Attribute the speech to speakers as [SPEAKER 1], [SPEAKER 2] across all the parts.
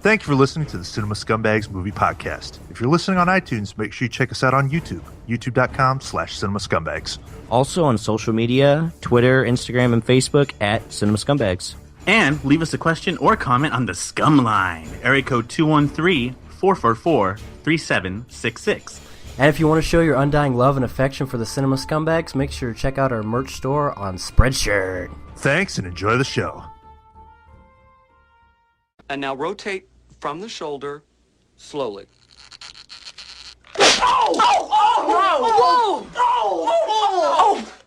[SPEAKER 1] Thank you for listening to the Cinema Scumbags Movie Podcast. If you're listening on iTunes, make sure you check us out on YouTube, youtube.com/cinemascumbags.
[SPEAKER 2] Also on social media, Twitter, Instagram, and Facebook at Cinema Scumbags.
[SPEAKER 3] And leave us a question or comment on the Scum Line, area code 213-444-3766.
[SPEAKER 4] And if you want to show your undying love and affection for the Cinema Scumbags, make sure to check out our merch store on Spreadshirt.
[SPEAKER 1] Thanks and enjoy the show.
[SPEAKER 5] And now rotate from the shoulder slowly.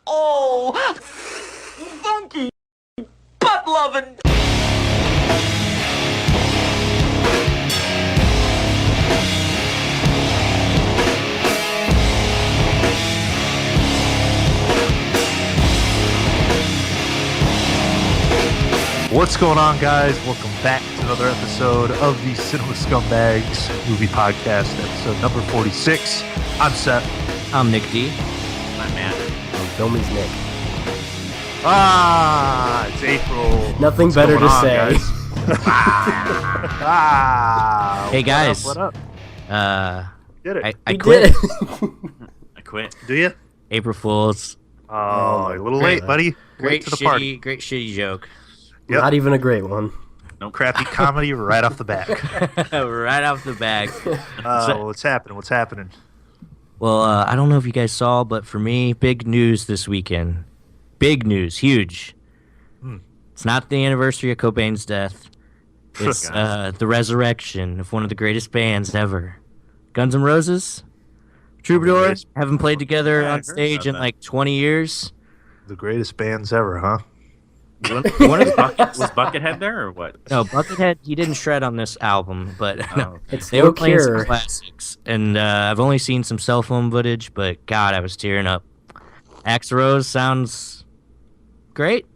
[SPEAKER 5] Oh! Funky butt loving.
[SPEAKER 1] What's going on, guys? Welcome back to another episode of the Cinema Scumbags Movie Podcast, episode number 46. I'm Seth.
[SPEAKER 2] I'm Nick D.
[SPEAKER 3] My man.
[SPEAKER 4] Filmy's Nick.
[SPEAKER 1] It's April.
[SPEAKER 4] Nothing
[SPEAKER 1] What's
[SPEAKER 4] better
[SPEAKER 1] going
[SPEAKER 4] to
[SPEAKER 1] on,
[SPEAKER 4] say.
[SPEAKER 1] guys?
[SPEAKER 2] Hey, guys.
[SPEAKER 1] What up? Did it?
[SPEAKER 2] I
[SPEAKER 4] We
[SPEAKER 2] quit.
[SPEAKER 4] did.
[SPEAKER 3] I quit.
[SPEAKER 1] Do you?
[SPEAKER 2] April Fools.
[SPEAKER 1] Oh, a little late, buddy.
[SPEAKER 2] Great
[SPEAKER 1] Late to the party.
[SPEAKER 2] great shitty joke.
[SPEAKER 1] Yep.
[SPEAKER 4] Not even a great one.
[SPEAKER 1] Crappy comedy right off the bat.
[SPEAKER 2] Right off the back.
[SPEAKER 1] What's happening? What's happening?
[SPEAKER 2] Well, I don't know if you guys saw, but for me, big news this weekend. Big news, huge. It's not the anniversary of Cobain's death. It's the resurrection of one of the greatest bands ever. Guns N' Roses, Troubadour, haven't played together on stage in like 20 years.
[SPEAKER 1] The greatest bands ever, huh?
[SPEAKER 3] One of was Buckethead there or what?
[SPEAKER 2] No, Buckethead, he didn't shred on this album, but no,
[SPEAKER 4] It's
[SPEAKER 2] they were
[SPEAKER 4] no
[SPEAKER 2] playing some
[SPEAKER 4] cure.
[SPEAKER 2] classics. And I've only seen some cell phone footage, but God, I was tearing up. Axl Rose sounds great.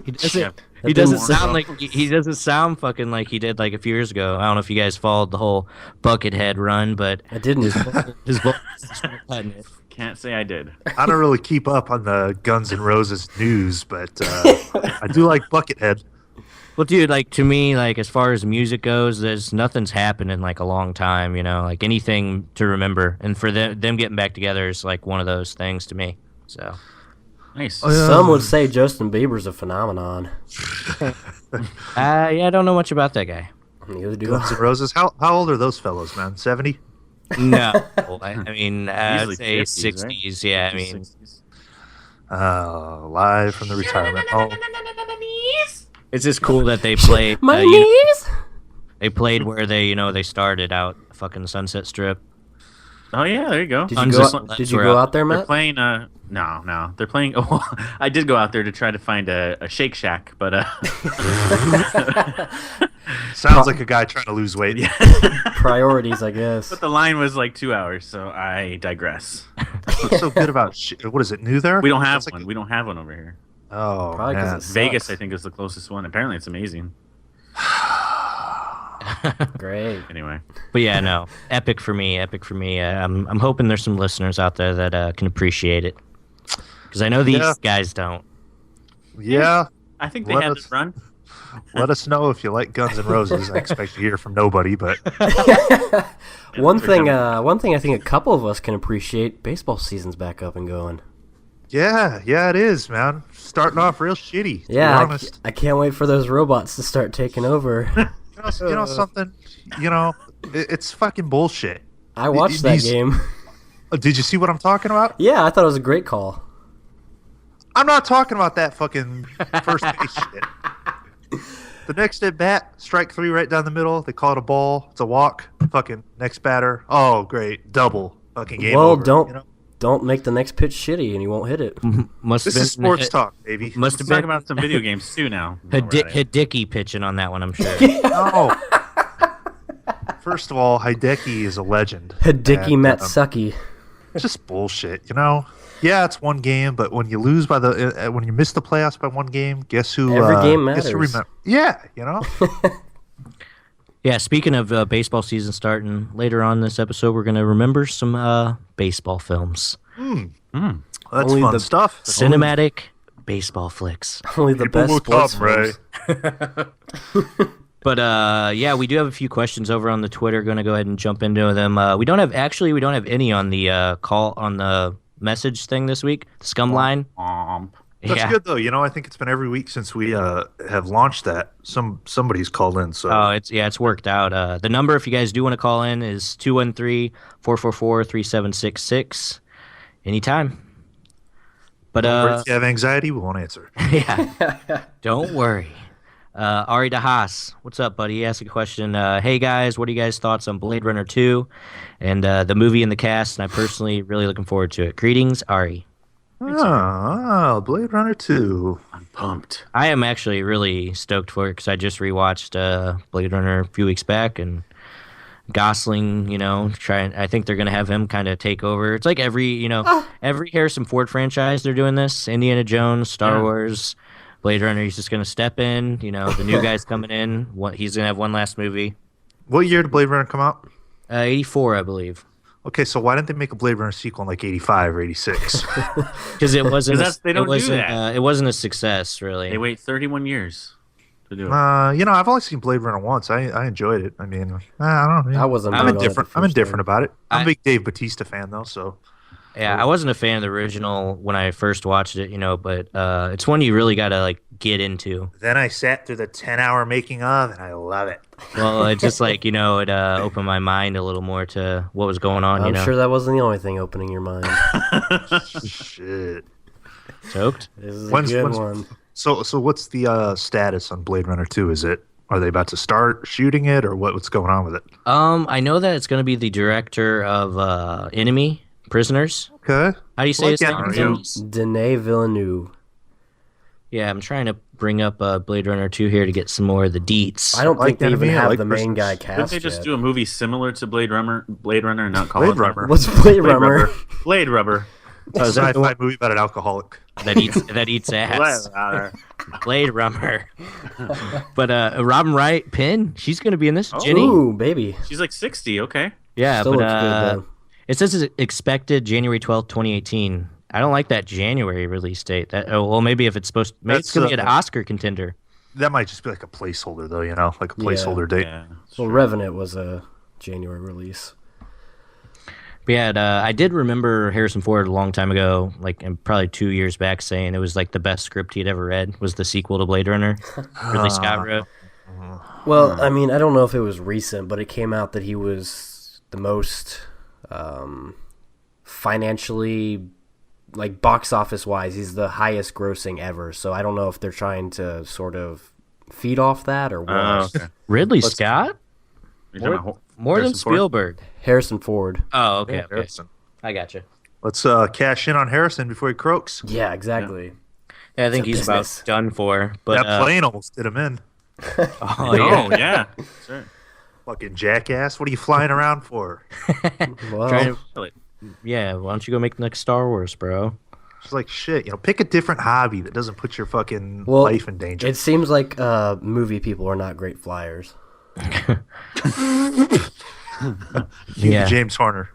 [SPEAKER 2] He doesn't.
[SPEAKER 3] Yeah.
[SPEAKER 2] He doesn't sound like he doesn't sound fucking like he did like a few years ago. I don't know if you guys followed the whole Buckethead run, but
[SPEAKER 4] I didn't.
[SPEAKER 2] his voice is cutting it.
[SPEAKER 3] Can't say I did.
[SPEAKER 1] I don't really keep up on the Guns N' Roses news, but I do like Buckethead.
[SPEAKER 2] Well, dude, like to me, like as far as music goes, nothing's happened in like a long time. You know, like anything to remember, and for them getting back together is like one of those things to me. So.
[SPEAKER 3] Nice.
[SPEAKER 4] Some would say Justin Bieber's a phenomenon.
[SPEAKER 2] Yeah, I don't know much about that guy.
[SPEAKER 4] Neither do
[SPEAKER 1] Guns
[SPEAKER 4] I.
[SPEAKER 1] N' Roses. How old are those fellows, man? 70?
[SPEAKER 2] No, I mean, I'd
[SPEAKER 3] Usually
[SPEAKER 2] say
[SPEAKER 3] 50s, right?
[SPEAKER 2] 60s. Yeah, I mean,
[SPEAKER 3] 60s.
[SPEAKER 1] Live from the retirement home.
[SPEAKER 2] it's just cool that they played.
[SPEAKER 4] My knees?
[SPEAKER 2] They played where they started out, fucking Sunset Strip.
[SPEAKER 3] Oh yeah, there you go.
[SPEAKER 4] Did
[SPEAKER 2] Tons
[SPEAKER 4] you
[SPEAKER 2] of
[SPEAKER 4] go,
[SPEAKER 2] sluts
[SPEAKER 4] did you
[SPEAKER 2] were
[SPEAKER 4] go
[SPEAKER 2] out.
[SPEAKER 4] out there,
[SPEAKER 3] They're
[SPEAKER 4] Matt?
[SPEAKER 3] playing. No. They're playing. Oh, I did go out there to try to find a Shake Shack, but
[SPEAKER 1] Sounds like a guy trying to lose weight.
[SPEAKER 4] Priorities, I guess.
[SPEAKER 3] but the line was like 2 hours, so I digress.
[SPEAKER 1] What's so good about what is it? New there?
[SPEAKER 3] We don't have
[SPEAKER 1] That's like
[SPEAKER 3] one. We don't have one over here.
[SPEAKER 1] Oh,
[SPEAKER 4] Probably 'cause
[SPEAKER 1] man.
[SPEAKER 4] it's-
[SPEAKER 3] Vegas,
[SPEAKER 4] Sucks.
[SPEAKER 3] I think, is the closest one. Apparently, it's amazing.
[SPEAKER 4] Great.
[SPEAKER 3] Anyway,
[SPEAKER 2] But yeah, no, epic for me. I'm hoping there's some listeners out there that can appreciate it, because I know these guys don't.
[SPEAKER 1] Yeah.
[SPEAKER 3] I think they
[SPEAKER 1] Let
[SPEAKER 3] had
[SPEAKER 1] us-
[SPEAKER 3] this run.
[SPEAKER 1] Let us know if you like Guns N' Roses. I expect to hear from nobody, but
[SPEAKER 4] One thing I think a couple of us can appreciate, baseball season's back up and going.
[SPEAKER 1] yeah, it is, man. Starting off real shitty, to be
[SPEAKER 4] Yeah,
[SPEAKER 1] honest.
[SPEAKER 4] I can't wait for those robots to start taking over.
[SPEAKER 1] You know something? It's fucking bullshit.
[SPEAKER 4] I watched that game.
[SPEAKER 1] Did you see what I'm talking about?
[SPEAKER 4] Yeah, I thought it was a great call.
[SPEAKER 1] I'm not talking about that fucking first base shit. The next at bat, strike three right down the middle. They call it a ball. It's a walk. Fucking next batter. Oh, great. Double. Fucking game
[SPEAKER 4] Well,
[SPEAKER 1] over.
[SPEAKER 4] don't make the next pitch shitty and you won't hit it.
[SPEAKER 2] Must
[SPEAKER 1] This
[SPEAKER 2] have
[SPEAKER 1] is sports talk, baby.
[SPEAKER 2] Must have
[SPEAKER 3] Let's talk
[SPEAKER 2] been
[SPEAKER 3] about some video games too now.
[SPEAKER 2] Hideki pitching on that one, I'm sure.
[SPEAKER 1] No. First of all, Hideki is a legend.
[SPEAKER 4] Hideki
[SPEAKER 1] And,
[SPEAKER 4] Matsuki.
[SPEAKER 1] It's just bullshit, Yeah, it's one game, but when you lose when you miss the playoffs by one game, guess who?
[SPEAKER 4] Every game
[SPEAKER 1] Guess who
[SPEAKER 4] matters.
[SPEAKER 1] Yeah,
[SPEAKER 2] Yeah, speaking of baseball season starting later on in this episode, we're gonna remember some baseball films,
[SPEAKER 1] That's
[SPEAKER 4] Only
[SPEAKER 1] fun
[SPEAKER 4] the-
[SPEAKER 1] stuff.
[SPEAKER 2] cinematic baseball flicks.
[SPEAKER 4] Only the
[SPEAKER 1] People
[SPEAKER 4] best
[SPEAKER 1] will
[SPEAKER 4] sports
[SPEAKER 1] come, Ray.
[SPEAKER 4] films.
[SPEAKER 2] But yeah, we do have a few questions over on the Twitter. Going to go ahead and jump into them. We don't have any on the call on the message thing this week. The Scum line.
[SPEAKER 1] That's good though. I think it's been every week since we have launched that. Somebody's called in. So
[SPEAKER 2] it's worked out. The number, if you guys do want to call in, is 213-444-3766. Anytime. But
[SPEAKER 1] if you have anxiety, we won't answer.
[SPEAKER 2] Yeah, don't worry. Ari DeHaas, what's up, buddy? He asked a question. Hey guys, what are you guys' thoughts on Blade Runner 2 and the movie and the cast? And I'm personally really looking forward to it. Greetings, Ari.
[SPEAKER 1] Oh, Blade Runner 2.
[SPEAKER 3] I'm pumped.
[SPEAKER 2] I am actually really stoked for it because I just rewatched Blade Runner a few weeks back, and Gosling, I think they're gonna have him kind of take over. It's like every Harrison Ford franchise they're doing this. Indiana Jones, Star Wars, Blade Runner. He's just gonna step in. The new guy's coming in. He's gonna have one last movie.
[SPEAKER 1] What year did Blade Runner come out?
[SPEAKER 2] 84, I believe.
[SPEAKER 1] Okay, so why didn't they make a Blade Runner sequel in like 85 or 86?
[SPEAKER 2] Because it wasn't.
[SPEAKER 3] They don't do that.
[SPEAKER 2] It wasn't a success, really.
[SPEAKER 3] They wait 31 years to do it.
[SPEAKER 1] I've only seen Blade Runner once. I enjoyed it. I mean, I don't know.
[SPEAKER 4] I wasn't.
[SPEAKER 1] I'm indifferent. I'm indifferent about it. I'm
[SPEAKER 2] I-
[SPEAKER 1] a big Dave Bautista fan though, so.
[SPEAKER 2] Yeah, I wasn't a fan of the original when I first watched it, but it's one you really got to get into.
[SPEAKER 1] Then I sat through the 10-hour making of, and I love it.
[SPEAKER 2] Well, it just it opened my mind a little more to what was going on.
[SPEAKER 4] I'm sure that wasn't the only thing opening your mind.
[SPEAKER 1] Shit.
[SPEAKER 2] Soaked.
[SPEAKER 4] This is a good one.
[SPEAKER 1] So what's the status on Blade Runner 2? Are they about to start shooting it, or what's going on with it?
[SPEAKER 2] I know that it's going to be the director of Enemy Prisoners.
[SPEAKER 1] Okay.
[SPEAKER 2] How do you say his name?
[SPEAKER 4] Denis Villeneuve.
[SPEAKER 2] Yeah, I'm trying to bring up Blade Runner 2 here to get some more of the deets.
[SPEAKER 4] I don't think they even have the main
[SPEAKER 1] Prisoners.
[SPEAKER 4] guy
[SPEAKER 3] Couldn't
[SPEAKER 4] cast
[SPEAKER 3] they just
[SPEAKER 4] yet.
[SPEAKER 3] do a movie similar to Blade Runner and not call
[SPEAKER 1] Blade
[SPEAKER 3] it
[SPEAKER 1] Runner.
[SPEAKER 4] What's Blade Runner?
[SPEAKER 3] Blade Rubber.
[SPEAKER 1] A sci-fi movie about an alcoholic.
[SPEAKER 2] that eats ass. Blade Runner. But Robin Wright, Penn, she's going to be in this. Ginny.
[SPEAKER 4] Ooh, baby.
[SPEAKER 3] She's like 60. Okay.
[SPEAKER 2] Yeah,
[SPEAKER 4] Still
[SPEAKER 2] but
[SPEAKER 4] looks good, though.
[SPEAKER 2] it says it's expected January 12th, 2018. I don't like that January release date. Maybe if it's supposed to, maybe it's going to be an Oscar contender.
[SPEAKER 1] That might just be like a placeholder, though, like a placeholder date.
[SPEAKER 3] Yeah.
[SPEAKER 4] Well, Revenant was a January release.
[SPEAKER 2] But yeah, I did remember Harrison Ford a long time ago, and probably 2 years back, saying it was the best script he'd ever read was the sequel to Blade Runner. Ridley Scott wrote.
[SPEAKER 4] Well, I mean, I don't know if it was recent, but it came out that he was the most financially, box office wise, he's the highest grossing ever. So I don't know if they're trying to sort of feed off that or what.
[SPEAKER 3] Okay.
[SPEAKER 2] Ridley Scott?
[SPEAKER 3] You're talking about
[SPEAKER 2] More than
[SPEAKER 3] Harrison Ford?
[SPEAKER 2] Spielberg.
[SPEAKER 4] Harrison Ford.
[SPEAKER 2] Oh, okay.
[SPEAKER 1] Yeah,
[SPEAKER 2] Okay.
[SPEAKER 1] Harrison.
[SPEAKER 2] I gotcha.
[SPEAKER 1] Let's cash in on Harrison before he croaks.
[SPEAKER 4] Yeah, exactly.
[SPEAKER 2] Yeah, I think
[SPEAKER 4] It's a
[SPEAKER 2] he's about
[SPEAKER 4] business.
[SPEAKER 2] done for. But
[SPEAKER 1] That plane almost did him in.
[SPEAKER 2] oh, yeah.
[SPEAKER 3] Oh, yeah. Sure.
[SPEAKER 1] Fucking jackass. What are you flying around for?
[SPEAKER 4] Well,
[SPEAKER 2] Trying to- yeah, why don't you go make the next Star Wars, bro?
[SPEAKER 1] It's like, shit, pick a different hobby that doesn't put your fucking
[SPEAKER 4] well,
[SPEAKER 1] life in danger.
[SPEAKER 4] it seems like movie people are not great flyers.
[SPEAKER 2] Yeah.
[SPEAKER 1] James Horner.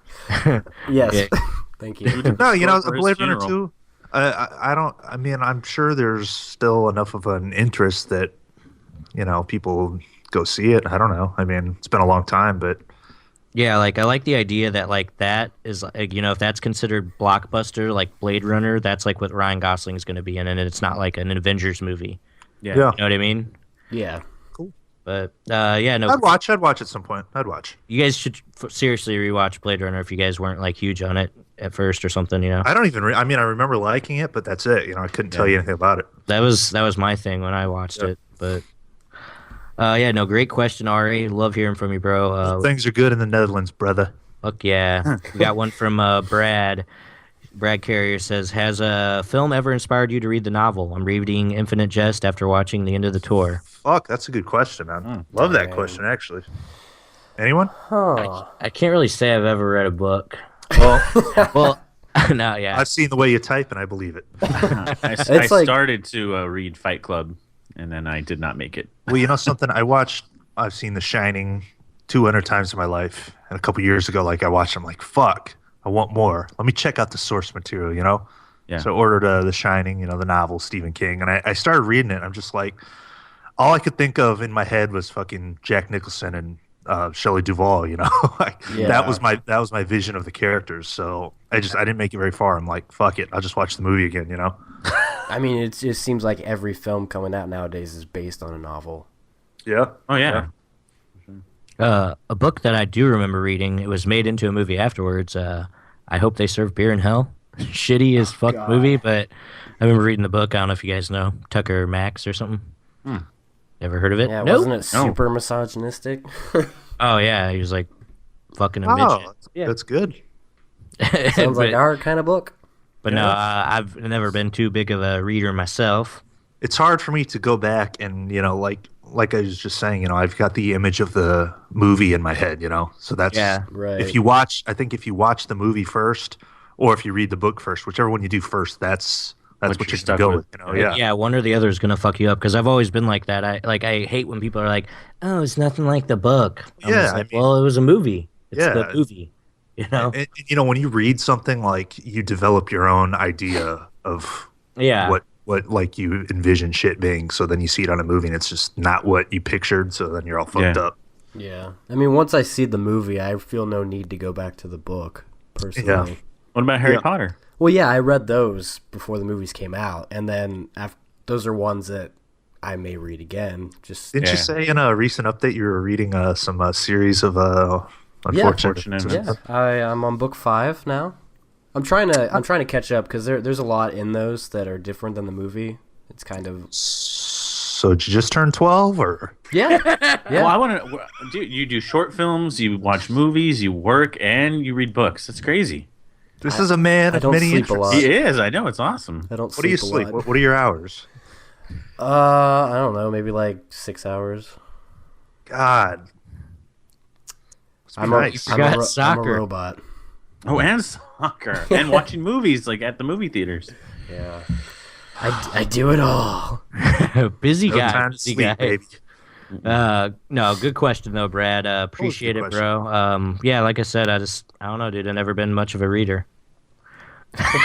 [SPEAKER 4] Yes.
[SPEAKER 2] Yeah.
[SPEAKER 4] Thank you.
[SPEAKER 1] No,
[SPEAKER 3] For his
[SPEAKER 1] Blade Runner
[SPEAKER 3] funeral.
[SPEAKER 1] 2, I'm sure there's still enough of an interest that, people go see it. I don't know. I mean, it's been a long time, but
[SPEAKER 2] Yeah, I like the idea that that is if that's considered blockbuster like Blade Runner, that's what Ryan Gosling is going to be in, and it's not like an Avengers movie.
[SPEAKER 3] Yeah.
[SPEAKER 2] You know what I mean?
[SPEAKER 4] Yeah.
[SPEAKER 2] But yeah, no.
[SPEAKER 1] I'd watch at some point. I'd watch.
[SPEAKER 2] You guys should seriously rewatch Blade Runner if you guys weren't huge on it at first or something.
[SPEAKER 1] I don't even. I remember liking it, but that's it. I couldn't tell you anything about it.
[SPEAKER 2] That was my thing when I watched it. But yeah, no, great question, Ari. Love hearing from you, bro.
[SPEAKER 1] Things are good in the Netherlands, brother.
[SPEAKER 2] Fuck yeah. We got one from Brad. Brad Carrier says, has a film ever inspired you to read the novel? I'm reading Infinite Jest after watching the end of the tour.
[SPEAKER 1] Fuck, that's a good question, man. Love that question, actually. Anyone?
[SPEAKER 4] Huh.
[SPEAKER 2] I can't really say I've ever read a book. Well, no, yeah.
[SPEAKER 1] I've seen the way you type, and I believe it.
[SPEAKER 3] I
[SPEAKER 4] like-
[SPEAKER 3] started to read Fight Club, and then I did not make it.
[SPEAKER 1] Well, something? I've seen The Shining 200 times in my life. And a couple years ago, I watched, I'm like, fuck, I want more. Let me check out the source material,
[SPEAKER 3] Yeah.
[SPEAKER 1] So I ordered The Shining, the novel, Stephen King. And I started reading it. And I'm just like, all I could think of in my head was fucking Jack Nicholson and Shelley Duvall. Like,
[SPEAKER 4] Yeah.
[SPEAKER 1] that was my vision of the characters. So I didn't make it very far. I'm like, fuck it, I'll just watch the movie again.
[SPEAKER 4] I mean, it just seems like every film coming out nowadays is based on a novel.
[SPEAKER 1] Yeah.
[SPEAKER 3] Oh yeah.
[SPEAKER 2] A book that I do remember reading. It was made into a movie afterwards. I Hope They Serve Beer in Hell. Shitty as fuck
[SPEAKER 4] God.
[SPEAKER 2] movie, but I remember reading the book. I don't know if you guys know Tucker Max or something. Ever heard of it?
[SPEAKER 4] Yeah,
[SPEAKER 2] Nope.
[SPEAKER 4] wasn't it super misogynistic?
[SPEAKER 2] Oh yeah, he was like fucking a
[SPEAKER 1] Oh,
[SPEAKER 2] midget.
[SPEAKER 1] that's good.
[SPEAKER 4] Sounds like
[SPEAKER 2] but,
[SPEAKER 4] our kind of book.
[SPEAKER 2] but no, I've never been too big of a reader myself.
[SPEAKER 1] It's hard for me to go back and like I was just saying, I've got the image of the movie in my head, so that's
[SPEAKER 4] Right.
[SPEAKER 1] If you watch the movie first, or if you read the book first, whichever one you do first, that's what
[SPEAKER 3] you're
[SPEAKER 1] you're
[SPEAKER 3] stuck
[SPEAKER 1] stuck go
[SPEAKER 3] with.
[SPEAKER 1] with. Yeah.
[SPEAKER 2] Yeah, one or the other is gonna fuck you up because I've always been like that. I hate when people are like, "Oh, it's nothing like the book." I'm
[SPEAKER 1] Yeah,
[SPEAKER 2] just like, well, it was a movie. It's
[SPEAKER 1] Yeah.
[SPEAKER 2] the movie,
[SPEAKER 1] And, when you read something, like, you develop your own idea of
[SPEAKER 2] Yeah.
[SPEAKER 1] what like you envision shit being. So then you see it on a movie, and it's just not what you pictured. So then you're all fucked
[SPEAKER 3] Yeah.
[SPEAKER 1] up.
[SPEAKER 4] Yeah. I mean, once I see the movie, I feel no need to go back to the book, personally.
[SPEAKER 1] Yeah.
[SPEAKER 3] What about Harry
[SPEAKER 1] Yeah.
[SPEAKER 3] Potter?
[SPEAKER 4] Well, yeah, I read those before the movies came out, and then those are ones that I may read again. Just
[SPEAKER 1] Didn't you
[SPEAKER 3] Yeah.
[SPEAKER 1] say in a recent update you were reading some series of
[SPEAKER 3] Unfortunate.
[SPEAKER 1] unfortunate?
[SPEAKER 4] yeah, I'm on book 5 now. I'm trying to catch up because there's a lot in those that are different than the movie. It's kind of
[SPEAKER 1] So did you just turn 12, or?
[SPEAKER 4] yeah.
[SPEAKER 3] Well, I want to. Dude, you do short films, you watch movies, you work, and you read books. That's crazy.
[SPEAKER 1] This is a man
[SPEAKER 4] I
[SPEAKER 1] of
[SPEAKER 4] don't
[SPEAKER 1] many
[SPEAKER 4] sleep a
[SPEAKER 1] interests.
[SPEAKER 4] lot.
[SPEAKER 3] He is. I know. It's awesome.
[SPEAKER 4] I don't
[SPEAKER 1] What do you
[SPEAKER 4] sleep a
[SPEAKER 1] sleep?
[SPEAKER 4] lot.
[SPEAKER 1] What are your hours?
[SPEAKER 4] I don't know, maybe like 6 hours.
[SPEAKER 1] God. Must be
[SPEAKER 4] I'm
[SPEAKER 1] nice.
[SPEAKER 4] a,
[SPEAKER 2] forgot
[SPEAKER 4] I'm, a, I'm a
[SPEAKER 2] soccer.
[SPEAKER 4] robot.
[SPEAKER 3] Oh, and soccer, and watching movies like at the movie theaters.
[SPEAKER 4] Yeah, I do it all.
[SPEAKER 2] Busy
[SPEAKER 1] No
[SPEAKER 2] guy.
[SPEAKER 1] time to
[SPEAKER 2] Busy
[SPEAKER 1] sleep,
[SPEAKER 2] guy.
[SPEAKER 1] baby.
[SPEAKER 2] No, good question though, Brad. Appreciate
[SPEAKER 1] good
[SPEAKER 2] it, bro. Yeah, like I said, I don't know, dude. I've never been much of a reader.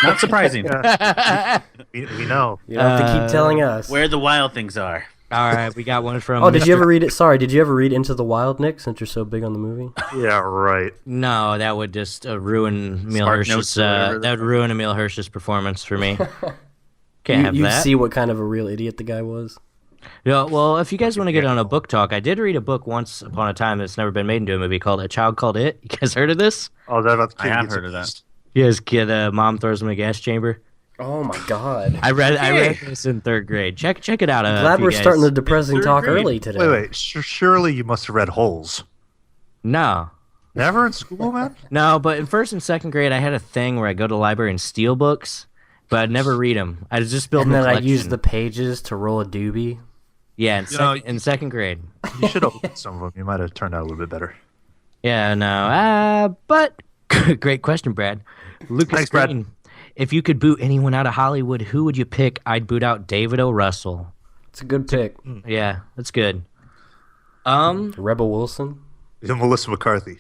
[SPEAKER 3] Not surprising.
[SPEAKER 1] We know.
[SPEAKER 4] You don't have to keep telling us.
[SPEAKER 3] Where the wild things are.
[SPEAKER 2] All right, we got one from.
[SPEAKER 4] Oh, did you
[SPEAKER 2] Mr.
[SPEAKER 4] ever read it? Sorry, did you ever read Into the Wild, Nick? Since you're so big on the movie.
[SPEAKER 1] Yeah, right.
[SPEAKER 2] No, that would just ruin Emil
[SPEAKER 3] Spark
[SPEAKER 2] Hirsch's.
[SPEAKER 3] notes or whatever
[SPEAKER 2] That would ruin Emil Hirsch's performance for me. Can't
[SPEAKER 4] You,
[SPEAKER 2] have
[SPEAKER 4] you
[SPEAKER 2] that.
[SPEAKER 4] see what kind of a real idiot the guy was.
[SPEAKER 2] Yeah, well, if you guys want to get on a book talk, I did read a book once upon a time that's never been made into a movie called A Child Called It. You guys heard of this?
[SPEAKER 1] Oh, that about the
[SPEAKER 3] I
[SPEAKER 1] kid
[SPEAKER 3] have
[SPEAKER 1] gets
[SPEAKER 3] heard of that.
[SPEAKER 1] abused.
[SPEAKER 2] You guys kid, mom throws him in a gas chamber.
[SPEAKER 4] Oh my god!
[SPEAKER 2] I read this in 3rd grade. Check it out.
[SPEAKER 4] Glad
[SPEAKER 2] if you
[SPEAKER 4] we're
[SPEAKER 2] guys-
[SPEAKER 4] starting the depressing
[SPEAKER 3] third
[SPEAKER 4] talk
[SPEAKER 3] grade.
[SPEAKER 4] early today.
[SPEAKER 1] Wait. Surely you must have read Holes.
[SPEAKER 2] No,
[SPEAKER 1] Never in school, man?
[SPEAKER 2] no, but in 1st and 2nd grade, I had a thing where I go to the library and steal books, but I'd never read them. I just build
[SPEAKER 4] And
[SPEAKER 2] a
[SPEAKER 4] then I
[SPEAKER 2] collection.
[SPEAKER 4] use the pages to roll a doobie.
[SPEAKER 2] Yeah, in,
[SPEAKER 1] know,
[SPEAKER 2] in 2nd grade.
[SPEAKER 1] You should have opened some of them. You might have turned out a little bit better.
[SPEAKER 2] Yeah, no. But great question, Brad. Lucas
[SPEAKER 1] Thanks, Brad.
[SPEAKER 2] Green. If you could boot anyone out of Hollywood, who would you pick? I'd boot out David O. Russell.
[SPEAKER 4] It's a good pick.
[SPEAKER 2] Yeah, that's good.
[SPEAKER 4] Rebel Wilson.
[SPEAKER 1] Melissa McCarthy.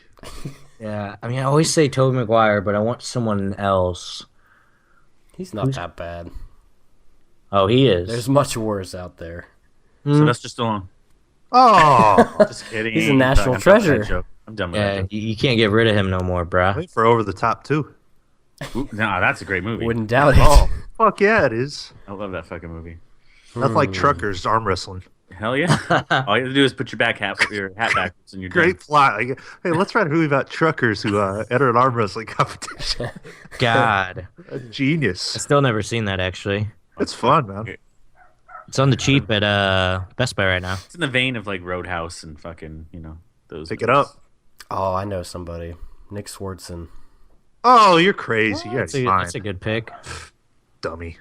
[SPEAKER 2] Yeah. I mean, I always say Tobey Maguire, but I want someone else.
[SPEAKER 4] He's not that bad.
[SPEAKER 2] Oh, he is.
[SPEAKER 4] There's much worse out there.
[SPEAKER 3] Sylvester Stallone.
[SPEAKER 1] Oh,
[SPEAKER 3] Just kidding.
[SPEAKER 4] He's a national
[SPEAKER 3] I'm done with that
[SPEAKER 4] treasure.
[SPEAKER 3] joke. I'm done with that
[SPEAKER 2] Yeah,
[SPEAKER 3] joke.
[SPEAKER 2] you can't get rid of him no more, bruh.
[SPEAKER 1] wait for Over the Top too.
[SPEAKER 3] Ooh, no, that's a great movie.
[SPEAKER 4] Wouldn't doubt it.
[SPEAKER 1] Oh, fuck yeah, it is.
[SPEAKER 3] I love that fucking movie.
[SPEAKER 1] That's like truckers arm wrestling.
[SPEAKER 3] Hell yeah! All you have to do is put your hat backwards, and you're done.
[SPEAKER 1] Great plot. Like, hey, let's write a movie about truckers who enter an arm wrestling competition.
[SPEAKER 2] God.
[SPEAKER 1] Genius.
[SPEAKER 2] Still never seen that, actually.
[SPEAKER 1] It's fun, man.
[SPEAKER 2] It's on the cheap at Best Buy right now.
[SPEAKER 3] It's in the vein of like Roadhouse and fucking those.
[SPEAKER 1] Pick it up.
[SPEAKER 4] Oh, I know somebody. Nick Swardson.
[SPEAKER 1] Oh, you're crazy. Yeah, it's fine.
[SPEAKER 2] That's a good pick.
[SPEAKER 1] Dummy.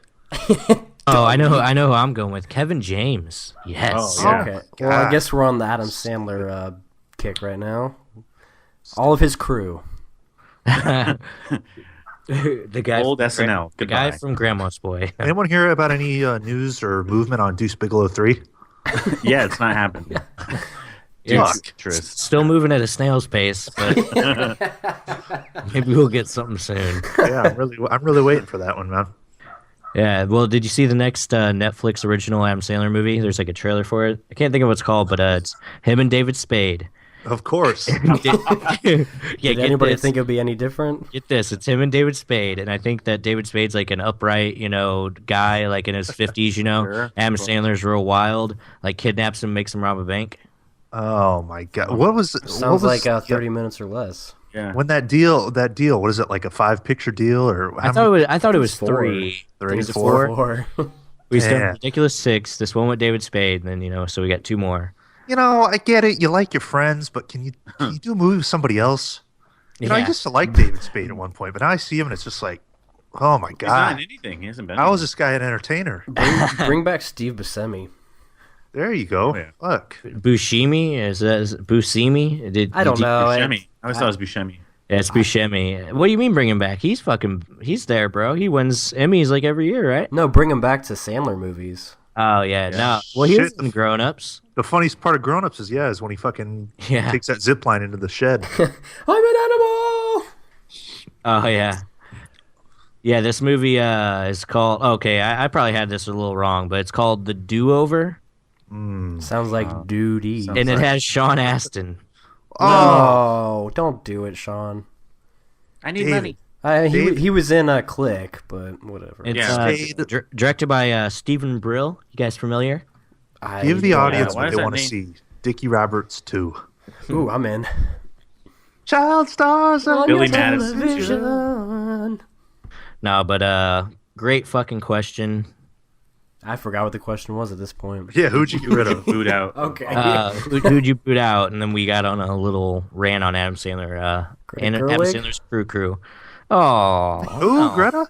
[SPEAKER 2] Oh, I know who I'm going with. Kevin James. Yes.
[SPEAKER 3] Oh, yeah.
[SPEAKER 4] Okay. Well, I
[SPEAKER 1] God.
[SPEAKER 4] guess we're on the Adam Sandler kick right now. All of his crew.
[SPEAKER 2] The guy
[SPEAKER 3] Old
[SPEAKER 2] from
[SPEAKER 3] SNL.
[SPEAKER 2] The guy
[SPEAKER 3] Goodbye.
[SPEAKER 2] from Grandma's Boy.
[SPEAKER 1] Anyone hear about any news or movement on Deuce Bigelow 3?
[SPEAKER 3] Yeah, it's not happening.
[SPEAKER 2] It's
[SPEAKER 3] Tris.
[SPEAKER 2] still moving at a snail's pace, but maybe we'll get something soon.
[SPEAKER 1] Yeah, I'm really waiting for that one, man.
[SPEAKER 2] Yeah. Well, did you see the next Netflix original Adam Sandler movie? There's like a trailer for it. I can't think of what it's called, but it's him and David Spade.
[SPEAKER 1] Of course.
[SPEAKER 2] Yeah,
[SPEAKER 4] Did anybody think it'd be any different?
[SPEAKER 2] Get this, it's him and David Spade, and I think that David Spade's like an upright, guy, like in his 50s,
[SPEAKER 3] Sure.
[SPEAKER 2] Adam Sandler's real wild, like kidnaps him, makes him rob a bank.
[SPEAKER 1] Oh my god. What was it?
[SPEAKER 4] Sounds like 30 minutes or less.
[SPEAKER 3] Yeah.
[SPEAKER 1] When that deal, what is it, like a 5-picture deal or
[SPEAKER 2] I thought it was
[SPEAKER 4] four.
[SPEAKER 2] three.
[SPEAKER 1] Three,
[SPEAKER 2] Was it
[SPEAKER 1] four?
[SPEAKER 2] We still
[SPEAKER 1] Yeah.
[SPEAKER 2] have ridiculous 6. This one with David Spade, and then so we got 2 more.
[SPEAKER 1] I get it. You like your friends, but can you do a movie with somebody else? I
[SPEAKER 2] Yeah.
[SPEAKER 1] used to like David Spade at one point, but now I see him and it's just like, oh my
[SPEAKER 3] He's not in
[SPEAKER 1] god.
[SPEAKER 3] anything. He hasn't been.
[SPEAKER 1] How is this guy an entertainer?
[SPEAKER 4] Bring back Steve Buscemi.
[SPEAKER 1] There you go.
[SPEAKER 3] Oh, yeah.
[SPEAKER 1] Look.
[SPEAKER 2] Buscemi is Buscemi?
[SPEAKER 4] I don't know.
[SPEAKER 3] Buscemi. I always thought it was Buscemi.
[SPEAKER 2] Yeah, it's Buscemi. What do you mean bring him back? He's there, bro. He wins Emmys like every year, right?
[SPEAKER 4] No, bring him back to Sandler movies.
[SPEAKER 2] Oh yeah, no. Well, he was
[SPEAKER 1] Shit.
[SPEAKER 2] in Grown Ups.
[SPEAKER 1] The funniest part of Grown Ups is when he fucking
[SPEAKER 2] Yeah.
[SPEAKER 1] takes that zip line into the shed.
[SPEAKER 4] I'm an animal.
[SPEAKER 2] Oh yeah, yeah. This movie is called. Okay, I probably had this a little wrong, but it's called The Do Over,
[SPEAKER 4] Sounds like duty.
[SPEAKER 3] sounds-
[SPEAKER 2] and it has Sean Astin.
[SPEAKER 4] No, don't do it, Sean.
[SPEAKER 3] I need
[SPEAKER 1] David.
[SPEAKER 3] money.
[SPEAKER 4] He was in a Click, but whatever.
[SPEAKER 2] It's
[SPEAKER 3] Yeah.
[SPEAKER 2] directed by Stephen Brill. You guys familiar?
[SPEAKER 4] I
[SPEAKER 1] Give the
[SPEAKER 4] don't
[SPEAKER 1] audience
[SPEAKER 3] why
[SPEAKER 1] what
[SPEAKER 3] is
[SPEAKER 1] they
[SPEAKER 3] that
[SPEAKER 1] want to
[SPEAKER 3] name?
[SPEAKER 1] see. Dickie Roberts 2.
[SPEAKER 4] know. Ooh, I'm in.
[SPEAKER 1] Child stars on
[SPEAKER 3] Billy
[SPEAKER 1] your
[SPEAKER 3] Madison.
[SPEAKER 1] television.
[SPEAKER 2] No, but great fucking question.
[SPEAKER 4] I forgot what the question was at this point.
[SPEAKER 1] Yeah, who'd you get rid of?
[SPEAKER 3] Boot out.
[SPEAKER 4] Okay.
[SPEAKER 2] Who'd you boot out? And then we got on a little rant on Adam Sandler.
[SPEAKER 4] Greta
[SPEAKER 2] and Adam
[SPEAKER 4] Gerwig?
[SPEAKER 2] Sandler's crew. Oh,
[SPEAKER 1] Who, Greta?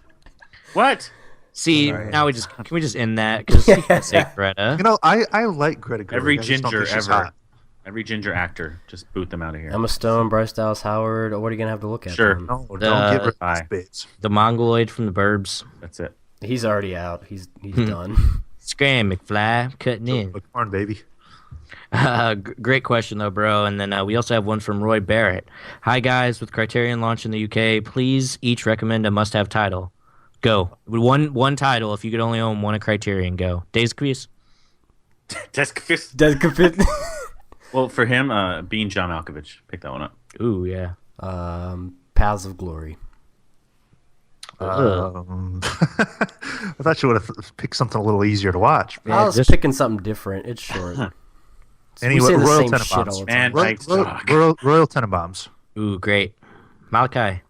[SPEAKER 3] What?
[SPEAKER 2] see, now can we just end that? Because you can say Greta.
[SPEAKER 1] I like Greta Gerwig.
[SPEAKER 3] Every
[SPEAKER 1] I just don't
[SPEAKER 3] ginger
[SPEAKER 1] think she's
[SPEAKER 3] ever.
[SPEAKER 1] hot.
[SPEAKER 3] Every ginger actor. Just boot them out of here.
[SPEAKER 4] Emma Stone, Bryce Dallas Howard. What are you gonna have to look at?
[SPEAKER 3] Sure.
[SPEAKER 4] then?
[SPEAKER 1] No, don't get rid of
[SPEAKER 3] Bye.
[SPEAKER 1] spades.
[SPEAKER 2] The Mongoloid from the Burbs.
[SPEAKER 3] That's it.
[SPEAKER 4] He's already out. He's
[SPEAKER 1] Hmm.
[SPEAKER 4] done.
[SPEAKER 2] Scram McFly, cutting in.
[SPEAKER 1] Corn baby.
[SPEAKER 2] Great question though, bro. And then we also have one from Roy Barrett. Hi guys, with Criterion launch in the UK, please each recommend a must-have title. Go. One title. If you could only own one of Criterion, go. Days Confused.
[SPEAKER 3] Well, for him, Being John Malkovich. Pick that one up.
[SPEAKER 2] Ooh, yeah.
[SPEAKER 4] Paths of Glory.
[SPEAKER 1] I thought you would have picked something a little easier to watch.
[SPEAKER 4] I was
[SPEAKER 2] just-
[SPEAKER 4] picking something different. It's short.
[SPEAKER 1] Anyway,
[SPEAKER 4] we say the
[SPEAKER 1] Royal
[SPEAKER 4] same
[SPEAKER 1] Tenenbaums.
[SPEAKER 4] shit all the
[SPEAKER 3] Man,
[SPEAKER 4] time.
[SPEAKER 3] Pikes suck.
[SPEAKER 1] Royal Tenenbaums.
[SPEAKER 2] Ooh, great. Malachi.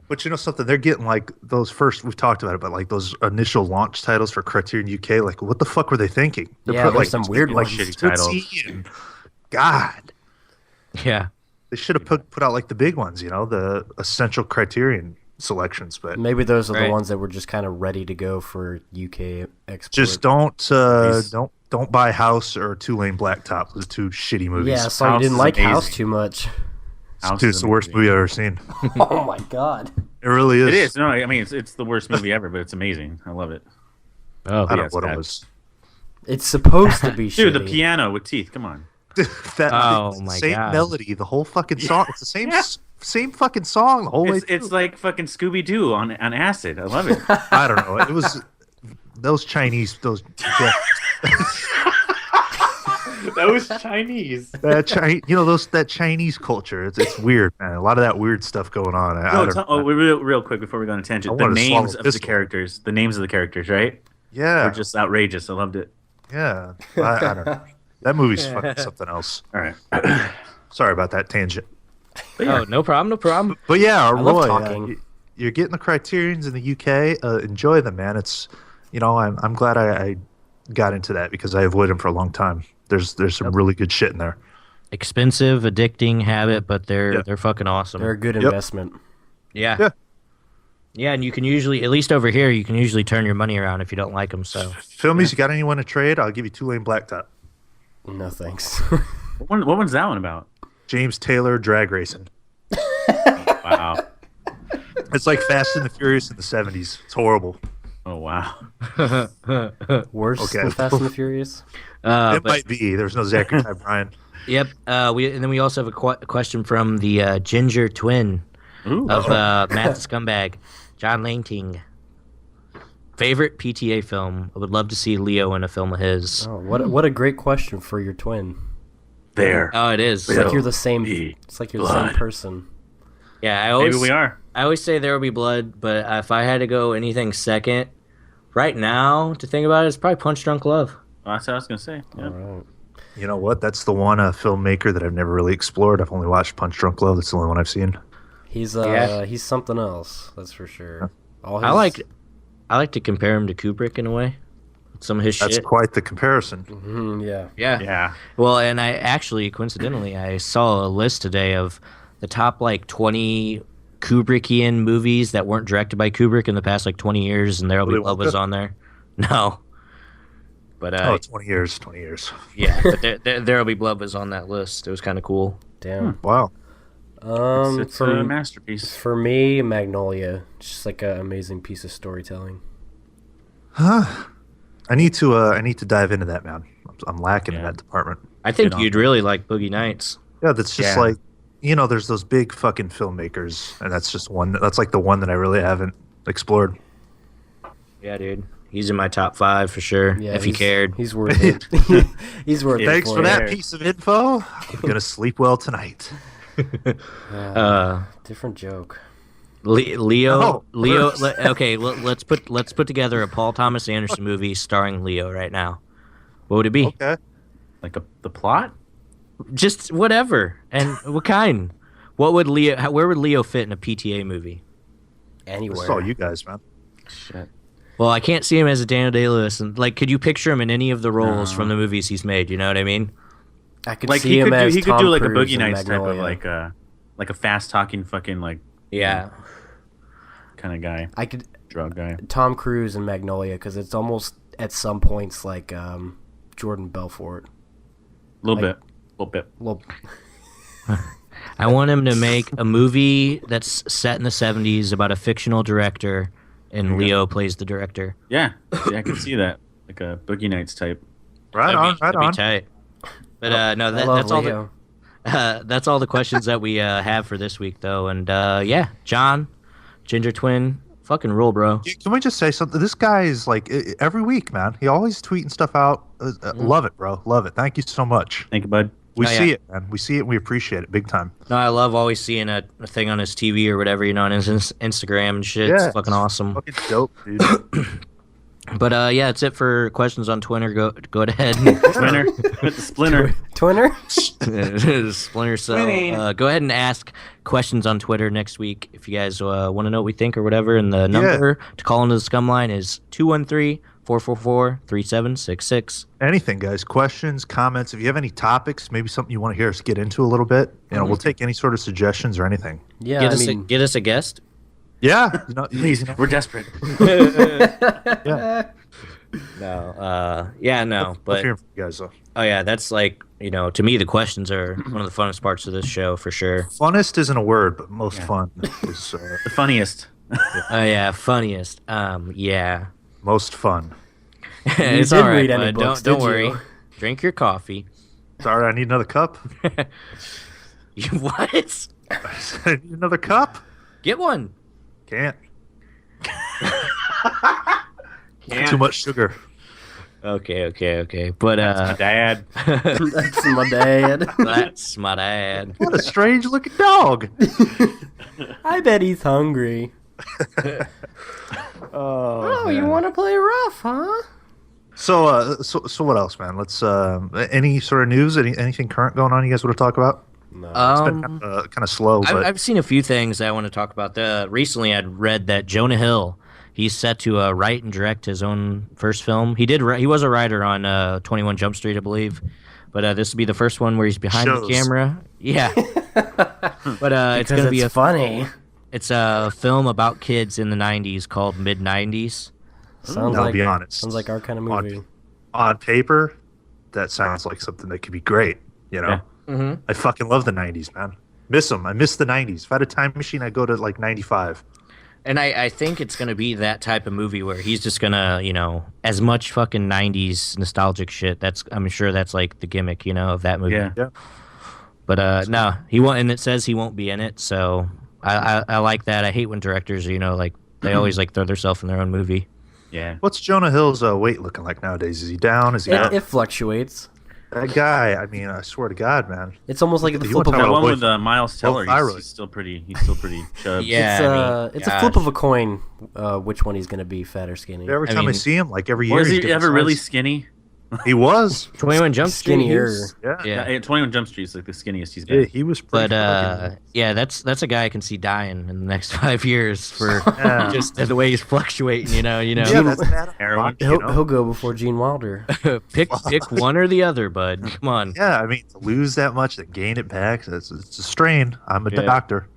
[SPEAKER 1] But you know something? They're getting like those first. We've talked about it, but like those initial launch titles for Criterion UK. Like, what the fuck were they thinking? They're
[SPEAKER 4] Yeah,
[SPEAKER 1] putting,
[SPEAKER 4] there's some weird
[SPEAKER 1] like
[SPEAKER 4] ones.
[SPEAKER 3] Shitty
[SPEAKER 1] Tootsie and God.
[SPEAKER 2] Yeah.
[SPEAKER 1] They should have put out like the big ones. The essential Criterion selections. But
[SPEAKER 4] Maybe those are the
[SPEAKER 2] Right.
[SPEAKER 4] ones that were just kind of ready to go for UK export.
[SPEAKER 1] just don't buy House or Two-Lane Blacktop. Those are two shitty movies.
[SPEAKER 4] Yeah, so you
[SPEAKER 3] House
[SPEAKER 4] didn't
[SPEAKER 3] is
[SPEAKER 4] like House
[SPEAKER 3] amazing.
[SPEAKER 4] too much.
[SPEAKER 3] House
[SPEAKER 1] Dude,
[SPEAKER 3] is
[SPEAKER 1] it's the worst movie I've ever seen.
[SPEAKER 4] Oh my god.
[SPEAKER 1] It really is.
[SPEAKER 3] It is. No, I mean it's the worst movie ever, but it's amazing. I love it.
[SPEAKER 2] Oh,
[SPEAKER 1] I don't
[SPEAKER 3] Yeah,
[SPEAKER 1] know
[SPEAKER 3] it's
[SPEAKER 1] what it
[SPEAKER 3] bad.
[SPEAKER 1] was.
[SPEAKER 4] It's supposed to be
[SPEAKER 3] Dude,
[SPEAKER 4] shitty.
[SPEAKER 3] the piano with teeth. Come on.
[SPEAKER 1] That
[SPEAKER 2] Oh, my
[SPEAKER 1] same
[SPEAKER 2] God.
[SPEAKER 1] melody, the whole fucking song. It's the same fucking song the whole way.
[SPEAKER 3] It's like fucking Scooby Doo on acid. I love it.
[SPEAKER 1] I don't know. It was those Chinese,
[SPEAKER 3] That was Chinese.
[SPEAKER 1] that Chinese culture. It's weird, man. A lot of that weird stuff going on. I
[SPEAKER 3] No,
[SPEAKER 1] don't know.
[SPEAKER 3] real quick before we go on a tangent.
[SPEAKER 1] I
[SPEAKER 3] The
[SPEAKER 1] wanted to swallow
[SPEAKER 3] names
[SPEAKER 1] a
[SPEAKER 3] of the
[SPEAKER 1] pistol.
[SPEAKER 3] characters. The names of the characters, right?
[SPEAKER 1] Yeah,
[SPEAKER 3] Were just outrageous. I loved it.
[SPEAKER 1] yeah. I don't know. That movie's fucking something else.
[SPEAKER 3] All right.
[SPEAKER 1] Sorry about that tangent.
[SPEAKER 2] Oh, no problem, no problem.
[SPEAKER 1] But yeah,
[SPEAKER 4] love
[SPEAKER 1] Roy,
[SPEAKER 4] talking.
[SPEAKER 1] you're getting the Criterions in the UK. Enjoy them, man. It's I'm glad I got into that because I avoided them for a long time. There's some really good shit in there.
[SPEAKER 2] Expensive, addicting habit, but they're
[SPEAKER 1] Yeah.
[SPEAKER 2] fucking awesome.
[SPEAKER 4] They're a good
[SPEAKER 1] Yep.
[SPEAKER 4] investment.
[SPEAKER 2] Yeah.
[SPEAKER 1] Yeah.
[SPEAKER 2] Yeah, and you can usually, at least over here, you can usually turn your money around if you don't like them. So
[SPEAKER 1] Filmies, you got anyone to trade? I'll give you Two-Lane Blacktop.
[SPEAKER 4] No thanks.
[SPEAKER 3] What one's that one about?
[SPEAKER 1] James Taylor drag racing.
[SPEAKER 3] Wow.
[SPEAKER 1] It's like Fast and the Furious in the 70s. It's horrible.
[SPEAKER 3] Oh wow.
[SPEAKER 4] Worse
[SPEAKER 1] Okay.
[SPEAKER 4] than Fast and the Furious?
[SPEAKER 1] It
[SPEAKER 2] but,
[SPEAKER 1] might be. There's no Zachary Ty Bryan.
[SPEAKER 2] yep. And then we also have a question from the ginger twin
[SPEAKER 3] Ooh.
[SPEAKER 2] of Matt the Scumbag, John Langting. Favorite PTA film? I would love to see Leo in a film of his.
[SPEAKER 4] Oh, what a great question for your twin.
[SPEAKER 3] There.
[SPEAKER 2] Oh, it is.
[SPEAKER 4] It's like you're the same.
[SPEAKER 3] be
[SPEAKER 4] It's like you're the same person.
[SPEAKER 2] Yeah,
[SPEAKER 3] Maybe we are.
[SPEAKER 2] I always say There Will Be Blood, but if I had to go anything second, right now to think about it, it's probably Punch Drunk Love.
[SPEAKER 3] Well, that's what I was gonna say. Yeah.
[SPEAKER 4] All right.
[SPEAKER 1] You know what? That's the one filmmaker that I've never really explored. I've only watched Punch Drunk Love. That's the only one I've seen.
[SPEAKER 4] He's
[SPEAKER 2] Yeah.
[SPEAKER 4] he's something else. That's for sure. All
[SPEAKER 2] I like to compare him to Kubrick in a way. Some of his
[SPEAKER 1] That's
[SPEAKER 2] shit.
[SPEAKER 1] quite the comparison.
[SPEAKER 4] Yeah.
[SPEAKER 2] Yeah.
[SPEAKER 3] Yeah.
[SPEAKER 2] Well, and I actually, coincidentally, I saw a list today of the top 20 Kubrickian movies that weren't directed by Kubrick in the past 20 years, and There Will Be
[SPEAKER 1] Willy
[SPEAKER 2] Blood was
[SPEAKER 1] Wonka?
[SPEAKER 2] on there. No. But
[SPEAKER 1] 20 years. 20 years.
[SPEAKER 2] yeah, but There Will Be Blood was on that list. It was kind of cool.
[SPEAKER 4] Damn.
[SPEAKER 1] Wow.
[SPEAKER 3] It's a masterpiece.
[SPEAKER 4] For me, Magnolia, just like an amazing piece of storytelling.
[SPEAKER 1] I need to dive into that, man. I'm lacking in
[SPEAKER 3] Yeah.
[SPEAKER 1] that department.
[SPEAKER 2] I think
[SPEAKER 3] Get on
[SPEAKER 2] you'd
[SPEAKER 3] that.
[SPEAKER 2] really like Boogie Nights.
[SPEAKER 1] Yeah, that's just
[SPEAKER 3] Yeah.
[SPEAKER 1] there's those big fucking filmmakers, and that's just one. That's like the one that I really haven't explored.
[SPEAKER 2] Yeah, dude. He's in my top 5 for sure.
[SPEAKER 4] Yeah,
[SPEAKER 2] if you cared.
[SPEAKER 4] he's worth it. He's worth it.
[SPEAKER 1] Thanks for that
[SPEAKER 3] Fair.
[SPEAKER 1] piece of info. I'm gonna sleep well tonight.
[SPEAKER 4] Different joke.
[SPEAKER 2] Leo.
[SPEAKER 1] No,
[SPEAKER 2] Leo.
[SPEAKER 1] first.
[SPEAKER 2] Okay, let's put together a Paul Thomas Anderson movie starring Leo right now. What would it be?
[SPEAKER 1] Okay.
[SPEAKER 3] Like the plot?
[SPEAKER 2] Just whatever. And what kind? What would Leo? Where would Leo fit in a PTA movie?
[SPEAKER 4] Anywhere.
[SPEAKER 1] That's all you guys, man.
[SPEAKER 3] Shit.
[SPEAKER 2] Well, I can't see him as a Daniel Day-Lewis, and could you picture him in any of the roles from the movies he's made? You know what I mean?
[SPEAKER 4] I could
[SPEAKER 3] Like
[SPEAKER 4] see
[SPEAKER 3] he
[SPEAKER 4] him
[SPEAKER 3] could do
[SPEAKER 4] as
[SPEAKER 3] he could
[SPEAKER 4] Tom
[SPEAKER 3] do like a
[SPEAKER 4] Cruise
[SPEAKER 3] Boogie
[SPEAKER 4] in
[SPEAKER 3] Nights type of
[SPEAKER 4] Magnolia.
[SPEAKER 3] like a fast talking fucking
[SPEAKER 2] Yeah.
[SPEAKER 3] kind of guy,
[SPEAKER 4] I could
[SPEAKER 3] drug guy.
[SPEAKER 4] Tom Cruise in Magnolia because it's almost at some points like Jordan Belfort.
[SPEAKER 3] A little bit.
[SPEAKER 4] Well,
[SPEAKER 2] I want him to make a movie that's set in the 70s about a fictional director, and Leo plays the director.
[SPEAKER 3] Yeah, I can see that. Like a Boogie Nights type.
[SPEAKER 1] Right on. Right
[SPEAKER 2] That'd be
[SPEAKER 1] on.
[SPEAKER 2] tight. But no,
[SPEAKER 4] I love
[SPEAKER 2] that's all.
[SPEAKER 4] Leo.
[SPEAKER 2] That's all the questions that we have for this week, though. And yeah, John, Ginger Twin, fucking rule, bro.
[SPEAKER 1] Can we just say something? This guy is every week, man. He always tweeting stuff out. Love it, bro. Love it. Thank you so much.
[SPEAKER 3] Thank you, bud.
[SPEAKER 1] We
[SPEAKER 2] Oh, yeah.
[SPEAKER 1] see it, man. We see it. And we appreciate it big time.
[SPEAKER 2] No, I love always seeing a thing on his TV or whatever, on his Instagram and shit.
[SPEAKER 1] Yeah,
[SPEAKER 2] It's fucking awesome.
[SPEAKER 1] Fucking dope, dude.
[SPEAKER 2] But yeah, that's it for questions on Twitter. Go ahead.
[SPEAKER 3] Splinter. With the splinter.
[SPEAKER 4] Twinner?
[SPEAKER 2] Splinter Cell. Go ahead and ask questions on Twitter next week if you guys want to know what we think or whatever. And the number to call into the Scum line is 213-444-3766.
[SPEAKER 1] Anything, guys. Questions, comments. If you have any topics, maybe something you want to hear us get into a little bit, we'll take any sort of suggestions or anything.
[SPEAKER 4] Yeah,
[SPEAKER 2] Get us a guest.
[SPEAKER 1] Yeah.
[SPEAKER 3] Please, we're desperate.
[SPEAKER 1] Yeah.
[SPEAKER 2] No. Yeah. No.
[SPEAKER 1] Love
[SPEAKER 2] But
[SPEAKER 1] hearing from you guys, though.
[SPEAKER 2] oh yeah, that's to me the questions are one of the funnest parts of this show for sure.
[SPEAKER 1] Funnest isn't a word, but most fun is
[SPEAKER 3] The funniest.
[SPEAKER 2] Oh yeah, funniest. Yeah.
[SPEAKER 1] most fun.
[SPEAKER 2] It's
[SPEAKER 4] didn't
[SPEAKER 2] all right,
[SPEAKER 4] read any
[SPEAKER 2] bud.
[SPEAKER 4] books,
[SPEAKER 2] Don't
[SPEAKER 4] did
[SPEAKER 2] worry.
[SPEAKER 4] you?
[SPEAKER 2] Drink your coffee.
[SPEAKER 1] Sorry, I need another cup.
[SPEAKER 2] What?
[SPEAKER 1] I need another cup.
[SPEAKER 2] Get one.
[SPEAKER 1] Can't. Too much sugar.
[SPEAKER 2] Okay. But
[SPEAKER 3] Dad.
[SPEAKER 4] That's my dad.
[SPEAKER 2] that's my dad.
[SPEAKER 1] What a strange looking dog.
[SPEAKER 4] I bet he's hungry.
[SPEAKER 2] Oh,
[SPEAKER 4] you want to play rough, huh?
[SPEAKER 1] So what else, man? Let's any sort of news, anything current going on you guys want to talk about?
[SPEAKER 4] No.
[SPEAKER 1] It's been kind of slow, but
[SPEAKER 2] I've seen a few things I want to talk about. Recently, I'd read that Jonah Hill, he's set to write and direct his own first film. He was a writer on 21 Jump Street, I believe, but this will be the first one where he's behind the camera. Yeah, but it's gonna be
[SPEAKER 4] funny.
[SPEAKER 2] It's a film about kids in the 90s called Mid 90s.
[SPEAKER 4] Sounds
[SPEAKER 1] I'll
[SPEAKER 4] like
[SPEAKER 1] be honest.
[SPEAKER 4] Sounds like our kind of movie.
[SPEAKER 1] on paper, that sounds like something that could be great.
[SPEAKER 3] Yeah.
[SPEAKER 2] Mm-hmm.
[SPEAKER 1] I fucking love the 90s, man. Miss them. I miss the 90s. If I had a time machine, I'd go to 95.
[SPEAKER 2] And I think it's going to be that type of movie where he's just going to, as much fucking 90s nostalgic shit. I'm sure that's like the gimmick, of that movie.
[SPEAKER 3] Yeah.
[SPEAKER 2] But no, he won't, and it says he won't be in it. So I like that. I hate when directors, they always throw themselves in their own movie.
[SPEAKER 3] Yeah.
[SPEAKER 1] What's Jonah Hill's weight looking like nowadays? Is he down? Is he up?
[SPEAKER 4] It fluctuates.
[SPEAKER 1] That guy, I mean, I swear to God, man.
[SPEAKER 4] It's almost like the
[SPEAKER 1] You
[SPEAKER 4] flip
[SPEAKER 1] want
[SPEAKER 4] of
[SPEAKER 1] to
[SPEAKER 3] That
[SPEAKER 1] talk
[SPEAKER 4] a
[SPEAKER 1] about
[SPEAKER 3] one
[SPEAKER 1] boy-
[SPEAKER 3] with Miles Teller,
[SPEAKER 1] thyroid.
[SPEAKER 3] he's still pretty chubby.
[SPEAKER 2] Yeah.
[SPEAKER 4] it's a flip of a coin. Which one he's gonna be, fat or skinny?
[SPEAKER 1] Every time I
[SPEAKER 2] mean-
[SPEAKER 1] see him, like every year,
[SPEAKER 3] Was
[SPEAKER 1] he's
[SPEAKER 3] he
[SPEAKER 1] getting
[SPEAKER 3] ever really
[SPEAKER 1] size.
[SPEAKER 3] skinny?
[SPEAKER 1] He was.
[SPEAKER 2] 21 Jump Street.
[SPEAKER 4] Skinnier.
[SPEAKER 1] Yeah.
[SPEAKER 2] Yeah.
[SPEAKER 3] 21 Jump Street's like the skinniest he's
[SPEAKER 1] Yeah,
[SPEAKER 3] been.
[SPEAKER 1] he was
[SPEAKER 2] But
[SPEAKER 1] pretty fucking-
[SPEAKER 2] yeah, that's a guy I can see dying in the next 5 years for
[SPEAKER 1] Yeah.
[SPEAKER 2] just the way he's fluctuating. You know.
[SPEAKER 1] Yeah, that's bad.
[SPEAKER 3] Heroin.
[SPEAKER 1] You
[SPEAKER 4] He'll,
[SPEAKER 1] know?
[SPEAKER 4] he'll go before Gene Wilder.
[SPEAKER 2] pick one or the other, bud. Come on.
[SPEAKER 1] Yeah, I mean, to lose that much, then gain it back, it's a strain. I'm a
[SPEAKER 3] Yeah.
[SPEAKER 1] doctor.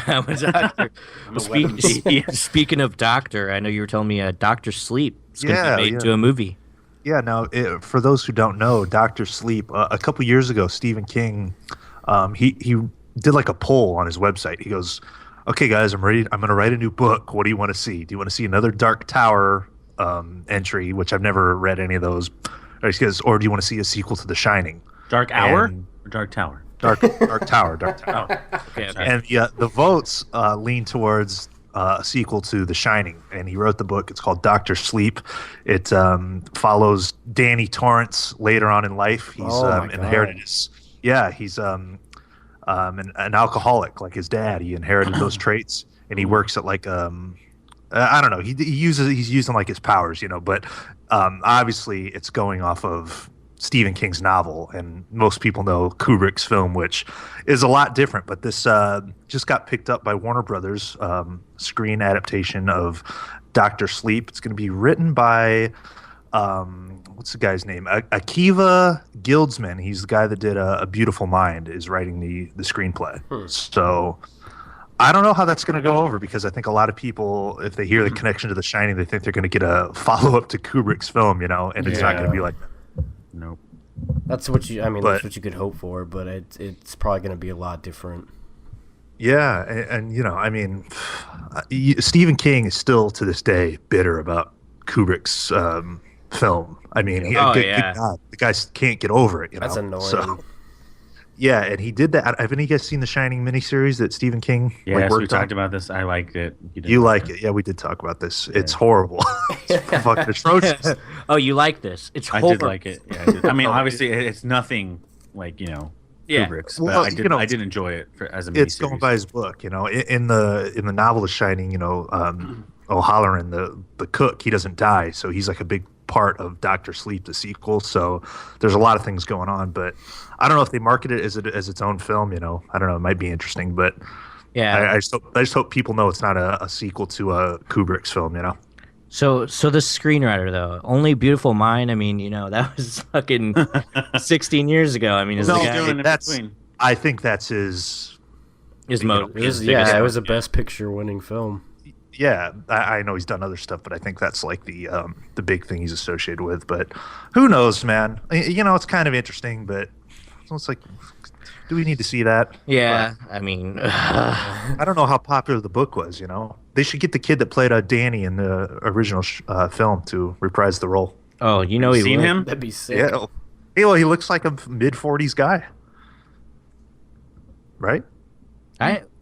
[SPEAKER 2] I'm a doctor.
[SPEAKER 3] I'm a weapon.
[SPEAKER 2] Speaking of doctor, I know you were telling me Doctor Sleep is going to
[SPEAKER 1] Yeah,
[SPEAKER 2] be made
[SPEAKER 1] yeah.
[SPEAKER 2] into a movie.
[SPEAKER 1] Yeah, now, for those who don't know, Doctor Sleep, a couple years ago, Stephen King, he did like a poll on his website. He goes, okay, guys, I'm ready. I'm going to write a new book. What do you want to see? Do you want to see another Dark Tower entry, which I've never read any of those? Or he goes, or do you want to see a sequel to The Shining?
[SPEAKER 3] Dark Hour
[SPEAKER 1] And-
[SPEAKER 3] or Dark Tower?
[SPEAKER 1] Dark Tower, Dark Tower.
[SPEAKER 2] Okay.
[SPEAKER 1] And the votes lean towards a sequel to The Shining, and he wrote the book. It's called Doctor Sleep. It follows Danny Torrance later on in life. He's
[SPEAKER 4] Oh my
[SPEAKER 1] inherited
[SPEAKER 4] God.
[SPEAKER 1] his. Yeah, he's an alcoholic like his dad. He inherited those traits, and he works at like I don't know. He's using like his powers, you know. But obviously, it's going off of Stephen King's novel, and most people know Kubrick's film, which is a lot different. But this just got picked up by Warner Brothers, screen adaptation of Doctor Sleep. It's going to be written by what's the guy's name? Akiva Goldsman. He's the guy that did A Beautiful Mind. Is writing the screenplay. So I don't know how that's going to go over, because I think a lot of people, if they hear the connection to The Shining, they think they're going to get a follow up to Kubrick's film, you know, and it's not going to be like that.
[SPEAKER 3] Nope.
[SPEAKER 4] That's what you. I mean,
[SPEAKER 1] But-
[SPEAKER 4] that's what you could hope for, but it's probably going to be a lot different.
[SPEAKER 1] Yeah, and you know, I mean, Stephen King is still to this day bitter about Kubrick's film. I mean, good God, the guy can't get over it. You know,
[SPEAKER 4] That's annoying.
[SPEAKER 1] So, yeah, and he did that. Haven't you guys seen the Shining miniseries that Stephen King
[SPEAKER 3] Yeah, so we
[SPEAKER 1] worked on?
[SPEAKER 3] talked about this. I liked it.
[SPEAKER 1] You like it? Yeah, we did talk about this. It's horrible. It's fucking atrocious.
[SPEAKER 2] Oh, you like this? It's
[SPEAKER 3] I
[SPEAKER 2] horrible.
[SPEAKER 3] did like it. Yeah, I did. I mean, obviously, it's nothing like Kubrick's, but
[SPEAKER 1] Well,
[SPEAKER 3] I did enjoy it as a
[SPEAKER 1] It's
[SPEAKER 3] miniseries.
[SPEAKER 1] going by his book, you know. In the novel The Shining, you know, O'Halloran, the cook, he doesn't die, so he's like a big part of Doctor Sleep, the sequel. So there's a lot of things going on, but I don't know if they market it as its own film. You know, I don't know. It might be interesting, but
[SPEAKER 2] Yeah.
[SPEAKER 1] I just hope people know it's not a sequel to Kubrick's film. You know.
[SPEAKER 2] So the screenwriter though, Only Beautiful Mind. I mean, you know, that was fucking 16 years ago. I mean, is
[SPEAKER 1] No,
[SPEAKER 2] the
[SPEAKER 3] He's doing
[SPEAKER 2] guy
[SPEAKER 3] in
[SPEAKER 1] that's-
[SPEAKER 3] between.
[SPEAKER 1] I think that's his.
[SPEAKER 2] his
[SPEAKER 1] you know,
[SPEAKER 2] mode?
[SPEAKER 4] It was,
[SPEAKER 2] his
[SPEAKER 4] yeah,
[SPEAKER 2] biggest-
[SPEAKER 4] it was a Best Picture winning film.
[SPEAKER 1] Yeah, I know he's done other stuff, but I think that's like the big thing he's associated with. But who knows, man? You know, it's kind of interesting, but it's like, do we need to see that?
[SPEAKER 2] Yeah, I mean,
[SPEAKER 1] I don't know how popular the book was. You know, they should get the kid that played Danny in the original film to reprise the role.
[SPEAKER 2] oh, you know, he
[SPEAKER 3] Seen
[SPEAKER 2] would.
[SPEAKER 3] him?
[SPEAKER 4] That'd be sick.
[SPEAKER 1] Yeah, hey, well, he looks like a mid-40s guy, right?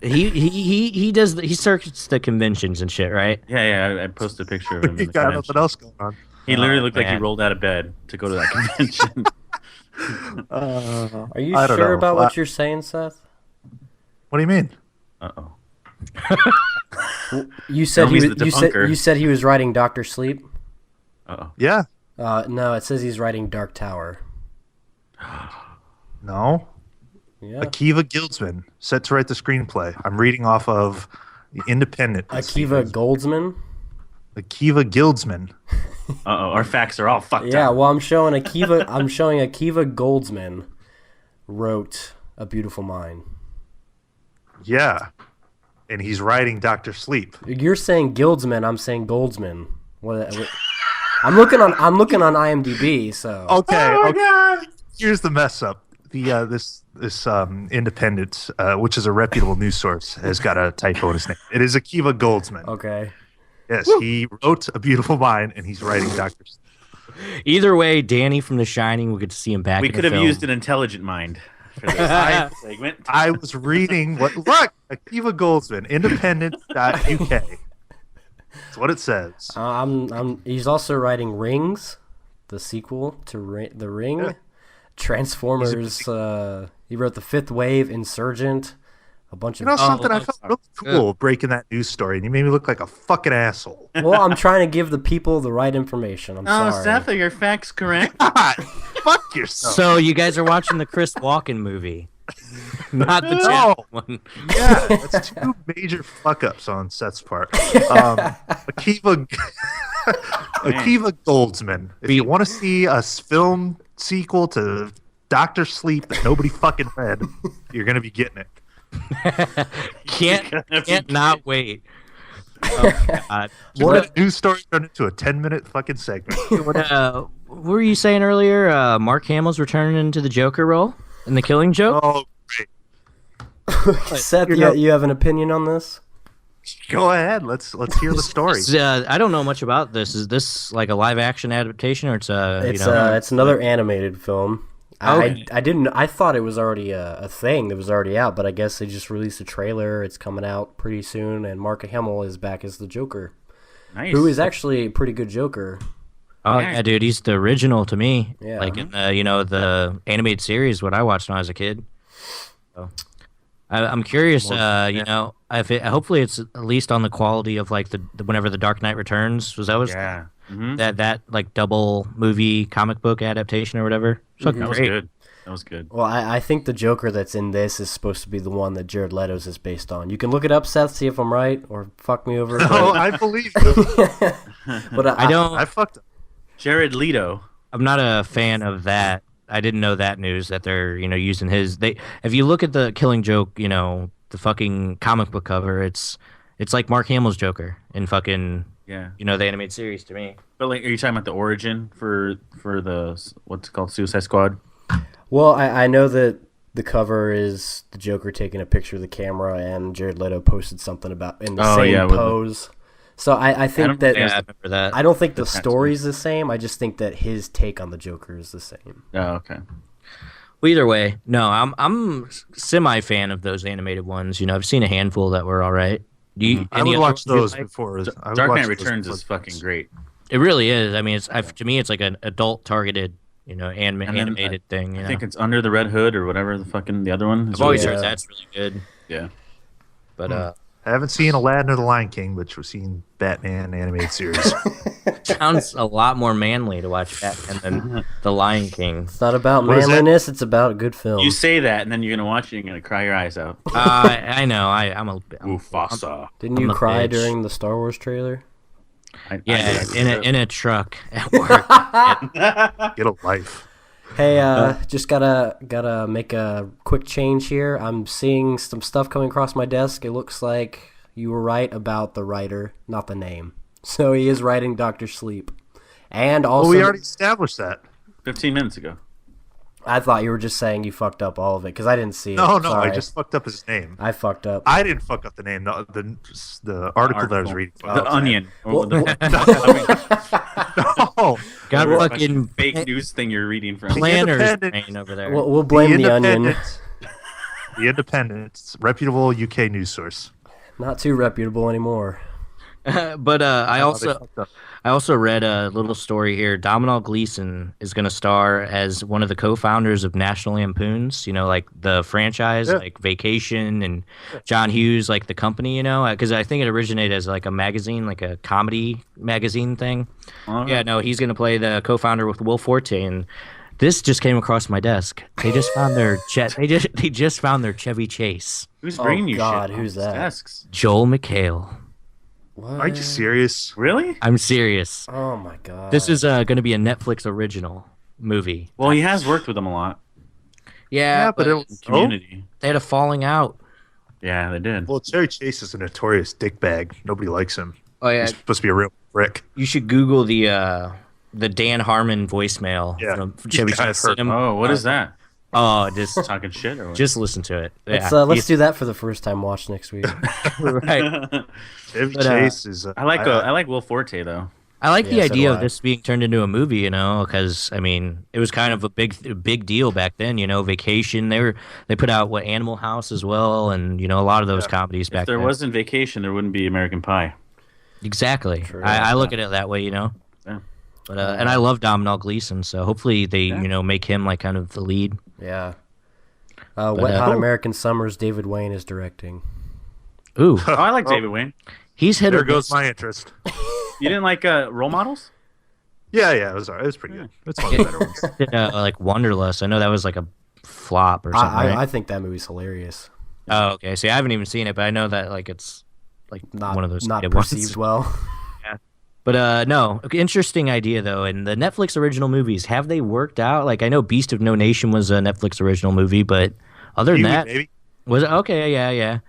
[SPEAKER 2] He does. He circuits the conventions and shit, right?
[SPEAKER 3] Yeah. I posted a picture of him.
[SPEAKER 1] He
[SPEAKER 3] in the
[SPEAKER 1] got
[SPEAKER 3] convention.
[SPEAKER 1] nothing else going on.
[SPEAKER 3] He literally looked like he
[SPEAKER 2] man.
[SPEAKER 3] rolled out of bed to go to that convention.
[SPEAKER 4] Are you
[SPEAKER 1] I don't
[SPEAKER 4] sure
[SPEAKER 1] know.
[SPEAKER 4] about what you're saying, Seth?
[SPEAKER 1] What do you mean?
[SPEAKER 3] Uh-oh.
[SPEAKER 4] You said
[SPEAKER 3] Tell me
[SPEAKER 4] he
[SPEAKER 3] he's
[SPEAKER 4] was,
[SPEAKER 3] the
[SPEAKER 4] you said
[SPEAKER 3] debunker.
[SPEAKER 4] you said he was writing Doctor Sleep.
[SPEAKER 3] Uh-oh.
[SPEAKER 1] Yeah,
[SPEAKER 4] No, it says he's writing Dark Tower.
[SPEAKER 1] no.
[SPEAKER 4] Yeah,
[SPEAKER 1] Akiva Goldsman set to write the screenplay. I'm reading off of the Independent.
[SPEAKER 4] Akiva Goldsman.
[SPEAKER 1] Akiva Goldsman.
[SPEAKER 3] Uh-oh. Our facts are all fucked
[SPEAKER 4] Yeah,
[SPEAKER 3] up.
[SPEAKER 4] well, I'm showing Akiva Goldsman wrote A Beautiful Mind.
[SPEAKER 1] Yeah, and he's writing Doctor Sleep.
[SPEAKER 4] You're saying Goldsman, I'm saying Goldsman. What? I'm looking on IMDb. So
[SPEAKER 1] Okay. Okay. Here's the mess up. The this Independent, which is a reputable news source, has got a typo in his name. It is Akiva Goldsman.
[SPEAKER 4] okay.
[SPEAKER 1] Yes, he wrote A Beautiful Mind, and he's writing Doctor Sleep.
[SPEAKER 2] Either way, Danny from The Shining, we get to see him back.
[SPEAKER 3] We
[SPEAKER 2] in
[SPEAKER 3] could
[SPEAKER 2] the
[SPEAKER 3] have
[SPEAKER 2] film.
[SPEAKER 3] used an intelligent mind for this segment.
[SPEAKER 1] I was reading look, Akiva Goldsman, independent.uk. That's what it says.
[SPEAKER 4] He's also writing Rings, the sequel to The Ring.
[SPEAKER 1] Yeah.
[SPEAKER 4] Transformers. He wrote The Fifth Wave, Insurgent, a bunch
[SPEAKER 1] You know
[SPEAKER 4] of.
[SPEAKER 1] something? I felt really cool breaking that news story, and you made me look like a fucking asshole.
[SPEAKER 4] Well, I'm trying to give the people the right information. I'm
[SPEAKER 3] Oh,
[SPEAKER 4] sorry.
[SPEAKER 3] Seth, are your facts correct?
[SPEAKER 1] God, fuck yourself.
[SPEAKER 2] So you guys are watching the Chris Walken movie, not the
[SPEAKER 1] No.
[SPEAKER 2] Jack one.
[SPEAKER 1] Yeah, that's two major fuck ups on Seth's part. Akiva Goldsman. If you want to see a film sequel to Doctor Sleep that nobody fucking read, you're gonna be getting it.
[SPEAKER 2] Can't not wait. Oh, God.
[SPEAKER 1] What news story turned into a 10-minute fucking segment?
[SPEAKER 2] What were you saying earlier? Mark Hamill's returning into the Joker role in The Killing Joke?
[SPEAKER 1] Oh, great.
[SPEAKER 4] Seth,
[SPEAKER 1] You know-
[SPEAKER 4] you have an opinion on this?
[SPEAKER 1] Go ahead. Let's hear the story.
[SPEAKER 2] I don't know much about this. Is this like a live action adaptation, or it's
[SPEAKER 4] It's another animated film.
[SPEAKER 2] Okay.
[SPEAKER 4] I thought it was already a thing that was already out, but I guess they just released a trailer. It's coming out pretty soon, and Mark Hamill is back as the Joker,
[SPEAKER 3] Nice.
[SPEAKER 4] who is actually a pretty good Joker.
[SPEAKER 2] Oh yeah, dude, he's the original to me.
[SPEAKER 4] Yeah.
[SPEAKER 2] Like in the animated series, what I watched when I was a kid. So, I'm curious. Hopefully it's at least on the quality of like the whenever the Dark Knight Returns was.
[SPEAKER 3] Yeah. Mm-hmm.
[SPEAKER 2] That like double movie comic book adaptation or whatever. It's fucking
[SPEAKER 3] That was
[SPEAKER 2] great.
[SPEAKER 3] good. That was good.
[SPEAKER 4] Well, I think the Joker that's in this is supposed to be the one that Jared Leto's is based on. You can look it up, Seth, see if I'm right, or fuck me over.
[SPEAKER 1] Oh, I believe you.
[SPEAKER 4] But
[SPEAKER 2] I don't.
[SPEAKER 1] I fucked up.
[SPEAKER 3] Jared Leto.
[SPEAKER 2] I'm not a fan of that. I didn't know that news that they're using his. If you look at the Killing Joke, the fucking comic book cover, it's like Mark Hamill's Joker in fucking
[SPEAKER 3] Yeah.
[SPEAKER 2] the animated series to me.
[SPEAKER 3] But like, are you talking about the origin for the what's it called, Suicide Squad?
[SPEAKER 4] Well, I know that the cover is the Joker taking a picture of the camera, and Jared Leto posted something about in the same
[SPEAKER 3] yeah, with
[SPEAKER 4] pose. So I think that
[SPEAKER 2] Yeah, I remember that.
[SPEAKER 4] I don't think the
[SPEAKER 3] That's
[SPEAKER 4] story's the same. I just think that his take on the Joker is the same.
[SPEAKER 3] Oh, okay.
[SPEAKER 2] Well, either way, no, I'm semi fan of those animated ones. I've seen a handful that were all right. Do you?
[SPEAKER 1] I
[SPEAKER 2] any
[SPEAKER 1] would
[SPEAKER 2] other
[SPEAKER 1] watch
[SPEAKER 2] ones you
[SPEAKER 1] those
[SPEAKER 2] like?
[SPEAKER 1] before. I would
[SPEAKER 3] Dark
[SPEAKER 1] watch
[SPEAKER 3] Knight
[SPEAKER 1] those
[SPEAKER 3] Returns
[SPEAKER 1] before-
[SPEAKER 3] is fucking great.
[SPEAKER 2] It really is. I mean, to me, it's like an adult targeted,
[SPEAKER 3] And then,
[SPEAKER 2] animated thing.
[SPEAKER 3] I think it's Under the Red Hood or whatever the other one.
[SPEAKER 2] I've always
[SPEAKER 4] Yeah.
[SPEAKER 2] heard that's really good.
[SPEAKER 3] Yeah.
[SPEAKER 2] But
[SPEAKER 1] I haven't seen Aladdin or The Lion King, but we've seen Batman animated series.
[SPEAKER 2] sounds a lot more manly to watch Batman than The Lion King.
[SPEAKER 4] It's not about
[SPEAKER 1] What is that?
[SPEAKER 4] manliness; it's about a good film.
[SPEAKER 3] You say that, and then you're gonna watch it, and you're gonna cry your eyes out.
[SPEAKER 2] I know. I'm
[SPEAKER 3] Mufasa.
[SPEAKER 4] Didn't
[SPEAKER 2] I'm
[SPEAKER 4] you
[SPEAKER 2] a
[SPEAKER 4] cry
[SPEAKER 2] bitch.
[SPEAKER 4] during the Star Wars trailer?
[SPEAKER 2] Yeah, in a truck at work.
[SPEAKER 1] Get a life.
[SPEAKER 4] Hey, just gotta make a quick change here. I'm seeing some stuff coming across my desk. It looks like you were right about the writer, not the name. So he is writing Doctor Sleep, and also
[SPEAKER 1] Well, we already established that.
[SPEAKER 3] 15 minutes ago.
[SPEAKER 4] I thought you were just saying you fucked up all of it because I didn't see it.
[SPEAKER 1] No,
[SPEAKER 4] Sorry.
[SPEAKER 1] I just fucked up his name.
[SPEAKER 4] I fucked up.
[SPEAKER 1] I didn't fuck up the name. The article that I was reading.
[SPEAKER 3] The Onion.
[SPEAKER 4] Well,
[SPEAKER 1] No.
[SPEAKER 2] Got
[SPEAKER 3] Whatever
[SPEAKER 2] fucking
[SPEAKER 3] fake news thing you're reading from.
[SPEAKER 2] planners
[SPEAKER 1] Independent-
[SPEAKER 2] brain over there.
[SPEAKER 4] we'll blame the Onion.
[SPEAKER 1] The Independent, reputable UK news source.
[SPEAKER 4] Not too reputable anymore.
[SPEAKER 2] But I
[SPEAKER 1] Oh, they
[SPEAKER 2] also
[SPEAKER 1] fucked up.
[SPEAKER 2] I also read a little story here. Domhnall Gleeson is going to star as one of the co-founders of National Lampoons. Like the franchise,
[SPEAKER 1] Yeah.
[SPEAKER 2] like Vacation, and John Hughes, like the company. Because I think it originated as like a magazine, like a comedy magazine thing. Yeah, no, he's going to play the co-founder with Will Forte, and this just came across my desk. They just found their they just found their Chevy Chase.
[SPEAKER 3] Who's
[SPEAKER 4] Oh,
[SPEAKER 3] bringing you
[SPEAKER 4] God,
[SPEAKER 3] shit?
[SPEAKER 4] who's
[SPEAKER 3] off these
[SPEAKER 4] that?
[SPEAKER 3] Desks?
[SPEAKER 2] Joel McHale.
[SPEAKER 4] What?
[SPEAKER 1] Are you serious?
[SPEAKER 3] Really?
[SPEAKER 2] I'm serious.
[SPEAKER 4] Oh my god.
[SPEAKER 2] This is going to be a Netflix original movie.
[SPEAKER 3] Well, he has worked with them a lot.
[SPEAKER 2] Yeah,
[SPEAKER 1] but it,
[SPEAKER 3] Community.
[SPEAKER 2] they had a falling out.
[SPEAKER 3] Yeah, they did.
[SPEAKER 1] well, Terry Chase is a notorious dickbag. Nobody likes him.
[SPEAKER 2] Oh yeah,
[SPEAKER 1] He's supposed to be a real prick.
[SPEAKER 2] you should Google the Dan Harmon voicemail
[SPEAKER 1] Yeah.
[SPEAKER 2] from Chevy
[SPEAKER 1] Yeah, I've
[SPEAKER 2] Chase.
[SPEAKER 1] heard-
[SPEAKER 3] Oh, what is that?
[SPEAKER 2] Oh, just
[SPEAKER 3] Talking shit or what?
[SPEAKER 2] just listen to it.
[SPEAKER 4] Let's do that for the first time watch next week.
[SPEAKER 2] right.
[SPEAKER 1] Chevy
[SPEAKER 2] But,
[SPEAKER 1] Chase is.
[SPEAKER 3] I like Will Forte though.
[SPEAKER 2] I like the
[SPEAKER 4] Yeah, so
[SPEAKER 2] idea
[SPEAKER 4] do
[SPEAKER 2] of
[SPEAKER 4] I.
[SPEAKER 2] this being turned into a movie, because I mean, it was kind of a big deal back then. Vacation. They put out Animal House as well, and a lot of those comedies back
[SPEAKER 3] If there
[SPEAKER 2] then.
[SPEAKER 3] wasn't Vacation, there wouldn't be American Pie.
[SPEAKER 2] Exactly.
[SPEAKER 4] True,
[SPEAKER 2] I look
[SPEAKER 4] that.
[SPEAKER 2] at it that way,
[SPEAKER 3] Yeah.
[SPEAKER 2] But and I love Domhnall Gleeson, so hopefully they make him like kind of the lead.
[SPEAKER 4] Yeah. Wet Hot American Summers, David Wayne is directing.
[SPEAKER 2] Ooh,
[SPEAKER 3] Oh, I like David Wayne.
[SPEAKER 2] he's hit
[SPEAKER 1] There
[SPEAKER 2] or
[SPEAKER 1] goes
[SPEAKER 2] miss.
[SPEAKER 1] my interest.
[SPEAKER 3] You didn't like Role Models?
[SPEAKER 1] Yeah, it was alright. It was pretty good. It's one of the better ones.
[SPEAKER 2] Like Wanderlust. I know that was like a flop or something.
[SPEAKER 4] I
[SPEAKER 2] right?
[SPEAKER 4] think that movie's hilarious.
[SPEAKER 2] Oh, okay. See, I haven't even seen it, but I know that like it's like
[SPEAKER 4] Not
[SPEAKER 2] one of those
[SPEAKER 4] not
[SPEAKER 2] hated ones.
[SPEAKER 4] perceived well.
[SPEAKER 2] But no, interesting idea though. And the Netflix original movies, have they worked out? Like I know Beast of No Nation was a Netflix original movie, but other than
[SPEAKER 1] Pee-wee,
[SPEAKER 2] that,
[SPEAKER 1] baby.
[SPEAKER 2] was it okay? Yeah.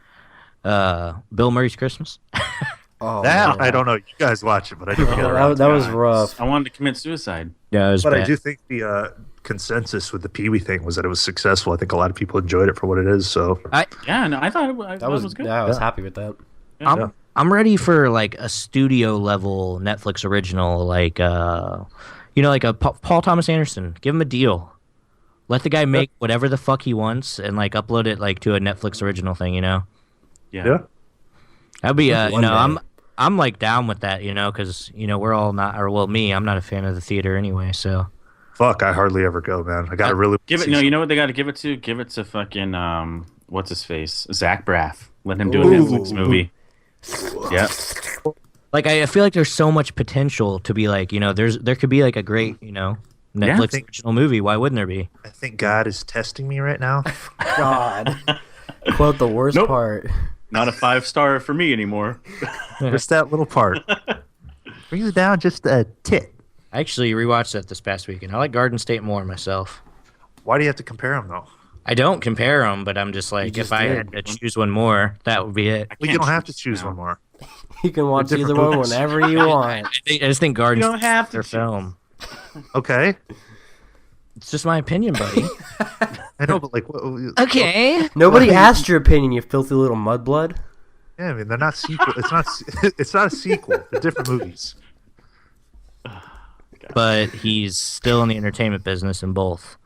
[SPEAKER 2] Bill Murray's Christmas.
[SPEAKER 4] Oh,
[SPEAKER 1] That
[SPEAKER 4] man.
[SPEAKER 1] I don't know. You guys watch it, but I didn't get
[SPEAKER 4] Oh,
[SPEAKER 1] around.
[SPEAKER 4] that was
[SPEAKER 3] God.
[SPEAKER 4] rough.
[SPEAKER 3] I wanted to commit suicide.
[SPEAKER 2] Yeah, it was
[SPEAKER 1] But I
[SPEAKER 2] bad.
[SPEAKER 1] do think the consensus with the Pee Wee thing was that it was successful. I think a lot of people enjoyed it for what it is. So
[SPEAKER 3] Yeah, no, I thought it was good.
[SPEAKER 4] Yeah, I was happy with that.
[SPEAKER 2] I'm ready for like a studio level Netflix original, like like a Paul Thomas Anderson. Give him a deal. Let the guy make whatever the fuck he wants and like upload it like to a Netflix original thing.
[SPEAKER 1] yeah.
[SPEAKER 2] That'd be
[SPEAKER 4] One day.
[SPEAKER 2] I'm like down with that, because we're all not, or well, me, I'm not a fan of the theater anyway. So
[SPEAKER 1] Fuck, I hardly ever go, man. I gotta really
[SPEAKER 3] Give it.
[SPEAKER 1] see
[SPEAKER 3] No,
[SPEAKER 1] some-
[SPEAKER 3] you know what they got to give it to? Give it to fucking what's his face? Zach Braff. Let him do a
[SPEAKER 4] Ooh.
[SPEAKER 3] Netflix movie. Yeah.
[SPEAKER 2] like I feel like there's so much potential to be like, there could be like a great, Netflix
[SPEAKER 1] think-
[SPEAKER 2] original movie. Why wouldn't there be?
[SPEAKER 1] I think God is testing me right now.
[SPEAKER 4] God. Quote the worst
[SPEAKER 3] Nope.
[SPEAKER 4] part.
[SPEAKER 3] Not a 5-star for me anymore.
[SPEAKER 1] Just that little part. Brings it down just a tit.
[SPEAKER 2] I actually rewatched that this past weekend. I like Garden State more myself.
[SPEAKER 1] Why do you have to compare them though?
[SPEAKER 2] I don't compare them, but I'm just like,
[SPEAKER 4] just
[SPEAKER 2] if I
[SPEAKER 4] did.
[SPEAKER 2] had to choose one more, that would be it.
[SPEAKER 1] Well, you don't have to choose one more.
[SPEAKER 4] You can watch
[SPEAKER 1] different
[SPEAKER 4] either one
[SPEAKER 1] movies.
[SPEAKER 4] whenever you want.
[SPEAKER 2] I just think Garden
[SPEAKER 3] You don't
[SPEAKER 2] State's
[SPEAKER 3] have to
[SPEAKER 2] their
[SPEAKER 3] choose.
[SPEAKER 2] film.
[SPEAKER 1] Okay.
[SPEAKER 2] It's just my opinion, buddy.
[SPEAKER 1] I know, but like,
[SPEAKER 2] Okay.
[SPEAKER 4] Nobody asked your opinion, you filthy little mudblood.
[SPEAKER 1] yeah, I mean, they're not sequel. It's not. It's not a sequel. They're different movies.
[SPEAKER 2] But he's still in the entertainment business in both.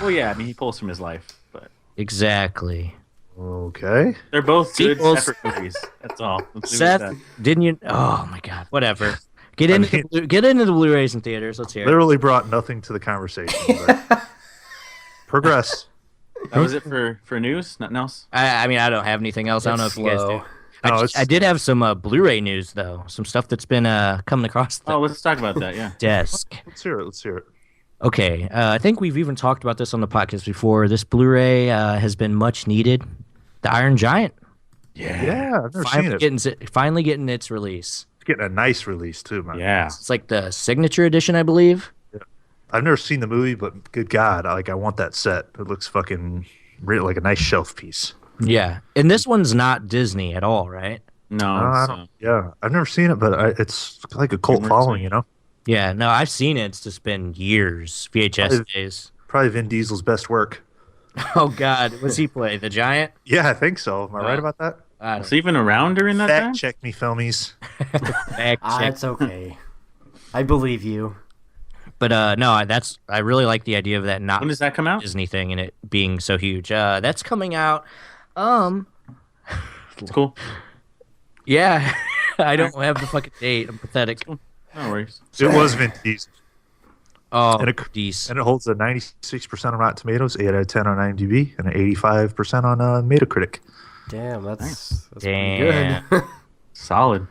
[SPEAKER 3] Well, yeah. I mean, he pulls from his life, but
[SPEAKER 2] Exactly.
[SPEAKER 1] Okay.
[SPEAKER 3] they're both good
[SPEAKER 2] Sequels.
[SPEAKER 3] separate movies. That's all. Let's leave it
[SPEAKER 2] Seth,
[SPEAKER 3] at that.
[SPEAKER 2] didn't you? Oh my God. Whatever. Get into the Blu-rays and theaters. Let's hear it.
[SPEAKER 1] Literally brought nothing to the conversation. But progress.
[SPEAKER 3] That was it for news. Nothing else.
[SPEAKER 2] I mean, I don't have anything else. I don't know if you guys do.
[SPEAKER 1] No,
[SPEAKER 2] I did have some Blu-ray news though. Some stuff that's been coming across the
[SPEAKER 3] Oh, let's talk about that. Yeah.
[SPEAKER 2] desk.
[SPEAKER 1] Let's hear it. Let's hear it.
[SPEAKER 2] Okay, I think we've even talked about this on the podcast before. This Blu-ray has been much needed. The Iron Giant
[SPEAKER 1] Yeah, I've never seen it.
[SPEAKER 2] finally getting its release.
[SPEAKER 1] It's getting a nice release too, man.
[SPEAKER 3] Yeah.
[SPEAKER 2] It's like the signature edition, I believe.
[SPEAKER 1] I've never seen the movie, but good God, I want that set. It looks fucking like a nice shelf piece.
[SPEAKER 2] Yeah, and this one's not Disney at all, right?
[SPEAKER 3] No.
[SPEAKER 1] I
[SPEAKER 3] it's,
[SPEAKER 1] don't, yeah, I've never seen it, but it's like a cult
[SPEAKER 3] Rumors,
[SPEAKER 1] following,
[SPEAKER 3] yeah.
[SPEAKER 1] you know.
[SPEAKER 2] Yeah, no, I've seen it. It's just been years. VHS days.
[SPEAKER 1] Probably Vin Diesel's best work.
[SPEAKER 2] Oh God, what's he play? The Giant?
[SPEAKER 1] Yeah, I think so. Am I right about that?
[SPEAKER 2] I
[SPEAKER 3] Was
[SPEAKER 2] don't
[SPEAKER 3] he even around during that time?
[SPEAKER 1] Fact check me, filmies.
[SPEAKER 2] fact check.
[SPEAKER 4] It's okay. I believe you.
[SPEAKER 2] But no, I really like the idea of that not
[SPEAKER 3] When does that come out?
[SPEAKER 2] Disney thing and it being so huge. That's coming out.
[SPEAKER 3] It's cool.
[SPEAKER 2] Yeah, I don't have the fucking date. I'm pathetic.
[SPEAKER 3] No worries.
[SPEAKER 1] It was Vin Diesel,
[SPEAKER 2] Oh,
[SPEAKER 1] And it-
[SPEAKER 2] geez.
[SPEAKER 1] and it holds a 96% on Rotten Tomatoes, 8 out of 10 on IMDb, and an 85% on Metacritic.
[SPEAKER 4] Damn, that's pretty
[SPEAKER 2] Damn.
[SPEAKER 4] good.
[SPEAKER 3] Solid.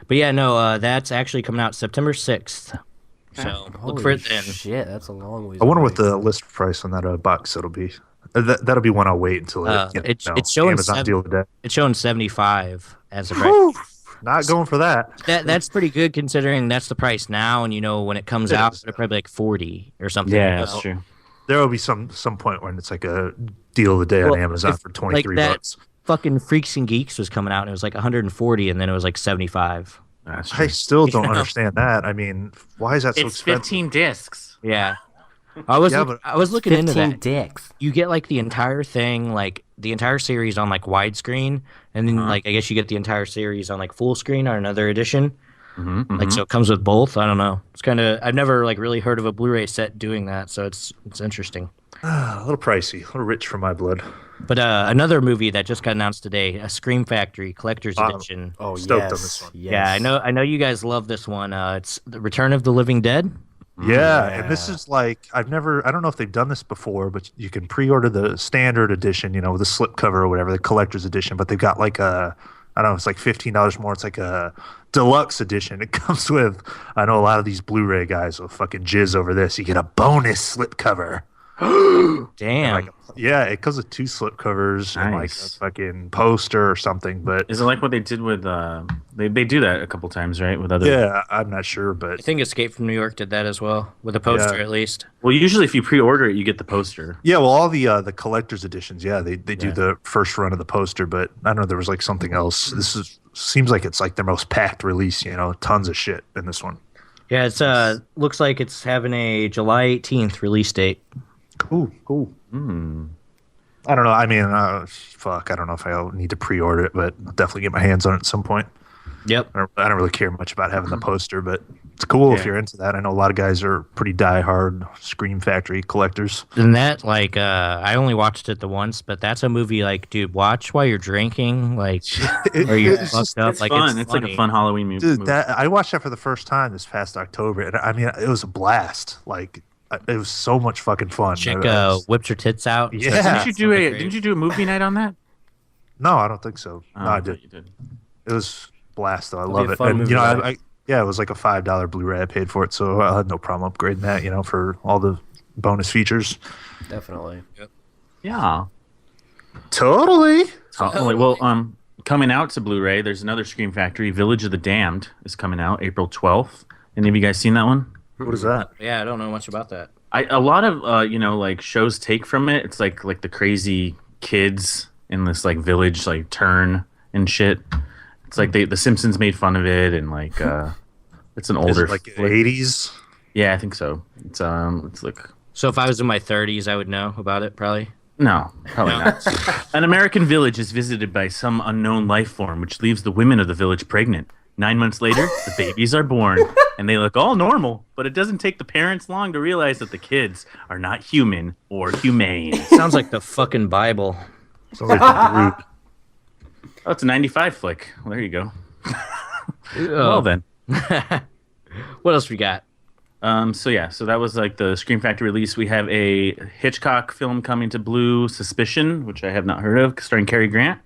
[SPEAKER 2] But yeah, no, that's actually coming out September 6th. So look
[SPEAKER 4] Holy
[SPEAKER 2] for it then.
[SPEAKER 4] Shit, that's a long ways.
[SPEAKER 1] I wonder
[SPEAKER 4] away.
[SPEAKER 1] what the list price on that box set'll be. That'll be one I'll wait until
[SPEAKER 2] it's showing
[SPEAKER 1] Amazon
[SPEAKER 2] seven-
[SPEAKER 1] deal with that.
[SPEAKER 2] It's showing 75 as of right.
[SPEAKER 1] Whew, not going for that.
[SPEAKER 2] That's pretty good considering that's the price now, and when it comes
[SPEAKER 1] It
[SPEAKER 2] out,
[SPEAKER 1] is.
[SPEAKER 2] it'll probably like 40 or something.
[SPEAKER 3] Yeah, that's true.
[SPEAKER 1] There will be some point when it's like a deal of the day on
[SPEAKER 2] Well,
[SPEAKER 1] Amazon
[SPEAKER 2] if-
[SPEAKER 1] for 23
[SPEAKER 2] like that-
[SPEAKER 1] bucks.
[SPEAKER 2] Fucking Freaks and Geeks was coming out, and it was like 140, and then it was like 75.
[SPEAKER 3] That's true.
[SPEAKER 1] I still don't understand that. I mean, why is that so
[SPEAKER 3] It's
[SPEAKER 1] expensive?
[SPEAKER 3] 15 discs.
[SPEAKER 2] Yeah. I was
[SPEAKER 1] Yeah, but-
[SPEAKER 2] I was looking into
[SPEAKER 4] 15
[SPEAKER 2] that.
[SPEAKER 4] dicks.
[SPEAKER 2] You get like the entire thing, like the entire series on like widescreen, and then like I guess you get the entire series on like full screen or another edition. Like so, it comes with both. I don't know. It's kind of I've never like really heard of a Blu-ray set doing that, so it's interesting.
[SPEAKER 1] A little pricey, a little rich for my blood.
[SPEAKER 2] But another movie that just got announced today, a Scream Factory Collector's Edition.
[SPEAKER 4] Oh,
[SPEAKER 1] Stoked on
[SPEAKER 4] yes.
[SPEAKER 1] this one.
[SPEAKER 4] Yes.
[SPEAKER 2] Yeah, I know you guys love this one. It's The Return of the Living Dead.
[SPEAKER 1] Yeah, and this is like I don't know if they've done this before, but you can pre-order the standard edition, with the slipcover or whatever, the collector's edition. But they've got like I don't know, it's like $15 more. It's like a deluxe edition. It comes with, I know a lot of these Blu-ray guys will fucking jizz over this. You get a bonus slipcover.
[SPEAKER 2] Damn.
[SPEAKER 1] It comes with 2 slipcovers and like a
[SPEAKER 3] Nice.
[SPEAKER 1] fucking poster or something. But
[SPEAKER 3] Is it like what they did with they do that a couple times, right? With other
[SPEAKER 1] yeah, I'm not sure, but
[SPEAKER 2] I think Escape from New York did that as well, with a poster
[SPEAKER 1] Yeah.
[SPEAKER 2] at least.
[SPEAKER 3] Well, usually if you pre-order it, you get the poster.
[SPEAKER 1] yeah, well, all the collector's editions, they do the first run of the poster, but I don't know, there was like something else. Seems like it's like their most packed release, tons of shit in this one.
[SPEAKER 2] Yeah, it's looks like it's having a July 18th release date.
[SPEAKER 1] Cool. I don't know. I mean, fuck, I don't know if I need to pre-order it, but I'll definitely get my hands on it at some point.
[SPEAKER 2] Yep.
[SPEAKER 1] I don't really care much about having the poster, but it's cool if
[SPEAKER 3] Yeah.
[SPEAKER 1] you're into that. I know a lot of guys are pretty die-hard Scream Factory collectors.
[SPEAKER 2] And that, like, I only watched it the once, but that's a movie, like, dude, watch while you're drinking, like, or you're
[SPEAKER 1] It's
[SPEAKER 2] fucked
[SPEAKER 1] just-
[SPEAKER 2] up.
[SPEAKER 3] It's
[SPEAKER 2] like,
[SPEAKER 3] fun. It's like
[SPEAKER 2] funny.
[SPEAKER 3] a fun Halloween movie.
[SPEAKER 1] Dude, I watched that for the first time this past October, and I mean, it was a blast. Like, it was so much fucking fun.
[SPEAKER 2] Chick
[SPEAKER 1] I was-
[SPEAKER 2] whips her tits out.
[SPEAKER 1] Yeah.
[SPEAKER 3] Didn't you do a movie night on that?
[SPEAKER 1] No, I don't think so.
[SPEAKER 3] Oh,
[SPEAKER 1] No, I
[SPEAKER 3] thought
[SPEAKER 1] did.
[SPEAKER 3] you did.
[SPEAKER 1] It was a blast, though. I
[SPEAKER 4] It'll
[SPEAKER 1] love
[SPEAKER 4] be a
[SPEAKER 1] it.
[SPEAKER 4] fun
[SPEAKER 1] And,
[SPEAKER 4] movie night.
[SPEAKER 1] it was like a $5 Blu-ray I paid for it, so I had no problem upgrading that, for all the bonus features.
[SPEAKER 4] Definitely.
[SPEAKER 3] Yeah.
[SPEAKER 1] Totally.
[SPEAKER 3] Totally. Well, coming out to Blu-ray, there's another Scream Factory. Village of the Damned is coming out April 12th. Any of you guys seen that one?
[SPEAKER 1] What is that?
[SPEAKER 2] Yeah, I don't know much about that.
[SPEAKER 3] A lot of like shows take from it. It's like the crazy kids in this like village like turn and shit. It's like the Simpsons made fun of it and like it's an
[SPEAKER 1] Is
[SPEAKER 3] older
[SPEAKER 1] it like the
[SPEAKER 3] flick.
[SPEAKER 1] 80s?
[SPEAKER 3] Yeah, I think so. It's like
[SPEAKER 2] So if I was in my 30s, I would know about it, probably.
[SPEAKER 3] no, probably not. An American village is visited by some unknown life form which leaves the women of the village pregnant. 9 months later, the babies are born, and they look all normal, but it doesn't take the parents long to realize that the kids are not human or humane.
[SPEAKER 2] Sounds like the fucking Bible.
[SPEAKER 1] Sounds like the Groot.
[SPEAKER 3] Oh, it's a 95 flick. Well, there you go.
[SPEAKER 2] Oh.
[SPEAKER 3] Well, then.
[SPEAKER 2] What else we got?
[SPEAKER 3] So that was like the Scream Factory release. We have a Hitchcock film coming to Blue, Suspicion, which I have not heard of, starring Cary Grant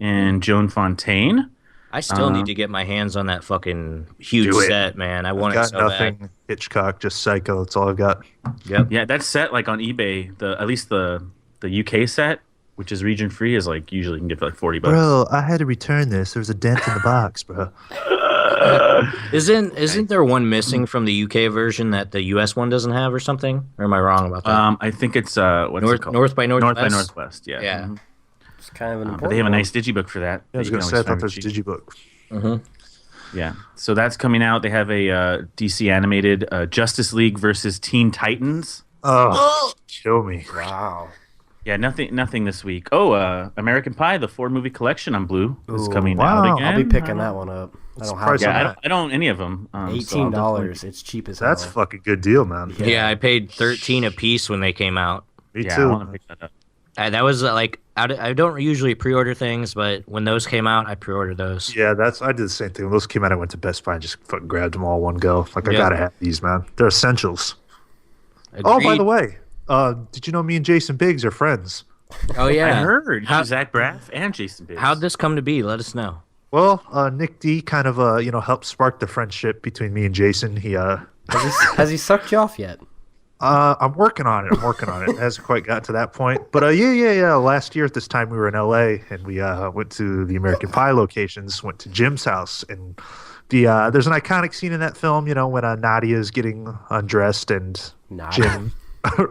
[SPEAKER 3] and Joan Fontaine.
[SPEAKER 2] I still need to get my hands on that fucking huge
[SPEAKER 1] Do it.
[SPEAKER 2] set, man. I want it
[SPEAKER 1] Got
[SPEAKER 2] so
[SPEAKER 1] nothing.
[SPEAKER 2] bad.
[SPEAKER 1] Hitchcock, just Psycho. That's all I've got.
[SPEAKER 2] Yep.
[SPEAKER 3] Yeah, that's set like on eBay. At least the UK set, which is region free, is like usually you can get for like $40.
[SPEAKER 1] Bro, I had to return this. There's a dent in the box, bro.
[SPEAKER 2] Isn't there one missing from the UK version that the US one doesn't have or something? Or am I wrong about that?
[SPEAKER 3] I think it's what's it called?
[SPEAKER 2] North by Northwest?
[SPEAKER 3] North by Northwest. Yeah.
[SPEAKER 2] Yeah.
[SPEAKER 3] Mhm.
[SPEAKER 4] It's kind of an important
[SPEAKER 3] But they have a
[SPEAKER 4] one.
[SPEAKER 3] nice digibook for that.
[SPEAKER 1] I was
[SPEAKER 3] that you
[SPEAKER 1] going to
[SPEAKER 3] can
[SPEAKER 1] say, I
[SPEAKER 3] always
[SPEAKER 1] thought
[SPEAKER 3] find
[SPEAKER 1] there's a
[SPEAKER 3] cheap.
[SPEAKER 1] digibook.
[SPEAKER 3] Yeah. So that's coming out. They have a DC animated Justice League versus Teen Titans.
[SPEAKER 1] Oh, kill me.
[SPEAKER 4] Wow.
[SPEAKER 3] Yeah, nothing this week. Oh, American Pie, the 4-movie collection on Blue is
[SPEAKER 4] Ooh,
[SPEAKER 3] coming
[SPEAKER 1] wow.
[SPEAKER 3] out again.
[SPEAKER 4] I'll be picking that one up. I don't have
[SPEAKER 1] price
[SPEAKER 4] it.
[SPEAKER 1] on
[SPEAKER 3] Yeah,
[SPEAKER 1] that?
[SPEAKER 3] I don't own any of them. So I'll
[SPEAKER 4] $18.
[SPEAKER 3] definitely-
[SPEAKER 4] It's cheap as
[SPEAKER 1] That's a
[SPEAKER 4] hell.
[SPEAKER 1] fucking good deal, man.
[SPEAKER 2] Yeah, I paid 13 a piece when they came out.
[SPEAKER 1] Me
[SPEAKER 3] Yeah, I
[SPEAKER 1] too.
[SPEAKER 3] want to pick that up.
[SPEAKER 2] That was like I don't usually pre-order things, but when those came out, I pre-ordered those.
[SPEAKER 1] Yeah, I did the same thing. When those came out, I went to Best Buy and just fucking grabbed them all one go. Like, I
[SPEAKER 2] Yeah.
[SPEAKER 1] gotta have these, man. They're essentials. Oh, by
[SPEAKER 2] Agreed.
[SPEAKER 1] the way, did you know me and Jason Biggs are friends?
[SPEAKER 2] Oh yeah,
[SPEAKER 3] I heard
[SPEAKER 2] How-
[SPEAKER 3] Zach Braff and Jason Biggs.
[SPEAKER 2] How'd this come to be? Let us know.
[SPEAKER 1] Well, Nick D kind of, helped spark the friendship between me and Jason.
[SPEAKER 4] Has he sucked you off yet?
[SPEAKER 1] I'm working on it. It hasn't quite got to that point. But yeah. Last year at this time we were in LA and we went to the American Pie locations, went to Jim's house, and there's an iconic scene in that film, when Nadia is getting undressed and
[SPEAKER 4] Nadia.
[SPEAKER 1] Jim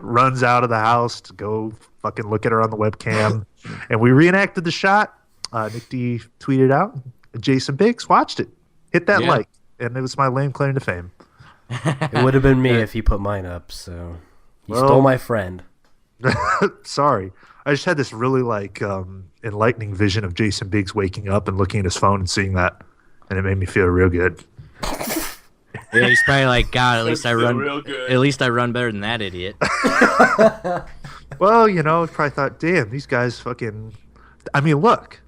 [SPEAKER 1] runs out of the house to go fucking look at her on the webcam, and we reenacted the shot. Nick D tweeted out. Jason Biggs watched it, hit that
[SPEAKER 2] Yeah.
[SPEAKER 1] like, and it was my lame claim to fame.
[SPEAKER 4] It would have been me if he put mine up, so he
[SPEAKER 1] Well-
[SPEAKER 4] stole my friend.
[SPEAKER 1] Sorry. I just had this really enlightening vision of Jason Biggs waking up and looking at his phone and seeing that, and it made me feel real good.
[SPEAKER 2] Yeah, he's probably like, God, at least I run better than that idiot.
[SPEAKER 1] Well, probably thought, damn, these guys fucking. I mean, look,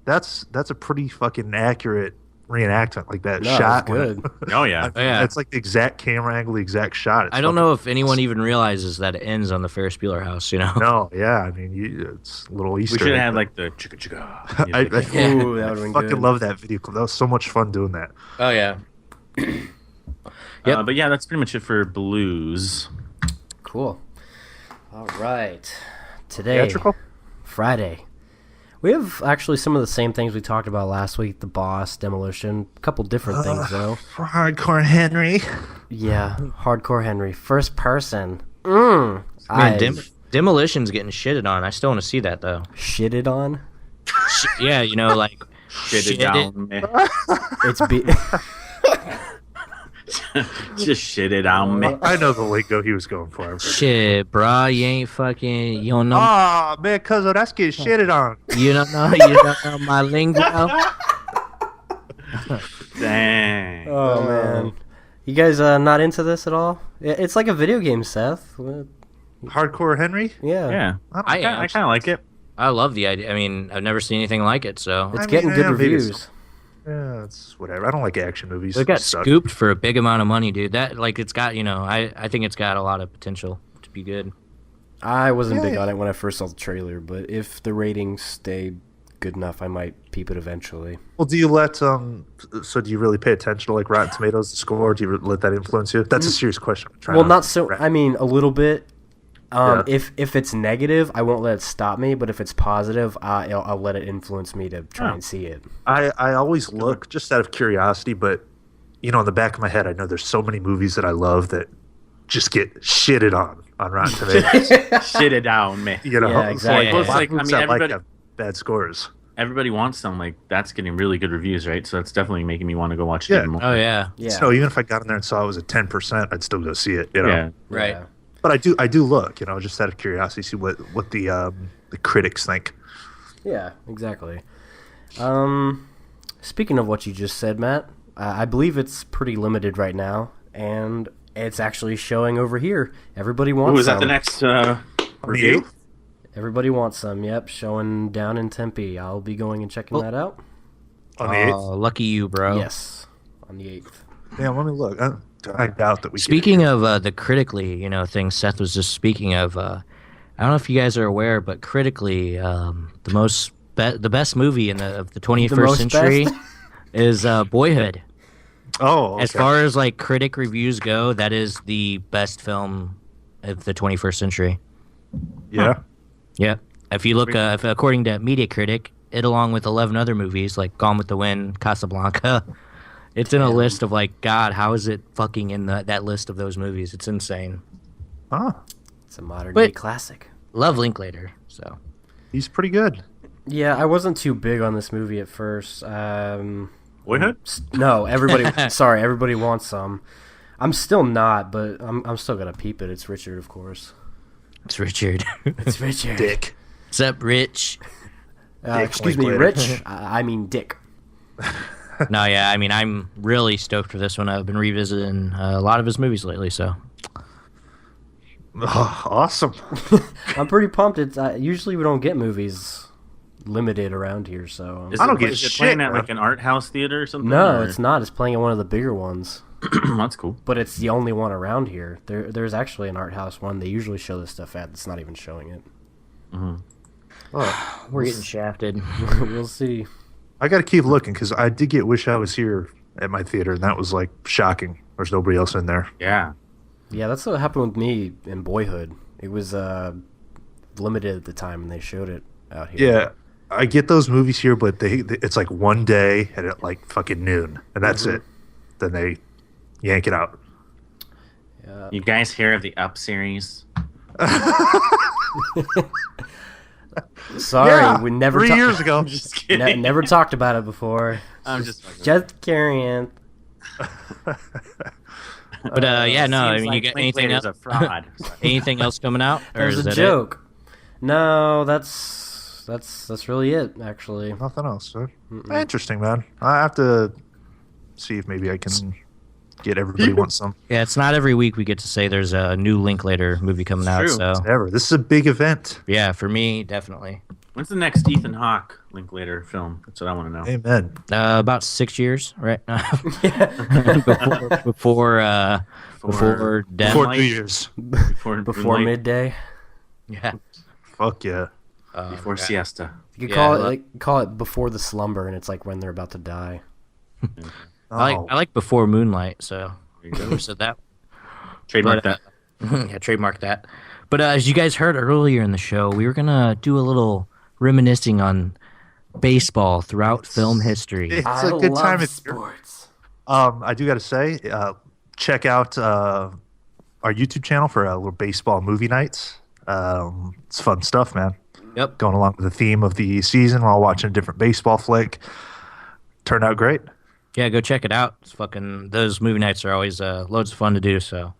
[SPEAKER 1] that's a pretty fucking accurate reenactment. Like that
[SPEAKER 4] No,
[SPEAKER 1] shot.
[SPEAKER 4] it was good.
[SPEAKER 3] Oh yeah.
[SPEAKER 1] I mean, it's like the exact camera angle, the exact shot. It's
[SPEAKER 2] I don't
[SPEAKER 1] fucking-
[SPEAKER 2] know if anyone even realizes that it ends on the Ferris Bueller house.
[SPEAKER 1] No, yeah, I mean, it's a little Easter.
[SPEAKER 3] We should have
[SPEAKER 1] egg,
[SPEAKER 3] had
[SPEAKER 1] but-
[SPEAKER 3] like the chicka chicka.
[SPEAKER 4] Ooh, that would've been
[SPEAKER 1] fucking
[SPEAKER 4] good.
[SPEAKER 1] love that video clip. That was so much fun doing that.
[SPEAKER 2] Oh yeah. Yep.
[SPEAKER 3] But yeah, that's pretty much it for blues.
[SPEAKER 4] Cool. All right. Today,
[SPEAKER 1] Theatrical?
[SPEAKER 4] Friday. We have actually some of the same things we talked about last week. The Boss, Demolition. A couple different things, though.
[SPEAKER 1] Hardcore Henry.
[SPEAKER 4] Yeah. Hardcore Henry. First person. Man,
[SPEAKER 2] Demolition's getting shitted on. I still want to see that though.
[SPEAKER 4] shitted on.
[SPEAKER 2] Yeah, like
[SPEAKER 3] Shit it
[SPEAKER 2] shit
[SPEAKER 3] down, me.
[SPEAKER 4] It's be-
[SPEAKER 3] Just shit it on me.
[SPEAKER 1] I know the lingo he was going for.
[SPEAKER 2] Shit, bruh. You ain't fucking. You don't know.
[SPEAKER 1] Ah, man, cuz that's getting shitted on.
[SPEAKER 2] You don't know. You don't know my lingo.
[SPEAKER 3] Dang.
[SPEAKER 4] Oh, man. You guys not into this at all? It's like a video game, Seth.
[SPEAKER 1] Hardcore Henry?
[SPEAKER 4] Yeah.
[SPEAKER 3] Yeah.
[SPEAKER 2] I am.
[SPEAKER 3] I kind of like it.
[SPEAKER 2] I love the idea. I mean, I've never seen anything like it. So
[SPEAKER 4] It's
[SPEAKER 1] I
[SPEAKER 4] getting
[SPEAKER 1] mean,
[SPEAKER 4] good
[SPEAKER 1] yeah, maybe
[SPEAKER 4] reviews.
[SPEAKER 1] Yeah, it's whatever. I don't like action movies.
[SPEAKER 2] it got
[SPEAKER 1] They suck.
[SPEAKER 2] scooped for a big amount of money, dude. That it's got. I think it's got a lot of potential to be good.
[SPEAKER 4] I wasn't big
[SPEAKER 1] Yeah.
[SPEAKER 4] on it when I first saw the trailer, but if the ratings stay good enough, I might peep it eventually.
[SPEAKER 1] Well, do you let so do you really pay attention to like Rotten Tomatoes, the score? Or do you let that influence you? That's a serious question. I'm trying
[SPEAKER 4] Well,
[SPEAKER 1] to
[SPEAKER 4] not so.
[SPEAKER 1] wrap-
[SPEAKER 4] I mean, a little bit.
[SPEAKER 1] Yeah.
[SPEAKER 4] If it's negative, I won't let it stop me. But if it's positive, I'll let it influence me to try and see it.
[SPEAKER 1] I always look just out of curiosity, but in the back of my head, I know there's so many movies that I love that just get shitted on Rotten Tomatoes.
[SPEAKER 3] Shit it down, me.
[SPEAKER 4] Yeah,
[SPEAKER 1] It's
[SPEAKER 4] exactly.
[SPEAKER 1] like,
[SPEAKER 4] Well,
[SPEAKER 3] it's
[SPEAKER 1] why
[SPEAKER 3] like, I
[SPEAKER 1] movies
[SPEAKER 3] mean,
[SPEAKER 1] that like
[SPEAKER 3] everybody-
[SPEAKER 1] have bad scores.
[SPEAKER 3] Everybody wants some. Like, that's getting really good reviews, right? So that's definitely making me want to go watch it
[SPEAKER 1] Yeah.
[SPEAKER 3] even more.
[SPEAKER 2] Oh yeah.
[SPEAKER 4] Yeah.
[SPEAKER 1] So even if I got in there and saw it was at 10%, I'd still go see it.
[SPEAKER 3] Yeah.
[SPEAKER 2] Right.
[SPEAKER 4] Yeah.
[SPEAKER 1] But I do look, just out of curiosity, see what the critics think.
[SPEAKER 4] Yeah, exactly. Speaking of what you just said, Matt, I believe it's pretty limited right now, and it's actually showing over here. Everybody wants
[SPEAKER 3] Ooh, is
[SPEAKER 4] some.
[SPEAKER 3] that the next
[SPEAKER 1] On
[SPEAKER 3] review?
[SPEAKER 1] the 8th?
[SPEAKER 4] Everybody wants some. Yep, showing down in Tempe. I'll be going and checking that out.
[SPEAKER 1] On the 8th?
[SPEAKER 2] Lucky you, bro.
[SPEAKER 4] Yes, on the 8th.
[SPEAKER 1] Damn, let me look. I doubt that we.
[SPEAKER 2] Speaking of the critically, thing Seth was just speaking of, I don't know if you guys are aware, but critically, the best movie of the 21st
[SPEAKER 4] most
[SPEAKER 2] century
[SPEAKER 4] best?
[SPEAKER 2] is Boyhood.
[SPEAKER 1] Oh, okay.
[SPEAKER 2] As far as like critic reviews go, that is the best film of the 21st century.
[SPEAKER 1] Yeah.
[SPEAKER 2] Yeah. If you look, according to Media Critic, it along with 11 other movies like Gone with the Wind, Casablanca, it's in a list of like, God, how is it fucking in that list of those movies? It's insane.
[SPEAKER 1] Oh,
[SPEAKER 4] It's a modern day
[SPEAKER 2] Wait.
[SPEAKER 4] classic.
[SPEAKER 2] Love Linklater. So
[SPEAKER 1] he's pretty good.
[SPEAKER 4] Yeah, I wasn't too big on this movie at first.
[SPEAKER 3] Boyhood?
[SPEAKER 4] No, everybody. Sorry, everybody wants some. I'm still not, but I'm still gonna peep it. It's Richard, of course.
[SPEAKER 2] it's Richard.
[SPEAKER 4] It's Richard.
[SPEAKER 1] Dick.
[SPEAKER 2] What's up, Rich?
[SPEAKER 1] Dick
[SPEAKER 4] Excuse me,
[SPEAKER 1] Linklater.
[SPEAKER 4] Rich. I mean Dick.
[SPEAKER 2] No, yeah, I mean, I'm really stoked for this one. I've been revisiting a lot of his movies lately, so.
[SPEAKER 1] Oh, awesome.
[SPEAKER 4] I'm pretty pumped. It's usually we don't get movies limited around here, so
[SPEAKER 3] Is
[SPEAKER 1] I don't
[SPEAKER 3] it,
[SPEAKER 1] give
[SPEAKER 3] is it
[SPEAKER 1] shit,
[SPEAKER 3] playing at
[SPEAKER 1] bro.
[SPEAKER 3] like an art house theater or something?
[SPEAKER 4] no,
[SPEAKER 3] or-
[SPEAKER 4] it's not. It's playing at one of the bigger ones,
[SPEAKER 3] That's cool.
[SPEAKER 4] but it's the only one around here. There's actually an art house one they usually show this stuff at. That's not even showing it.
[SPEAKER 1] Oh,
[SPEAKER 2] We're getting shafted.
[SPEAKER 4] We'll see.
[SPEAKER 1] I got to keep looking because I did get Wish I Was Here at my theater, and that was like shocking. There's nobody else in there.
[SPEAKER 3] Yeah.
[SPEAKER 4] Yeah, that's what happened with me in Boyhood. It was limited at the time, and they showed it out here.
[SPEAKER 1] Yeah, I get those movies here, but it's like one day and at like fucking noon, and that's it. Then they yank it out.
[SPEAKER 3] You guys hear of the Up series?
[SPEAKER 4] Sorry,
[SPEAKER 1] Yeah,
[SPEAKER 4] we never
[SPEAKER 1] 3
[SPEAKER 4] ta-
[SPEAKER 1] years ago.
[SPEAKER 3] Just kidding.
[SPEAKER 4] never talked about it before.
[SPEAKER 3] I'm just fucking-
[SPEAKER 4] Just carrying.
[SPEAKER 2] But yeah, no, I
[SPEAKER 3] Seems
[SPEAKER 2] mean, you
[SPEAKER 3] like
[SPEAKER 2] got anything else?
[SPEAKER 3] Linklater's a fraud.
[SPEAKER 2] Anything else coming out?
[SPEAKER 4] That was a
[SPEAKER 2] that it?
[SPEAKER 4] joke. No, that's really it. Actually,
[SPEAKER 1] Nothing else. Huh? Interesting, man. I have to see if maybe I can Get everybody wants some.
[SPEAKER 2] Yeah, it's not every week we get to say there's a new Linklater movie coming out.
[SPEAKER 3] true.
[SPEAKER 2] So
[SPEAKER 1] Ever. This is a big event.
[SPEAKER 2] yeah, for me, definitely.
[SPEAKER 3] When's the next Ethan Hawke Linklater film? That's what I want to know.
[SPEAKER 1] Amen.
[SPEAKER 2] About 6 years, right? before
[SPEAKER 3] Before
[SPEAKER 2] Death.
[SPEAKER 1] Before
[SPEAKER 3] Moonlight?
[SPEAKER 1] New Year's.
[SPEAKER 3] Before Moonlight,
[SPEAKER 4] midday.
[SPEAKER 2] Yeah.
[SPEAKER 1] Fuck yeah.
[SPEAKER 3] before siesta.
[SPEAKER 4] You could
[SPEAKER 2] Yeah,
[SPEAKER 4] call
[SPEAKER 2] I
[SPEAKER 4] it
[SPEAKER 2] like-
[SPEAKER 4] call it before the slumber, and it's like when they're about to die.
[SPEAKER 2] I like Before Moonlight. So
[SPEAKER 3] There you go.
[SPEAKER 2] who said that?
[SPEAKER 3] Trademark
[SPEAKER 2] But,
[SPEAKER 3] that.
[SPEAKER 2] Yeah, trademark that. But as you guys heard earlier in the show, we were gonna do a little reminiscing on baseball throughout film history.
[SPEAKER 1] It's a good time of year.
[SPEAKER 4] sports.
[SPEAKER 1] I do got to say, check out our YouTube channel for little baseball movie nights. It's fun stuff, man.
[SPEAKER 2] Yep.
[SPEAKER 1] Going along with the theme of the season, we're all watching a different baseball flick. Turned out great.
[SPEAKER 2] Yeah, go check it out. It's fucking those movie nights are always loads of fun to do. So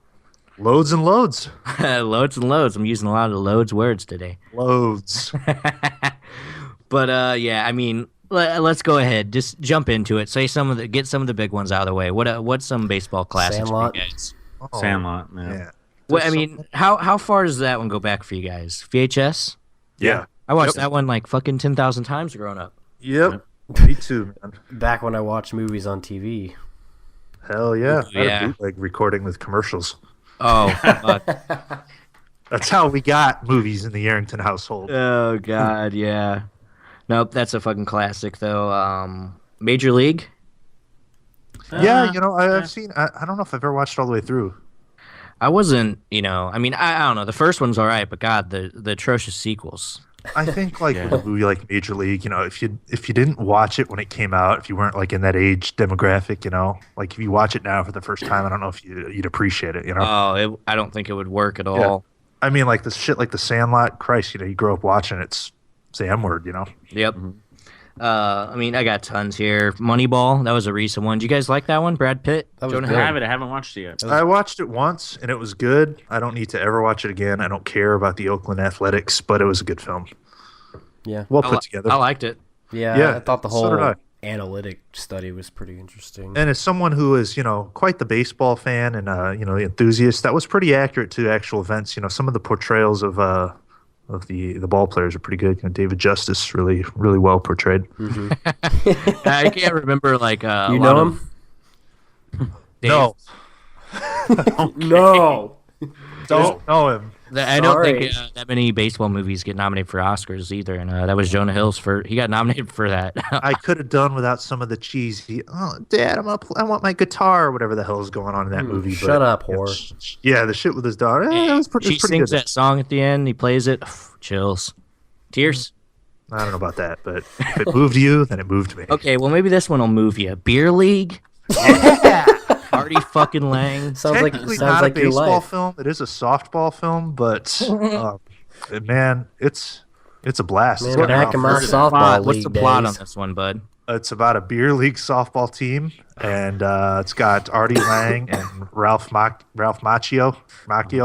[SPEAKER 1] Loads and loads.
[SPEAKER 2] loads and loads. I'm using a lot of loads words today.
[SPEAKER 1] Loads.
[SPEAKER 2] But yeah, I mean, let's go ahead. Just jump into it. Get some of the big ones out of the way. What's some baseball classics
[SPEAKER 4] Sandlot.
[SPEAKER 2] for you guys?
[SPEAKER 1] Oh,
[SPEAKER 3] Sandlot. Yeah.
[SPEAKER 1] yeah.
[SPEAKER 2] Well, I mean, how far does that one go back for you guys? VHS?
[SPEAKER 1] Yeah.
[SPEAKER 2] I watched
[SPEAKER 1] Yep.
[SPEAKER 2] that one like fucking 10,000 times growing up.
[SPEAKER 1] Yep. Me too, man.
[SPEAKER 4] Back when I watched movies on TV.
[SPEAKER 1] Hell yeah. I had
[SPEAKER 2] Yeah.
[SPEAKER 1] a bootleg recording with commercials.
[SPEAKER 2] Oh, fuck.
[SPEAKER 1] That's how we got movies in the Yarrington household.
[SPEAKER 2] Oh God, yeah. Nope, that's a fucking classic though. Major League.
[SPEAKER 1] Yeah, you know, I've seen. I don't know if I've ever watched it all the way through.
[SPEAKER 2] I wasn't, I mean, I don't know. The first one's all right, but God, the atrocious sequels.
[SPEAKER 1] I think like with a movie like Major League, if you didn't watch it when it came out, if you weren't like in that age demographic, like if you watch it now for the first time, I don't know if you'd appreciate it.
[SPEAKER 2] Oh, I don't think it would work at
[SPEAKER 1] Yeah.
[SPEAKER 2] all.
[SPEAKER 1] I mean, like the shit like the Sandlot. Christ, you grow up watching it, it's the M word.
[SPEAKER 2] Yep. I mean, I got tons here. Moneyball, that was a recent one. Do you guys like that one? Brad Pitt,
[SPEAKER 4] That was
[SPEAKER 2] Jonah
[SPEAKER 4] good.
[SPEAKER 3] I
[SPEAKER 2] Hill?
[SPEAKER 3] haven't watched it yet.
[SPEAKER 1] I watched it once and it was good. I don't need to ever watch it again. I don't care about the Oakland Athletics, but it was a good film.
[SPEAKER 4] Yeah.
[SPEAKER 1] Well put together.
[SPEAKER 2] I liked it.
[SPEAKER 4] Yeah,
[SPEAKER 1] Yeah,
[SPEAKER 4] I thought the
[SPEAKER 1] so did
[SPEAKER 4] whole
[SPEAKER 1] I.
[SPEAKER 4] analytic study was pretty interesting.
[SPEAKER 1] And as someone who is, quite the baseball fan and the enthusiast, that was pretty accurate to actual events. Some of the portrayals of the ball players are pretty good. David Justice really, really well portrayed.
[SPEAKER 2] I can't remember like a
[SPEAKER 4] You
[SPEAKER 2] lot
[SPEAKER 4] know
[SPEAKER 2] of
[SPEAKER 4] him?
[SPEAKER 1] No,
[SPEAKER 4] No.
[SPEAKER 1] don't know him.
[SPEAKER 2] I don't think
[SPEAKER 4] Sorry.
[SPEAKER 2] that many baseball movies get nominated for Oscars either, and that was Jonah Hill's he got nominated for that.
[SPEAKER 1] I could have done without some of the cheesy. Oh, Dad, I want my guitar, or whatever the hell is going on in that movie.
[SPEAKER 4] shut up,
[SPEAKER 1] you know,
[SPEAKER 4] whore.
[SPEAKER 1] Yeah, the shit with his daughter. That was pretty,
[SPEAKER 2] She
[SPEAKER 1] it was pretty
[SPEAKER 2] sings
[SPEAKER 1] good.
[SPEAKER 2] that song at the end. He plays it. Chills, tears.
[SPEAKER 1] I don't know about that, but if it moved you, then it moved me.
[SPEAKER 2] Okay, well maybe this one will move you. Beer League. Artie fucking Lang.
[SPEAKER 4] Sounds like
[SPEAKER 1] Technically
[SPEAKER 4] sounds
[SPEAKER 1] not
[SPEAKER 4] like
[SPEAKER 1] a
[SPEAKER 4] your
[SPEAKER 1] baseball
[SPEAKER 4] life.
[SPEAKER 1] film. It is a softball film, but man, it's a blast.
[SPEAKER 4] Man,
[SPEAKER 1] It's got
[SPEAKER 4] back
[SPEAKER 1] around
[SPEAKER 4] in my
[SPEAKER 1] 30.
[SPEAKER 4] softball
[SPEAKER 2] What's
[SPEAKER 4] league
[SPEAKER 2] the plot on
[SPEAKER 4] days.
[SPEAKER 2] this one, bud?
[SPEAKER 1] It's about a beer league softball team, and it's got Artie Lang and Ralph Macchio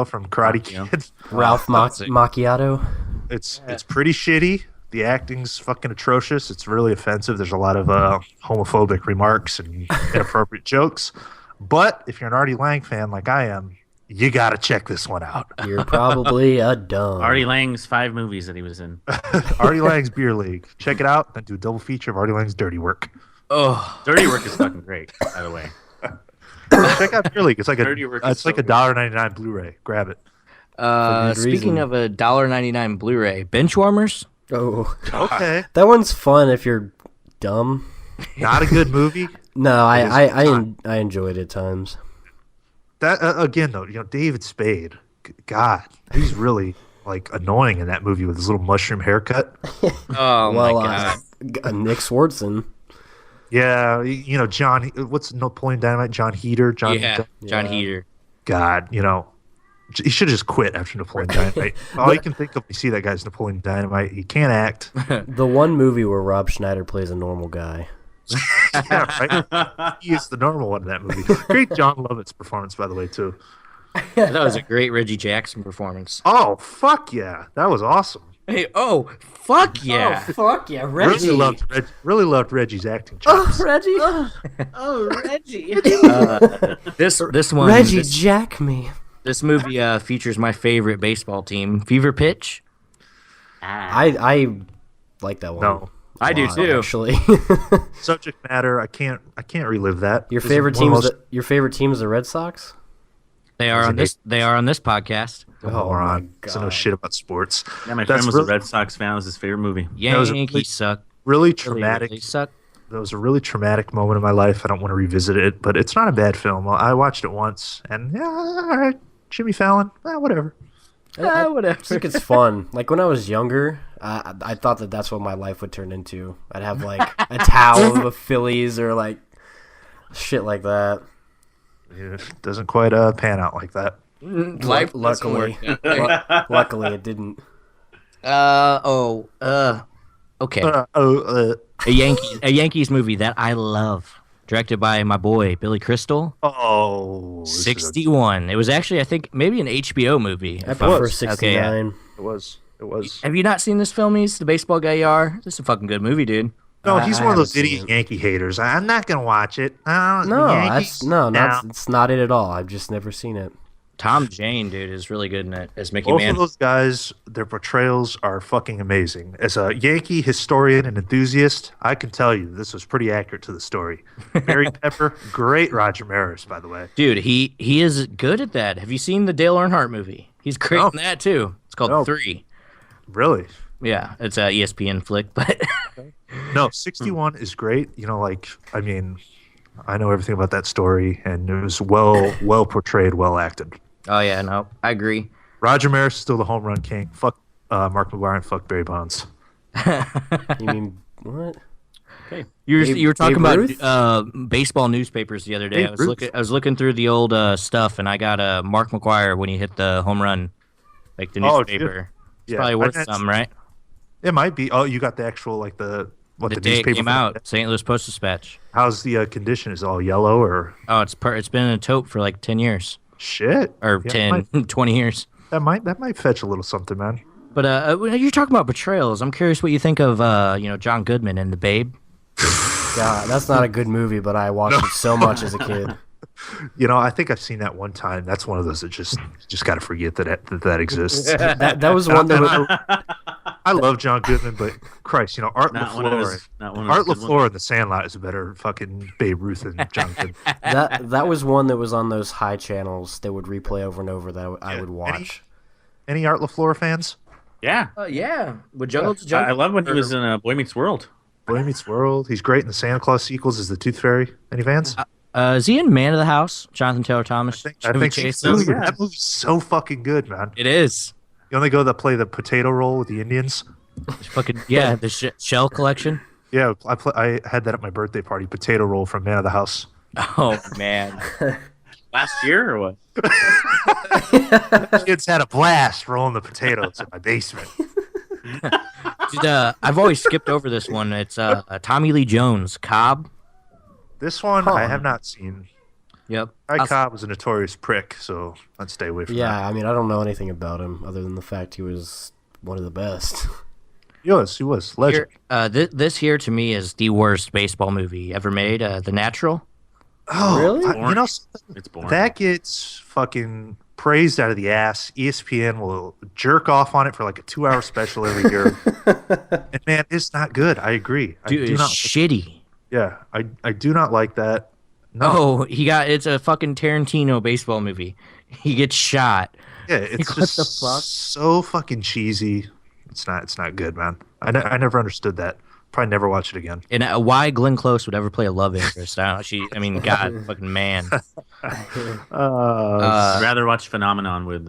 [SPEAKER 1] from Karate
[SPEAKER 3] Macchio.
[SPEAKER 1] Kid.
[SPEAKER 4] Ralph Macchiato.
[SPEAKER 1] It's pretty shitty. The acting's fucking atrocious. It's really offensive. There's a lot of homophobic remarks and inappropriate jokes. But if you're an Artie Lang fan like I am, you gotta check this one out.
[SPEAKER 4] You're probably a dumb.
[SPEAKER 3] Artie Lang's 5 movies that he was in.
[SPEAKER 1] Artie Lang's Beer League. Check it out. Then do a double feature of Artie Lang's Dirty Work.
[SPEAKER 2] Oh,
[SPEAKER 3] Dirty Work is fucking great, by the way.
[SPEAKER 1] Check out Beer League. It's like
[SPEAKER 3] Dirty Work is
[SPEAKER 1] it's like
[SPEAKER 3] so
[SPEAKER 1] a $1.99 Blu-ray. Grab it.
[SPEAKER 4] good
[SPEAKER 2] speaking
[SPEAKER 4] reason.
[SPEAKER 2] of a $1.99 Blu-ray, bench warmers.
[SPEAKER 4] Oh,
[SPEAKER 1] Okay.
[SPEAKER 4] that one's fun if you're dumb.
[SPEAKER 1] Not a good movie.
[SPEAKER 4] No,
[SPEAKER 1] It is
[SPEAKER 4] I enjoyed it at times.
[SPEAKER 1] That again though, David Spade. God, he's really like annoying in that movie with his little mushroom haircut.
[SPEAKER 2] Oh my
[SPEAKER 4] Well,
[SPEAKER 2] god.
[SPEAKER 4] Nick Swartzen.
[SPEAKER 1] Yeah, John. What's Napoleon Dynamite? John Heater. John.
[SPEAKER 2] Yeah, John Heater.
[SPEAKER 1] God, he should have just quit after Napoleon Dynamite. All you can think of when you see that guy's Napoleon Dynamite. He can't act.
[SPEAKER 4] The one movie where Rob Schneider plays a normal guy.
[SPEAKER 1] Yeah, right. He is the normal one in that movie. Great John Lovett's performance, by the way, too.
[SPEAKER 2] That was a great Reggie Jackson performance.
[SPEAKER 1] Oh fuck yeah, that was awesome.
[SPEAKER 2] Hey, oh, fuck yeah.
[SPEAKER 4] Oh, fuck yeah, Reggie.
[SPEAKER 1] Really loved Reggie's acting chops.
[SPEAKER 4] Reggie.
[SPEAKER 2] Oh, Reggie. This one,
[SPEAKER 4] Reggie, jack me.
[SPEAKER 2] this movie features my favorite baseball team, Fever Pitch.
[SPEAKER 4] I like that one.
[SPEAKER 1] No.
[SPEAKER 2] I do too.
[SPEAKER 4] Actually.
[SPEAKER 1] Subject matter, I can't relive that.
[SPEAKER 4] Your
[SPEAKER 1] This is
[SPEAKER 4] favorite
[SPEAKER 1] one of
[SPEAKER 4] team
[SPEAKER 1] the
[SPEAKER 4] your favorite team is the Red Sox?
[SPEAKER 2] They are on this. They are on this podcast.
[SPEAKER 1] most
[SPEAKER 4] Oh,
[SPEAKER 1] moron.
[SPEAKER 4] my
[SPEAKER 1] Doesn't know
[SPEAKER 4] God.
[SPEAKER 1] shit about sports.
[SPEAKER 3] Yeah, my
[SPEAKER 1] That's
[SPEAKER 3] friend was
[SPEAKER 1] really-
[SPEAKER 3] a Red Sox fan. It was his favorite movie.
[SPEAKER 1] was a
[SPEAKER 2] Yankees
[SPEAKER 1] really-
[SPEAKER 2] suck.
[SPEAKER 1] Really
[SPEAKER 2] Really,
[SPEAKER 1] traumatic.
[SPEAKER 2] really suck.
[SPEAKER 1] That was a really traumatic moment in my life. I don't want to revisit it, but it's not a bad film. I watched it once, and yeah, all right, Jimmy Fallon, whatever.
[SPEAKER 4] I
[SPEAKER 2] Whatever.
[SPEAKER 4] think it's fun. Like when I was younger, I thought that's what my life would turn into. I'd have like a towel of the Phillies or like shit like that.
[SPEAKER 1] It doesn't quite pan out like that.
[SPEAKER 2] Life doesn't
[SPEAKER 4] Luckily,
[SPEAKER 2] work that way.
[SPEAKER 4] luckily it didn't.
[SPEAKER 2] Okay.
[SPEAKER 1] Oh,
[SPEAKER 2] A Yankees movie that I love, directed by my boy Billy Crystal.
[SPEAKER 1] this is
[SPEAKER 2] 61. It was actually, I think, maybe an HBO movie.
[SPEAKER 4] I
[SPEAKER 2] if I'm-
[SPEAKER 4] prefer
[SPEAKER 2] Okay, yeah.
[SPEAKER 4] 69.
[SPEAKER 1] it was.
[SPEAKER 2] Have you not seen this film? He's the baseball guy you are. This is a fucking good movie, dude.
[SPEAKER 1] No, he's
[SPEAKER 4] I
[SPEAKER 1] one of those
[SPEAKER 4] haven't seen
[SPEAKER 1] idiot
[SPEAKER 4] it.
[SPEAKER 1] Yankee haters. I'm not gonna watch it.
[SPEAKER 4] No,
[SPEAKER 1] Yankees?
[SPEAKER 4] it's not it at all. I've just never seen it.
[SPEAKER 2] Tom Jane, dude, is really good in it as Mickey
[SPEAKER 1] Both
[SPEAKER 2] Mantle.
[SPEAKER 1] of those guys, their portrayals are fucking amazing. As a Yankee historian and enthusiast, I can tell you this was pretty accurate to the story. Barry Pepper, great Roger Maris, by the way.
[SPEAKER 2] Dude, he is good at that. Have you seen the Dale Earnhardt movie? He's great
[SPEAKER 1] No.
[SPEAKER 2] in that too. It's called
[SPEAKER 1] No.
[SPEAKER 2] 3.
[SPEAKER 1] Really?
[SPEAKER 2] Yeah, it's a ESPN flick, but
[SPEAKER 1] No, 61 is great. You know, I know everything about that story, and it was well portrayed, well acted.
[SPEAKER 2] oh yeah, no, I agree.
[SPEAKER 1] Roger Maris is still the home run king. Fuck Mark McGwire and fuck Barry Bonds.
[SPEAKER 4] You mean what?
[SPEAKER 2] You were talking
[SPEAKER 4] Babe
[SPEAKER 2] about
[SPEAKER 4] Ruth?
[SPEAKER 2] baseball newspapers the other day.
[SPEAKER 1] Babe Ruth.
[SPEAKER 2] I was looking through the old stuff, and I got Mark McGwire when he hit the home run, like the
[SPEAKER 1] Oh,
[SPEAKER 2] newspaper. It's
[SPEAKER 1] Yeah,
[SPEAKER 2] probably worth
[SPEAKER 1] I-
[SPEAKER 2] something, right?
[SPEAKER 1] It might be. Oh, you got the actual
[SPEAKER 2] The
[SPEAKER 1] the
[SPEAKER 2] day it
[SPEAKER 1] newspaper
[SPEAKER 2] came
[SPEAKER 1] for
[SPEAKER 2] out,
[SPEAKER 1] that?
[SPEAKER 2] St. Louis Post-Dispatch.
[SPEAKER 1] How's the condition? Is it all yellow or
[SPEAKER 2] Oh, it's been in a tote for like 10 years
[SPEAKER 1] shit?
[SPEAKER 2] or
[SPEAKER 1] Yeah,
[SPEAKER 2] 10, 20 years.
[SPEAKER 1] that might fetch a little something, man.
[SPEAKER 2] But you're talking about betrayals. I'm curious what you think of John Goodman and The Babe.
[SPEAKER 4] God, that's not a good movie, but I watched it so much as a kid.
[SPEAKER 1] You know, I think I've seen that one time. That's one of those that just got to forget that exists.
[SPEAKER 4] That was one that
[SPEAKER 1] I love John Goodman, but Christ, Art
[SPEAKER 3] Not one of
[SPEAKER 1] LaFleur.
[SPEAKER 3] his. Not one of
[SPEAKER 1] Art
[SPEAKER 3] his good
[SPEAKER 1] LaFleur in The Sandlot is a better fucking Babe Ruth than John Goodman.
[SPEAKER 4] that was one that was on those high channels that would replay over and over that I would watch.
[SPEAKER 1] Any Art LaFleur fans?
[SPEAKER 3] Yeah.
[SPEAKER 2] Yeah, with Jungle to
[SPEAKER 3] I
[SPEAKER 2] Jungle.
[SPEAKER 3] love when he was in Boy Meets World.
[SPEAKER 1] Boy Meets World. He's great in the Santa Claus sequels as the Tooth Fairy. Any fans?
[SPEAKER 2] Is he in Man of the House? Jonathan Taylor Thomas.
[SPEAKER 1] I
[SPEAKER 2] Chevy
[SPEAKER 1] think
[SPEAKER 2] Chase?
[SPEAKER 1] so.
[SPEAKER 3] yeah.
[SPEAKER 1] That movie's so fucking good, man.
[SPEAKER 2] It is.
[SPEAKER 1] You only go to play the potato role with the Indians.
[SPEAKER 2] Fucking yeah, the shell collection.
[SPEAKER 1] Yeah, I had that at my birthday party. Potato roll from Man of the House.
[SPEAKER 2] Oh man.
[SPEAKER 3] Last year or what?
[SPEAKER 1] Kids had a blast rolling the potatoes in my basement.
[SPEAKER 2] Dude, I've always skipped over this one. It's Tommy Lee Jones, Cobb.
[SPEAKER 1] This one I have not seen.
[SPEAKER 2] Yep.
[SPEAKER 1] Ty Cobb was a notorious prick, so I'd stay away from that.
[SPEAKER 4] Yeah, I mean, I don't know anything about him other than the fact he was one of the best.
[SPEAKER 1] He was. Legend.
[SPEAKER 2] This here to me is the worst baseball movie ever made. The Natural.
[SPEAKER 1] Oh,
[SPEAKER 4] Really?
[SPEAKER 3] It's boring.
[SPEAKER 1] that gets fucking praised out of the ass. ESPN will jerk off on it for like a 2-hour special every year. And man, it's not good. I agree.
[SPEAKER 2] Dude,
[SPEAKER 1] I do
[SPEAKER 2] it's
[SPEAKER 1] not.
[SPEAKER 2] shitty.
[SPEAKER 1] Yeah, I do not like that. No.
[SPEAKER 2] Oh, it's a fucking Tarantino baseball movie. He gets shot.
[SPEAKER 1] Yeah, it's
[SPEAKER 2] What
[SPEAKER 1] just
[SPEAKER 2] the fuck?
[SPEAKER 1] so fucking cheesy. It's not good, man. I never understood that. Probably never watch it again.
[SPEAKER 2] And why Glenn Close would ever play a love interest? I mean, God, fucking man.
[SPEAKER 3] I'd rather watch Phenomenon with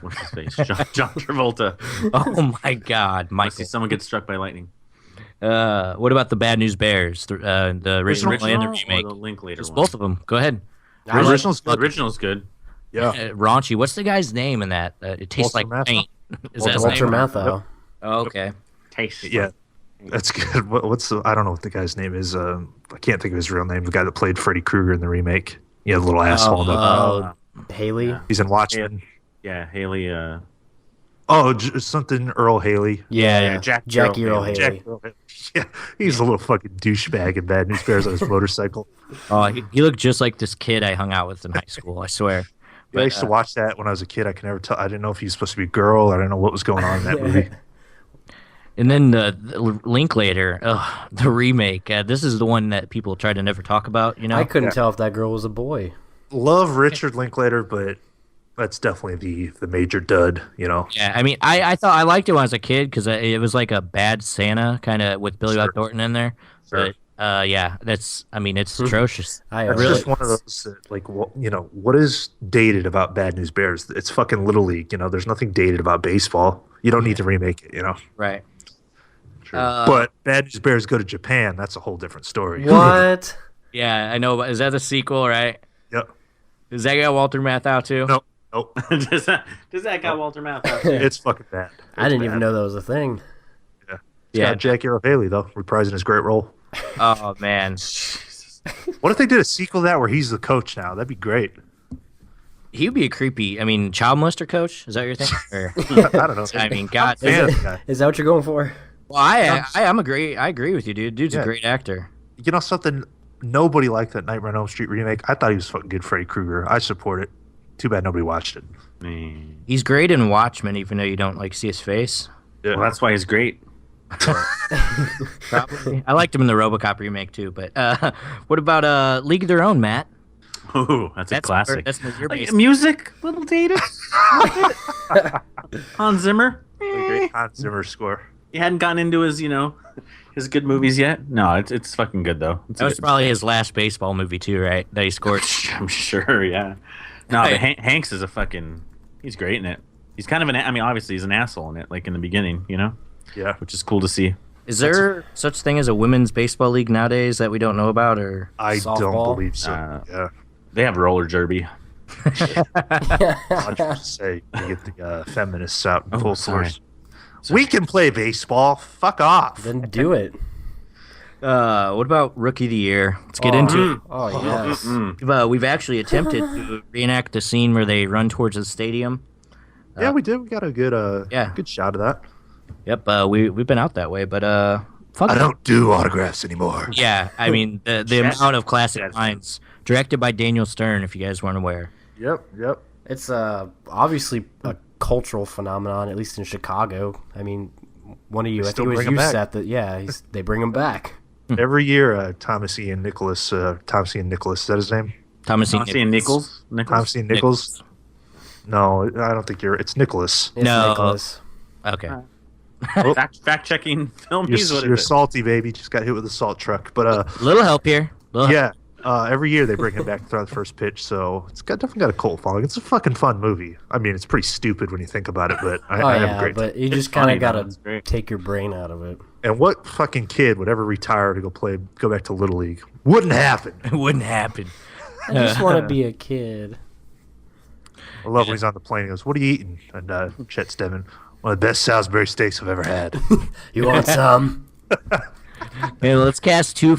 [SPEAKER 3] what's his face, John Travolta.
[SPEAKER 2] Oh my God,
[SPEAKER 3] I see
[SPEAKER 2] Michael.
[SPEAKER 3] someone get struck by lightning.
[SPEAKER 2] What about the Bad News Bears? The original and the
[SPEAKER 3] Original
[SPEAKER 2] remake.
[SPEAKER 3] or the Linklater
[SPEAKER 2] Just
[SPEAKER 3] one?
[SPEAKER 2] both of them. Go ahead.
[SPEAKER 3] The
[SPEAKER 1] Original's good.
[SPEAKER 3] original's good.
[SPEAKER 1] Yeah.
[SPEAKER 2] Raunchy. What's the guy's name in that? It tastes
[SPEAKER 1] Walter
[SPEAKER 2] like
[SPEAKER 1] Matthau?
[SPEAKER 2] paint. Is that his
[SPEAKER 4] Walter
[SPEAKER 2] name?
[SPEAKER 4] Matthau.
[SPEAKER 2] Oh, okay.
[SPEAKER 3] Taste.
[SPEAKER 1] Yeah. That's good. I don't know what the guy's name is. I can't think of his real name. The guy that played Freddy Krueger in the remake. Yeah, the little asshole.
[SPEAKER 4] Haley.
[SPEAKER 1] He's in Watchmen.
[SPEAKER 3] Yeah, Haley.
[SPEAKER 1] Oh, something Earl Haley.
[SPEAKER 2] Yeah.
[SPEAKER 4] Jackie Earl Haley.
[SPEAKER 1] Jack Earl Haley. Yeah, he's a little fucking douchebag in Bad News Bears on his motorcycle.
[SPEAKER 2] Oh, he looked just like this kid I hung out with in high school. I swear.
[SPEAKER 1] Yeah, I used to watch that when I was a kid. I could never tell. I didn't know if he was supposed to be a girl. I didn't know what was going on in that movie.
[SPEAKER 2] And then the Linklater, the remake. This is the one that people try to never talk about. You know,
[SPEAKER 4] I couldn't tell if that girl was a boy.
[SPEAKER 1] Love Richard Linklater, but that's definitely the major dud. You know.
[SPEAKER 2] Yeah, I mean, I thought I liked it when I was a kid because it was like a bad Santa kind of with Billy Bob Thornton in there.
[SPEAKER 1] Sure.
[SPEAKER 2] But yeah, it's atrocious.
[SPEAKER 1] It's just one of those that, like, what is dated about Bad News Bears? It's fucking Little League. You know, there's nothing dated about baseball. You don't need to remake it. You know.
[SPEAKER 2] Right.
[SPEAKER 1] True. But Bad News Bears go to Japan. That's a whole different story.
[SPEAKER 4] What?
[SPEAKER 2] Yeah, I know. But is that the sequel? Right.
[SPEAKER 1] Yep.
[SPEAKER 2] Does that got Walter Matthau too?
[SPEAKER 1] Nope.
[SPEAKER 3] does that got Walter Matthau?
[SPEAKER 1] It's fucking bad.
[SPEAKER 4] I didn't even know that was a thing.
[SPEAKER 1] Yeah. It's got Jackie Earle Haley though, reprising his great role.
[SPEAKER 2] Oh man.
[SPEAKER 1] What if they did a sequel to that where he's the coach now? That'd be great.
[SPEAKER 2] He would be a creepy. I mean, child molester coach. Is that your thing? Or,
[SPEAKER 1] I don't know.
[SPEAKER 2] I mean, God.
[SPEAKER 4] Is that what you're going for?
[SPEAKER 2] Well, I agree with you, dude. Dude's a great actor.
[SPEAKER 1] You know something? Nobody liked that Nightmare on Elm Street remake. I thought he was fucking good, Freddy Krueger. I support it. Too bad nobody watched it.
[SPEAKER 2] He's great in Watchmen, even though you don't like see his face.
[SPEAKER 1] Yeah.
[SPEAKER 3] Well, that's why he's great.
[SPEAKER 2] Probably. I liked him in the RoboCop remake too. But what about League of Their Own, Matt?
[SPEAKER 3] Oh, that's a classic.
[SPEAKER 2] That's your base.
[SPEAKER 3] Music, little dated. Hans Zimmer.
[SPEAKER 1] Great Hans Zimmer score.
[SPEAKER 3] He hadn't gotten into his good movies yet. No, it's fucking good though.
[SPEAKER 2] That was probably his last baseball movie too, right? That he scored.
[SPEAKER 3] I'm sure, yeah. No, but Hanks is he's great in it. He's kind of obviously he's an asshole in it, like in the beginning, you know?
[SPEAKER 1] Yeah.
[SPEAKER 3] Which is cool to see.
[SPEAKER 2] Is there such thing as a women's baseball league nowadays that we don't know about, or
[SPEAKER 1] I
[SPEAKER 4] Softball?
[SPEAKER 1] don't believe so. Yeah.
[SPEAKER 3] They have roller derby.
[SPEAKER 1] I'll just say you get the feminists out in full
[SPEAKER 3] sorry.
[SPEAKER 1] force. We can play baseball. Fuck off.
[SPEAKER 4] Then do it.
[SPEAKER 2] what about Rookie of the Year? Let's get into it.
[SPEAKER 4] Oh, yes.
[SPEAKER 2] We've actually attempted to reenact the scene where they run towards the stadium.
[SPEAKER 1] Yeah, we did. We got a good shot of that.
[SPEAKER 2] Yep, we've been out that way, but fuck
[SPEAKER 1] I
[SPEAKER 2] it.
[SPEAKER 1] don't do autographs anymore.
[SPEAKER 2] Yeah, I mean the amount of classic lines directed by Daniel Stern, if you guys weren't aware.
[SPEAKER 1] Yep.
[SPEAKER 4] It's obviously a cultural phenomenon, at least in Chicago. I mean, one of you, I think it was you, said that, they bring him back.
[SPEAKER 1] Every year, Thomas Ian Nicholas, is that his name?
[SPEAKER 2] Thomas
[SPEAKER 3] Ian Nichols?
[SPEAKER 1] Thomas Ian Nichols? No, I don't think it's Nicholas.
[SPEAKER 4] It's
[SPEAKER 2] No.
[SPEAKER 4] Nicholas.
[SPEAKER 2] Okay.
[SPEAKER 3] Fact checking film.
[SPEAKER 1] You're salty, baby. Just got hit with a salt truck. But
[SPEAKER 2] Little help here.
[SPEAKER 1] every year they bring him back to throw the first pitch, so it's definitely got a cult following. It's a fucking fun movie. I mean, it's pretty stupid when you think about it, but I have a great time.
[SPEAKER 4] But you just kind of gotta take your brain out of it.
[SPEAKER 1] And what fucking kid would ever retire to go back to Little League? Wouldn't happen.
[SPEAKER 2] It wouldn't happen.
[SPEAKER 4] I just want to be a kid.
[SPEAKER 1] I love when he's on the plane. He goes, "What are you eating?" And Chet Steven, "One of the best Salisbury steaks I've ever had."
[SPEAKER 4] You want some?
[SPEAKER 2] Hey, let's cast two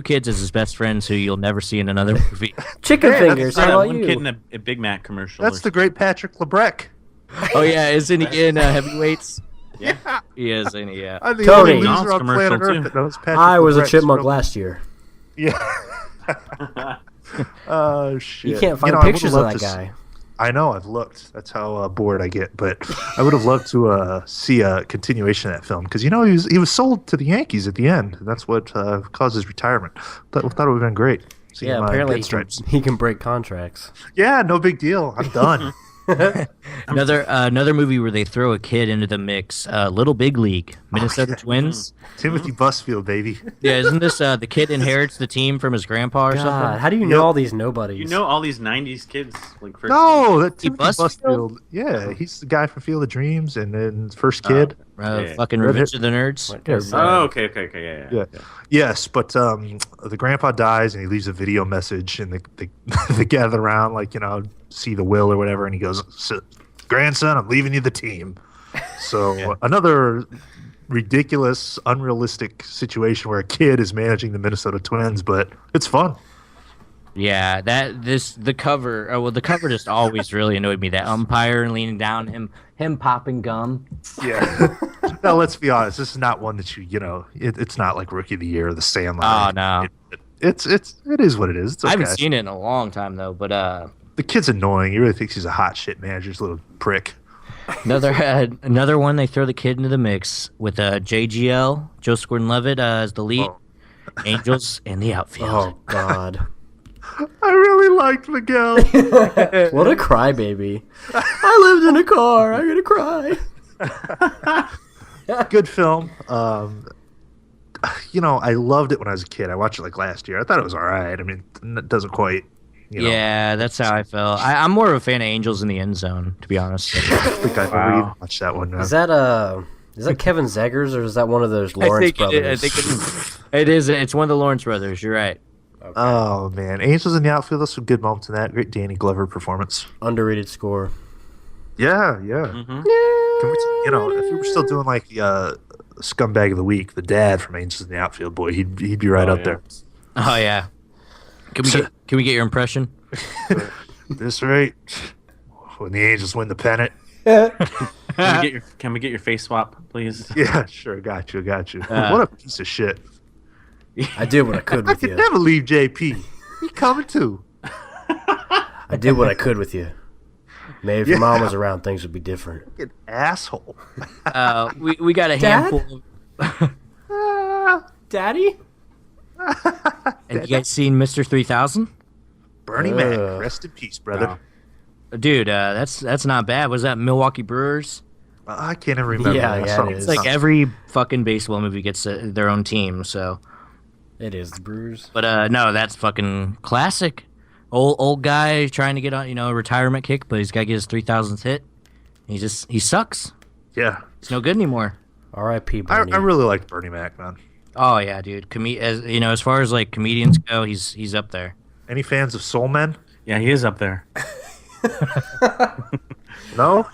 [SPEAKER 2] kids as his best friends who you'll never see in another movie.
[SPEAKER 4] Chicken fingers. How about
[SPEAKER 3] one
[SPEAKER 4] you?
[SPEAKER 3] kid in a Big Mac commercial.
[SPEAKER 1] That's the great Patrick LeBrec.
[SPEAKER 2] Oh yeah, isn't he in Heavyweights?
[SPEAKER 3] Yeah.
[SPEAKER 2] He is, isn't he? Yeah.
[SPEAKER 1] I'm the
[SPEAKER 4] Tony.
[SPEAKER 1] only loser on
[SPEAKER 3] commercial,
[SPEAKER 1] planet Earth
[SPEAKER 3] too.
[SPEAKER 1] that knows Patrick
[SPEAKER 4] I was a
[SPEAKER 1] LeBrec's
[SPEAKER 4] chipmunk
[SPEAKER 1] real-
[SPEAKER 4] last year.
[SPEAKER 1] Yeah. Oh shit!
[SPEAKER 4] You can't find
[SPEAKER 1] I would've
[SPEAKER 4] pictures of
[SPEAKER 1] loved
[SPEAKER 4] that
[SPEAKER 1] to
[SPEAKER 4] guy.
[SPEAKER 1] I know, I've looked. That's how bored I get. But I would have loved to see a continuation of that film because he was sold to the Yankees at the end. That's what caused his retirement. Thought it would have been great. Seeing him,
[SPEAKER 4] Apparently
[SPEAKER 1] pinstripes.
[SPEAKER 4] he can break contracts.
[SPEAKER 1] Yeah, no big deal. I'm done.
[SPEAKER 2] Another movie where they throw a kid into the mix. Little Big League, Minnesota Twins.
[SPEAKER 1] Timothy Busfield, baby.
[SPEAKER 2] Yeah, isn't this the kid inherits the team from his grandpa or
[SPEAKER 4] God,
[SPEAKER 2] something?
[SPEAKER 4] how do you know all these nobodies?
[SPEAKER 3] You know all these '90s kids like first.
[SPEAKER 1] No, that Timothy
[SPEAKER 2] Busfield?
[SPEAKER 1] Busfield. Yeah, he's the guy from Field of Dreams and then First Kid.
[SPEAKER 3] Yeah.
[SPEAKER 2] Fucking Revenge of the Nerds.
[SPEAKER 4] What is that?
[SPEAKER 3] Oh, okay, yeah.
[SPEAKER 1] Yes, but the grandpa dies and he leaves a video message and they gather around see the will or whatever and he goes, "Grandson, I'm leaving you the team." So another ridiculous, unrealistic situation where a kid is managing the Minnesota Twins, but it's fun.
[SPEAKER 2] Yeah, the cover. Oh, well, the cover just always really annoyed me. That umpire leaning down, him popping gum.
[SPEAKER 1] Yeah. No, let's be honest. This is not one that it's not like Rookie of the Year or The Sandlot.
[SPEAKER 2] Oh no,
[SPEAKER 1] It is what it is. It's okay.
[SPEAKER 2] I haven't seen it in a long time though. But
[SPEAKER 1] The kid's annoying. He really thinks he's a hot shit manager. He's a little prick.
[SPEAKER 2] another one they throw the kid into the mix with JGL, Joseph Gordon-Levitt as the lead.
[SPEAKER 1] Oh.
[SPEAKER 2] Angels in the outfield.
[SPEAKER 4] Oh God.
[SPEAKER 1] I really liked Miguel.
[SPEAKER 4] What a crybaby. I lived in a car. I'm gonna cry.
[SPEAKER 1] Good film. I loved it when I was a kid. I watched it like last year. I thought it was all right. I mean, it doesn't quite.
[SPEAKER 2] Yeah, that's how I felt. I'm more of a fan of Angels in the End Zone, to be honest.
[SPEAKER 1] I don't think I've ever even watched that one.
[SPEAKER 4] Is that Kevin Zeggers or is that one of those Lawrence brothers?
[SPEAKER 2] I think it is. It's one of the Lawrence brothers. You're right.
[SPEAKER 4] Okay.
[SPEAKER 1] Oh man, Angels in the Outfield. There's some good moments in that. Great Danny Glover performance.
[SPEAKER 4] Underrated score.
[SPEAKER 1] Yeah.
[SPEAKER 3] Mm-hmm.
[SPEAKER 1] Can we, if we were still doing like the scumbag of the week, the dad from Angels in the Outfield, boy, he'd be right up there.
[SPEAKER 2] Oh yeah. Can we get your impression?
[SPEAKER 1] This right when the Angels win the pennant.
[SPEAKER 3] Can we get your face swap, please?
[SPEAKER 1] Yeah, sure. Got you. What a piece of shit.
[SPEAKER 4] I did what I could
[SPEAKER 1] I
[SPEAKER 4] with
[SPEAKER 1] could
[SPEAKER 4] you.
[SPEAKER 1] never leave JP. He coming too.
[SPEAKER 4] I did what I could with you. Maybe if your mom was around, things would be different.
[SPEAKER 1] An asshole.
[SPEAKER 2] We got a handful.
[SPEAKER 4] Daddy?
[SPEAKER 2] Have you guys seen Mr. 3000?
[SPEAKER 1] Bernie Mac, rest in peace, brother.
[SPEAKER 2] Dude, that's not bad. Was that Milwaukee Brewers?
[SPEAKER 1] I can't even remember.
[SPEAKER 4] Yeah,
[SPEAKER 1] that
[SPEAKER 4] yeah,
[SPEAKER 1] song.
[SPEAKER 4] it is.
[SPEAKER 2] It's like every fucking baseball movie gets their own team. So,
[SPEAKER 4] It is the Brewers.
[SPEAKER 2] but no, that's fucking classic. Old guy trying to get on, a retirement kick, but he's got to get his 3000th hit. He sucks.
[SPEAKER 1] Yeah,
[SPEAKER 2] He's no good anymore.
[SPEAKER 4] R.I.P.
[SPEAKER 1] I
[SPEAKER 4] Bernie.
[SPEAKER 1] really liked Bernie Mac, man.
[SPEAKER 2] Oh yeah, dude. As far as like comedians go, he's up there.
[SPEAKER 1] Any fans of Soul Men?
[SPEAKER 3] Yeah, he is up there.
[SPEAKER 1] No.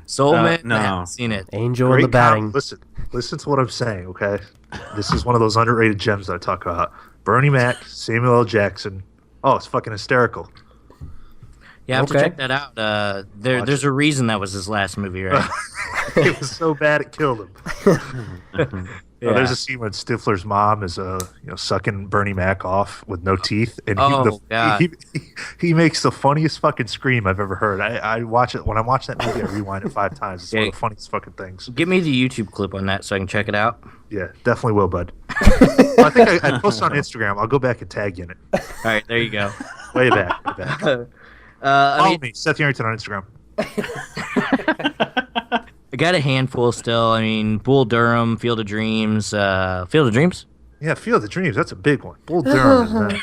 [SPEAKER 2] Soul Man,
[SPEAKER 3] no.
[SPEAKER 2] I haven't seen it.
[SPEAKER 4] Angel in
[SPEAKER 1] Great
[SPEAKER 4] the batting.
[SPEAKER 1] Listen to what I'm saying, okay? This is one of those underrated gems that I talk about. Bernie Mac, Samuel L. Jackson. Oh, it's fucking hysterical.
[SPEAKER 2] Yeah, I have to
[SPEAKER 4] Okay.
[SPEAKER 2] check that out. There's a reason that was his last movie, right?
[SPEAKER 1] It was so bad it killed him. There's a scene when Stifler's mom is sucking Bernie Mac off with no teeth, and
[SPEAKER 2] God.
[SPEAKER 1] he makes the funniest fucking scream I've ever heard. I watch it when I watch that movie. I rewind it 5 times. It's one of the funniest fucking things.
[SPEAKER 2] Give me the YouTube clip on that so I can check it out.
[SPEAKER 1] Yeah, definitely will, bud. I think I posted on Instagram. I'll go back and tag you in it.
[SPEAKER 2] All right, there you go.
[SPEAKER 1] Way back. Follow me, Seth Yarrington on Instagram.
[SPEAKER 2] I got a handful still. I mean, Bull Durham, Field of Dreams. Field of Dreams?
[SPEAKER 1] Yeah, Field of Dreams. That's a big one. Bull Durham.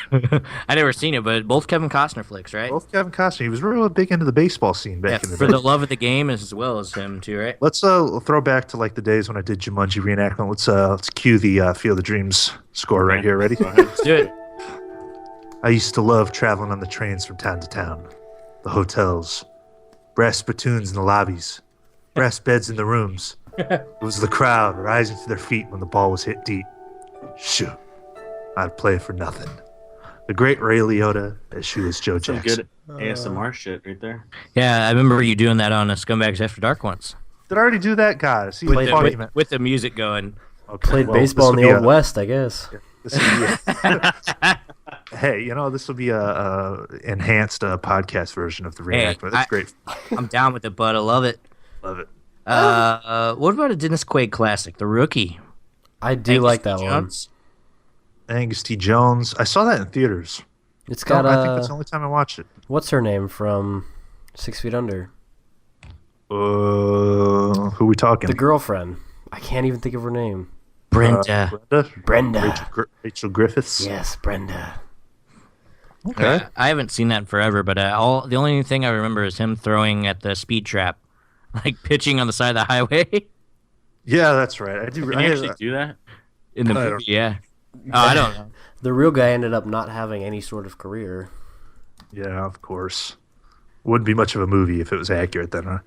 [SPEAKER 2] I never seen it, but both Kevin Costner flicks, right?
[SPEAKER 1] Both Kevin Costner. He was really big into the baseball scene back in the
[SPEAKER 2] For
[SPEAKER 1] day.
[SPEAKER 2] the love of the game as well as him too, right?
[SPEAKER 1] Let's throw back to like the days when I did Jumanji reenactment. Let's cue the Field of Dreams score right here. Ready?
[SPEAKER 2] Let's do it.
[SPEAKER 1] I used to love traveling on the trains from town to town, the hotels, brass spittoons in the lobbies, brass beds in the rooms. It was the crowd rising to their feet when the ball was hit deep. Shoot, I'd play for nothing. The great Ray Liotta as Shoeless Joe
[SPEAKER 3] Some
[SPEAKER 1] Jackson.
[SPEAKER 3] good ASMR shit right there.
[SPEAKER 2] Yeah, I remember you doing that on Scumbags After Dark once.
[SPEAKER 1] Did I already do that, guys? See,
[SPEAKER 2] With,
[SPEAKER 1] like,
[SPEAKER 2] with the music going.
[SPEAKER 1] okay,
[SPEAKER 4] Played
[SPEAKER 1] well,
[SPEAKER 4] baseball in
[SPEAKER 1] this
[SPEAKER 4] the
[SPEAKER 1] will
[SPEAKER 4] Old
[SPEAKER 1] be
[SPEAKER 4] West, I guess.
[SPEAKER 1] This will be hey, this will be a enhanced podcast version of the reenactment. That's great.
[SPEAKER 2] I'm down with it, bud. I love it.
[SPEAKER 1] Love it.
[SPEAKER 2] What about a Dennis Quaid classic, The Rookie?
[SPEAKER 4] I do like that one.
[SPEAKER 2] Jones?
[SPEAKER 1] Angus T. Jones. I saw that in theaters.
[SPEAKER 4] It's got
[SPEAKER 1] I think that's the only time I watched it.
[SPEAKER 4] what's her name from 6 Feet Under?
[SPEAKER 1] Who we talking?
[SPEAKER 4] The girlfriend. I can't even think of her name.
[SPEAKER 2] Brenda.
[SPEAKER 4] Brenda.
[SPEAKER 1] Rachel Griffiths.
[SPEAKER 4] Yes, Brenda.
[SPEAKER 1] Okay.
[SPEAKER 2] I haven't seen that in forever, but the only thing I remember is him throwing at the speed trap, like pitching on the side of the highway.
[SPEAKER 1] Yeah, that's right. I do.
[SPEAKER 3] Can you actually do that?
[SPEAKER 2] In the
[SPEAKER 1] I
[SPEAKER 2] movie, yeah. Oh, I don't know.
[SPEAKER 4] The real guy ended up not having any sort of career.
[SPEAKER 1] Yeah, of course. Wouldn't be much of a movie if it was accurate then, huh?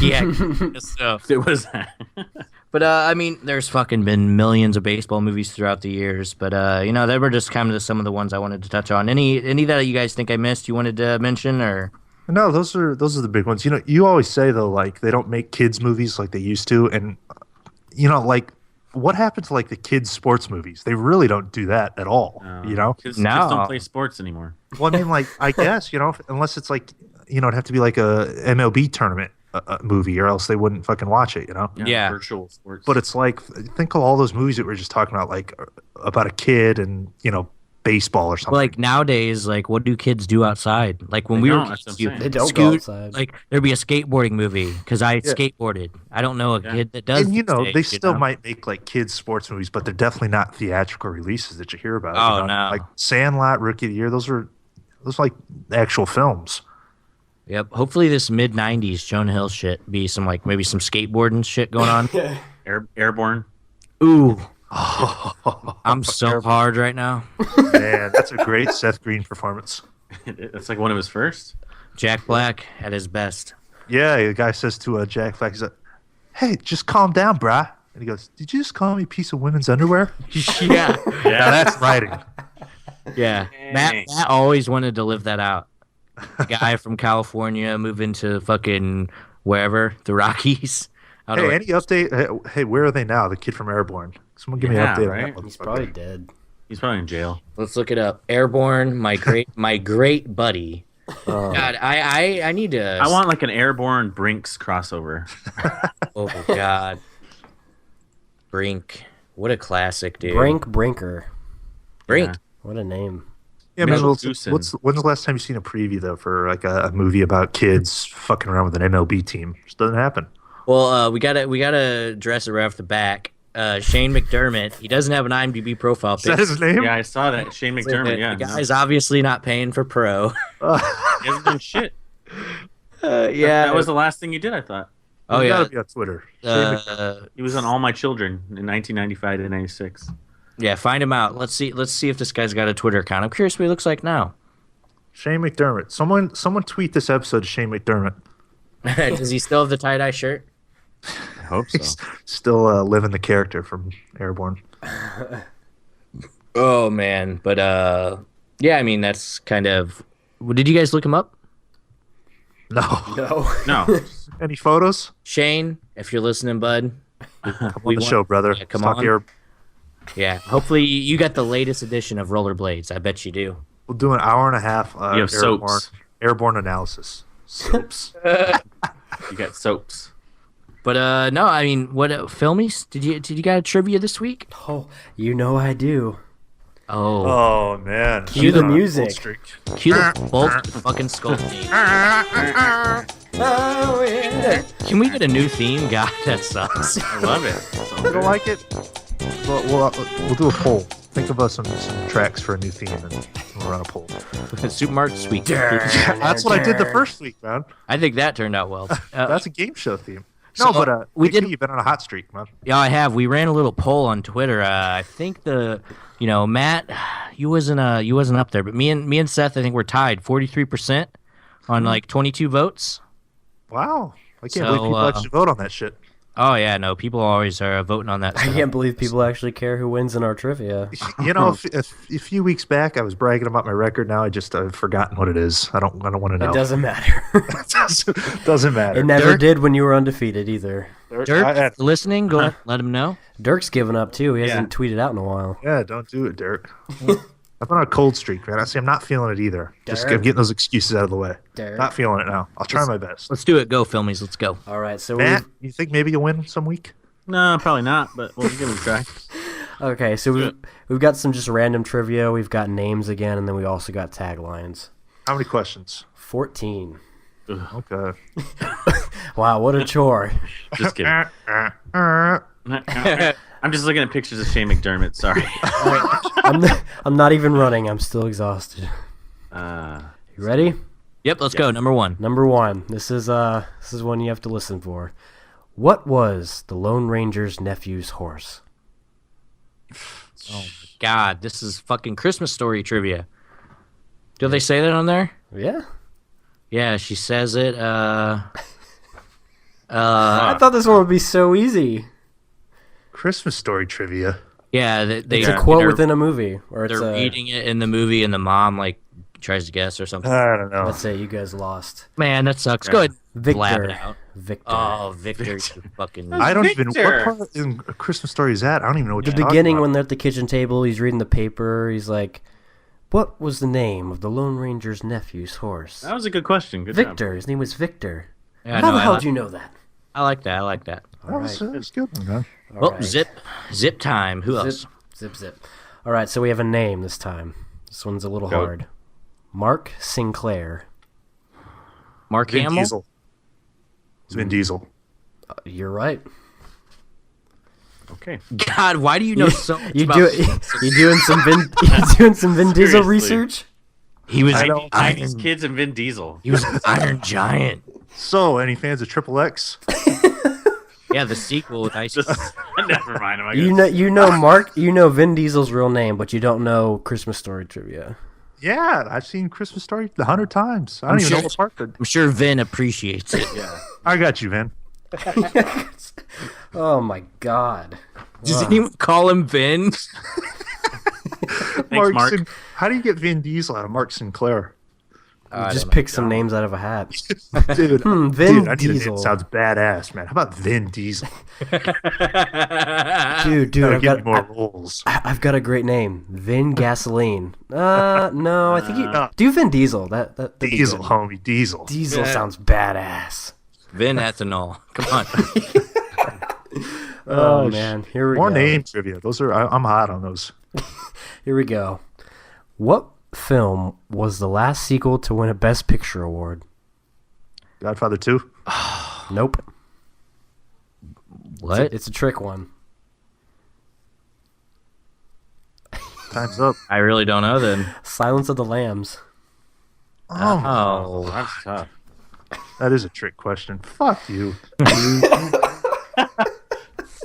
[SPEAKER 2] Yeah, so.
[SPEAKER 3] It was.
[SPEAKER 2] But I mean, there's fucking been millions of baseball movies throughout the years. But they were just kind of some of the ones I wanted to touch on. Any that you guys think I missed? You wanted to mention or?
[SPEAKER 1] No, those are the big ones. You always say though, like they don't make kids movies like they used to, and like what happened to like the kids sports movies? They really don't do that at all.
[SPEAKER 3] Kids
[SPEAKER 2] No.
[SPEAKER 3] don't play sports anymore.
[SPEAKER 1] Well, I mean, like I guess unless it's like it'd have to be like a MLB tournament movie, or else they wouldn't fucking watch it.
[SPEAKER 2] Yeah.
[SPEAKER 3] Virtual sports.
[SPEAKER 1] But it's like think of all those movies that we were just talking about, like about a kid and baseball or something.
[SPEAKER 2] Well, like nowadays, like what do kids do outside? Like when
[SPEAKER 3] They
[SPEAKER 2] we were
[SPEAKER 3] don't, that's what I'm saying.
[SPEAKER 4] They don't go outside.
[SPEAKER 2] like there'd be a skateboarding movie because I skateboarded. I don't know a kid that does.
[SPEAKER 1] and
[SPEAKER 2] these days,
[SPEAKER 1] they still might make like kids sports movies, but they're definitely not theatrical releases that you hear about.
[SPEAKER 2] Oh, no.
[SPEAKER 1] Like Sandlot, Rookie of the Year, those are like actual films.
[SPEAKER 2] Yep. Hopefully, this mid '90s Jonah Hill shit be some like maybe some skateboarding shit going on.
[SPEAKER 3] Airborne.
[SPEAKER 2] Ooh. I'm so hard right now.
[SPEAKER 1] Man, that's a great Seth Green performance.
[SPEAKER 3] That's like one of his first.
[SPEAKER 2] Jack Black at his best.
[SPEAKER 1] Yeah, the guy says to Jack Black, he's like, "Hey, just calm down, brah." And he goes, "Did you just call me a piece of women's underwear?"
[SPEAKER 2] Yeah.
[SPEAKER 1] Now that's writing.
[SPEAKER 2] Yeah. Matt always wanted to live that out. The guy from California moving to fucking wherever, the Rockies.
[SPEAKER 1] Hey, any update? Hey, where are they now? The kid from Airborne. Someone give me an update on that one.
[SPEAKER 4] He's probably dead.
[SPEAKER 3] He's probably in jail.
[SPEAKER 2] Let's look it up. Airborne, my great buddy. God, I need to.
[SPEAKER 3] I want like an Airborne Brinks crossover.
[SPEAKER 2] Oh God, Brink. What a classic, dude.
[SPEAKER 4] Brinker.
[SPEAKER 2] Brink.
[SPEAKER 3] Yeah.
[SPEAKER 4] What a name.
[SPEAKER 1] Yeah, man.
[SPEAKER 3] Mitchell
[SPEAKER 1] When's
[SPEAKER 3] Goosen.
[SPEAKER 1] the last time you seen a preview though for like a movie about kids fucking around with an MLB team? Just doesn't happen.
[SPEAKER 2] Well, we gotta address it right off the back. Shane McDermott. He doesn't have an IMDb profile
[SPEAKER 1] Is that
[SPEAKER 2] pic.
[SPEAKER 1] his name?
[SPEAKER 3] Yeah, I saw that. Shane McDermott. Yeah,
[SPEAKER 2] The guy's obviously not paying for pro.
[SPEAKER 3] he hasn't done shit.
[SPEAKER 2] Yeah.
[SPEAKER 3] That was the last thing he did. I thought
[SPEAKER 2] Oh
[SPEAKER 1] He's
[SPEAKER 2] yeah.
[SPEAKER 1] gotta be on Twitter.
[SPEAKER 3] he was on All My Children in 1995 to 96.
[SPEAKER 2] Yeah. Find him out. Let's see if this guy's got a Twitter account. I'm curious what he looks like now.
[SPEAKER 1] Shane McDermott. Someone tweet this episode to Shane McDermott.
[SPEAKER 2] Does he still have the tie-dye shirt?
[SPEAKER 3] I hope so.
[SPEAKER 1] He's still living the character from Airborne.
[SPEAKER 2] Oh man, but yeah, I mean that's kind of. Did you guys look him up?
[SPEAKER 1] No.
[SPEAKER 3] No,
[SPEAKER 1] Any photos?
[SPEAKER 2] Shane, if you're listening, bud.
[SPEAKER 1] Come on the show, brother.
[SPEAKER 2] Yeah, come
[SPEAKER 1] Let's talk
[SPEAKER 2] on. Yeah, hopefully you got the latest edition of Rollerblades. I bet you do.
[SPEAKER 1] We'll do an hour and a half.
[SPEAKER 3] you have soaps.
[SPEAKER 1] Airborne analysis. Soaps.
[SPEAKER 3] You got soaps.
[SPEAKER 2] But no, I mean, what filmies? Did you got a trivia this week?
[SPEAKER 4] Oh, you know I do.
[SPEAKER 2] Oh,
[SPEAKER 1] Oh man.
[SPEAKER 4] Cue the
[SPEAKER 1] That's on a
[SPEAKER 4] music.
[SPEAKER 1] cold streak.
[SPEAKER 2] cue the bolt fucking skull theme.
[SPEAKER 4] Oh yeah.
[SPEAKER 2] Can we get a new theme? God, that sucks.
[SPEAKER 3] I love it.
[SPEAKER 1] You don't like it? We'll do a poll. Think of us some tracks for a new theme, and we'll run a poll.
[SPEAKER 2] Supermarket Sweet.
[SPEAKER 1] That's what I did the first week, man.
[SPEAKER 2] I think that turned out well.
[SPEAKER 1] That's a game show theme.
[SPEAKER 2] So,
[SPEAKER 1] No, but
[SPEAKER 2] we
[SPEAKER 1] lately
[SPEAKER 2] did-
[SPEAKER 1] You've been on a hot streak, man.
[SPEAKER 2] Yeah, I have. We ran a little poll on Twitter. I think Matt, you wasn't up there, but me and Seth, I think we're tied 43% on like 22 votes.
[SPEAKER 1] Wow. I can't
[SPEAKER 2] So,
[SPEAKER 1] believe people actually vote on that shit.
[SPEAKER 2] Oh yeah, no, people always are voting on that.
[SPEAKER 4] I
[SPEAKER 2] stuff.
[SPEAKER 4] can't believe people actually care who wins in our trivia.
[SPEAKER 1] A few weeks back, I was bragging about my record. Now I've forgotten what it is. I don't want to know.
[SPEAKER 4] It doesn't matter.
[SPEAKER 1] Doesn't matter.
[SPEAKER 4] It never
[SPEAKER 2] Dirk?
[SPEAKER 4] did when you were undefeated either.
[SPEAKER 2] Dirk,
[SPEAKER 1] I-
[SPEAKER 2] listening, go let him know.
[SPEAKER 4] Dirk's given up too. He hasn't tweeted out in a while.
[SPEAKER 1] yeah, don't do it, Dirk. I've been on a cold streak, man. I'm not feeling it either. Just
[SPEAKER 4] Dirk.
[SPEAKER 1] I'm getting those excuses out of the way.
[SPEAKER 4] Dirk.
[SPEAKER 1] Not feeling it now. I'll try my best.
[SPEAKER 2] Let's do it. Go, filmies. Let's go.
[SPEAKER 4] All right, so
[SPEAKER 1] Matt, you think maybe you'll win some week?
[SPEAKER 3] No, probably not, but we'll give it a try.
[SPEAKER 4] we've got some just random trivia. We've got names again, and then we also got taglines.
[SPEAKER 1] How many questions?
[SPEAKER 4] 14.
[SPEAKER 1] Okay.
[SPEAKER 4] Wow, what a chore.
[SPEAKER 3] Just kidding. I'm just looking at pictures of Shane McDermott. Sorry.
[SPEAKER 4] I'm not even running. I'm still exhausted. You ready?
[SPEAKER 2] Yep. Let's go. Number one.
[SPEAKER 4] Number one. This is one you have to listen for. What was the Lone Ranger's nephew's horse?
[SPEAKER 2] God, this is fucking Christmas story trivia. Do they say that on there?
[SPEAKER 4] Yeah.
[SPEAKER 2] Yeah, she says it.
[SPEAKER 4] I thought this one would be so easy.
[SPEAKER 1] Christmas Story trivia.
[SPEAKER 2] Yeah, they
[SPEAKER 4] It's a quote within a movie, or it's
[SPEAKER 2] they're reading it in the movie, and the mom like tries to guess or something.
[SPEAKER 1] I don't know.
[SPEAKER 4] Let's say you guys lost.
[SPEAKER 2] Man, that sucks. Go ahead, blab it
[SPEAKER 4] Victor.
[SPEAKER 2] out.
[SPEAKER 4] Victor.
[SPEAKER 2] Oh, Victor, you fucking.
[SPEAKER 1] I don't even.
[SPEAKER 3] Victor.
[SPEAKER 1] What part in A Christmas Story is that? I don't even know what
[SPEAKER 4] The
[SPEAKER 1] you're talking
[SPEAKER 4] beginning
[SPEAKER 1] about.
[SPEAKER 4] when they're at the kitchen table, he's reading the paper. He's like, "What was the name of the Lone Ranger's nephew's horse?"
[SPEAKER 3] That was a good question. Good job.
[SPEAKER 4] Victor. His name was Victor.
[SPEAKER 2] Yeah,
[SPEAKER 4] How
[SPEAKER 2] no,
[SPEAKER 4] the hell did you know that?
[SPEAKER 2] I like that. I like that.
[SPEAKER 1] That was a good one, man.
[SPEAKER 2] Well,
[SPEAKER 4] right.
[SPEAKER 2] zip time. Who else?
[SPEAKER 4] Zip. All right, so we have a name this time. This one's a little
[SPEAKER 3] Go.
[SPEAKER 4] hard. Mark Sinclair.
[SPEAKER 2] Mark
[SPEAKER 1] Vin
[SPEAKER 2] Hamill.
[SPEAKER 1] Diesel. It's Vin Diesel.
[SPEAKER 4] You're right.
[SPEAKER 3] Okay.
[SPEAKER 2] God, why do you know so much
[SPEAKER 4] You
[SPEAKER 2] about
[SPEAKER 4] do you doing some Vin Diesel
[SPEAKER 3] Seriously.
[SPEAKER 4] research?
[SPEAKER 2] He was
[SPEAKER 1] I know.
[SPEAKER 3] Chinese kids and Vin Diesel.
[SPEAKER 2] He was an Iron Giant.
[SPEAKER 1] So, any fans of Triple X?
[SPEAKER 2] Yeah, the sequel with Ice.
[SPEAKER 3] Never mind. I'm
[SPEAKER 4] You know Vin Diesel's real name, but you don't know Christmas Story trivia.
[SPEAKER 1] Yeah, I've seen Christmas Story 100 times. I don't even
[SPEAKER 2] sure-
[SPEAKER 1] know what part.
[SPEAKER 2] I'm sure Vin appreciates it.
[SPEAKER 1] I got you, Vin.
[SPEAKER 4] Oh my God!
[SPEAKER 2] Does anyone call him Vin?
[SPEAKER 3] Thanks, Mark.
[SPEAKER 1] How do you get Vin Diesel out of Mark Sinclair?
[SPEAKER 4] Just pick some names out of a hat.
[SPEAKER 1] Dude,
[SPEAKER 4] Vin
[SPEAKER 1] dude, I need
[SPEAKER 4] Diesel.
[SPEAKER 1] It sounds badass, man. How about Vin Diesel?
[SPEAKER 4] Dude,
[SPEAKER 1] Gotta
[SPEAKER 4] I've
[SPEAKER 1] give me
[SPEAKER 4] got
[SPEAKER 1] more roles.
[SPEAKER 4] I've got a great name. Vin Gasoline. No, I think you do Vin Diesel. That'd be
[SPEAKER 1] Diesel,
[SPEAKER 4] good.
[SPEAKER 1] homie, Diesel.
[SPEAKER 4] Diesel sounds badass.
[SPEAKER 2] Vin Ethanol. Come on.
[SPEAKER 4] Oh man, here we
[SPEAKER 1] More
[SPEAKER 4] go.
[SPEAKER 1] name trivia. Those are I'm hot on those.
[SPEAKER 4] Here we go. What film was the last sequel to win a Best Picture award?
[SPEAKER 1] Godfather 2.
[SPEAKER 4] Nope.
[SPEAKER 2] What?
[SPEAKER 4] It's a trick one.
[SPEAKER 1] Time's up.
[SPEAKER 2] I really don't know then.
[SPEAKER 4] Silence of the Lambs.
[SPEAKER 2] Oh.
[SPEAKER 3] That's tough.
[SPEAKER 1] That is a trick question. Fuck you.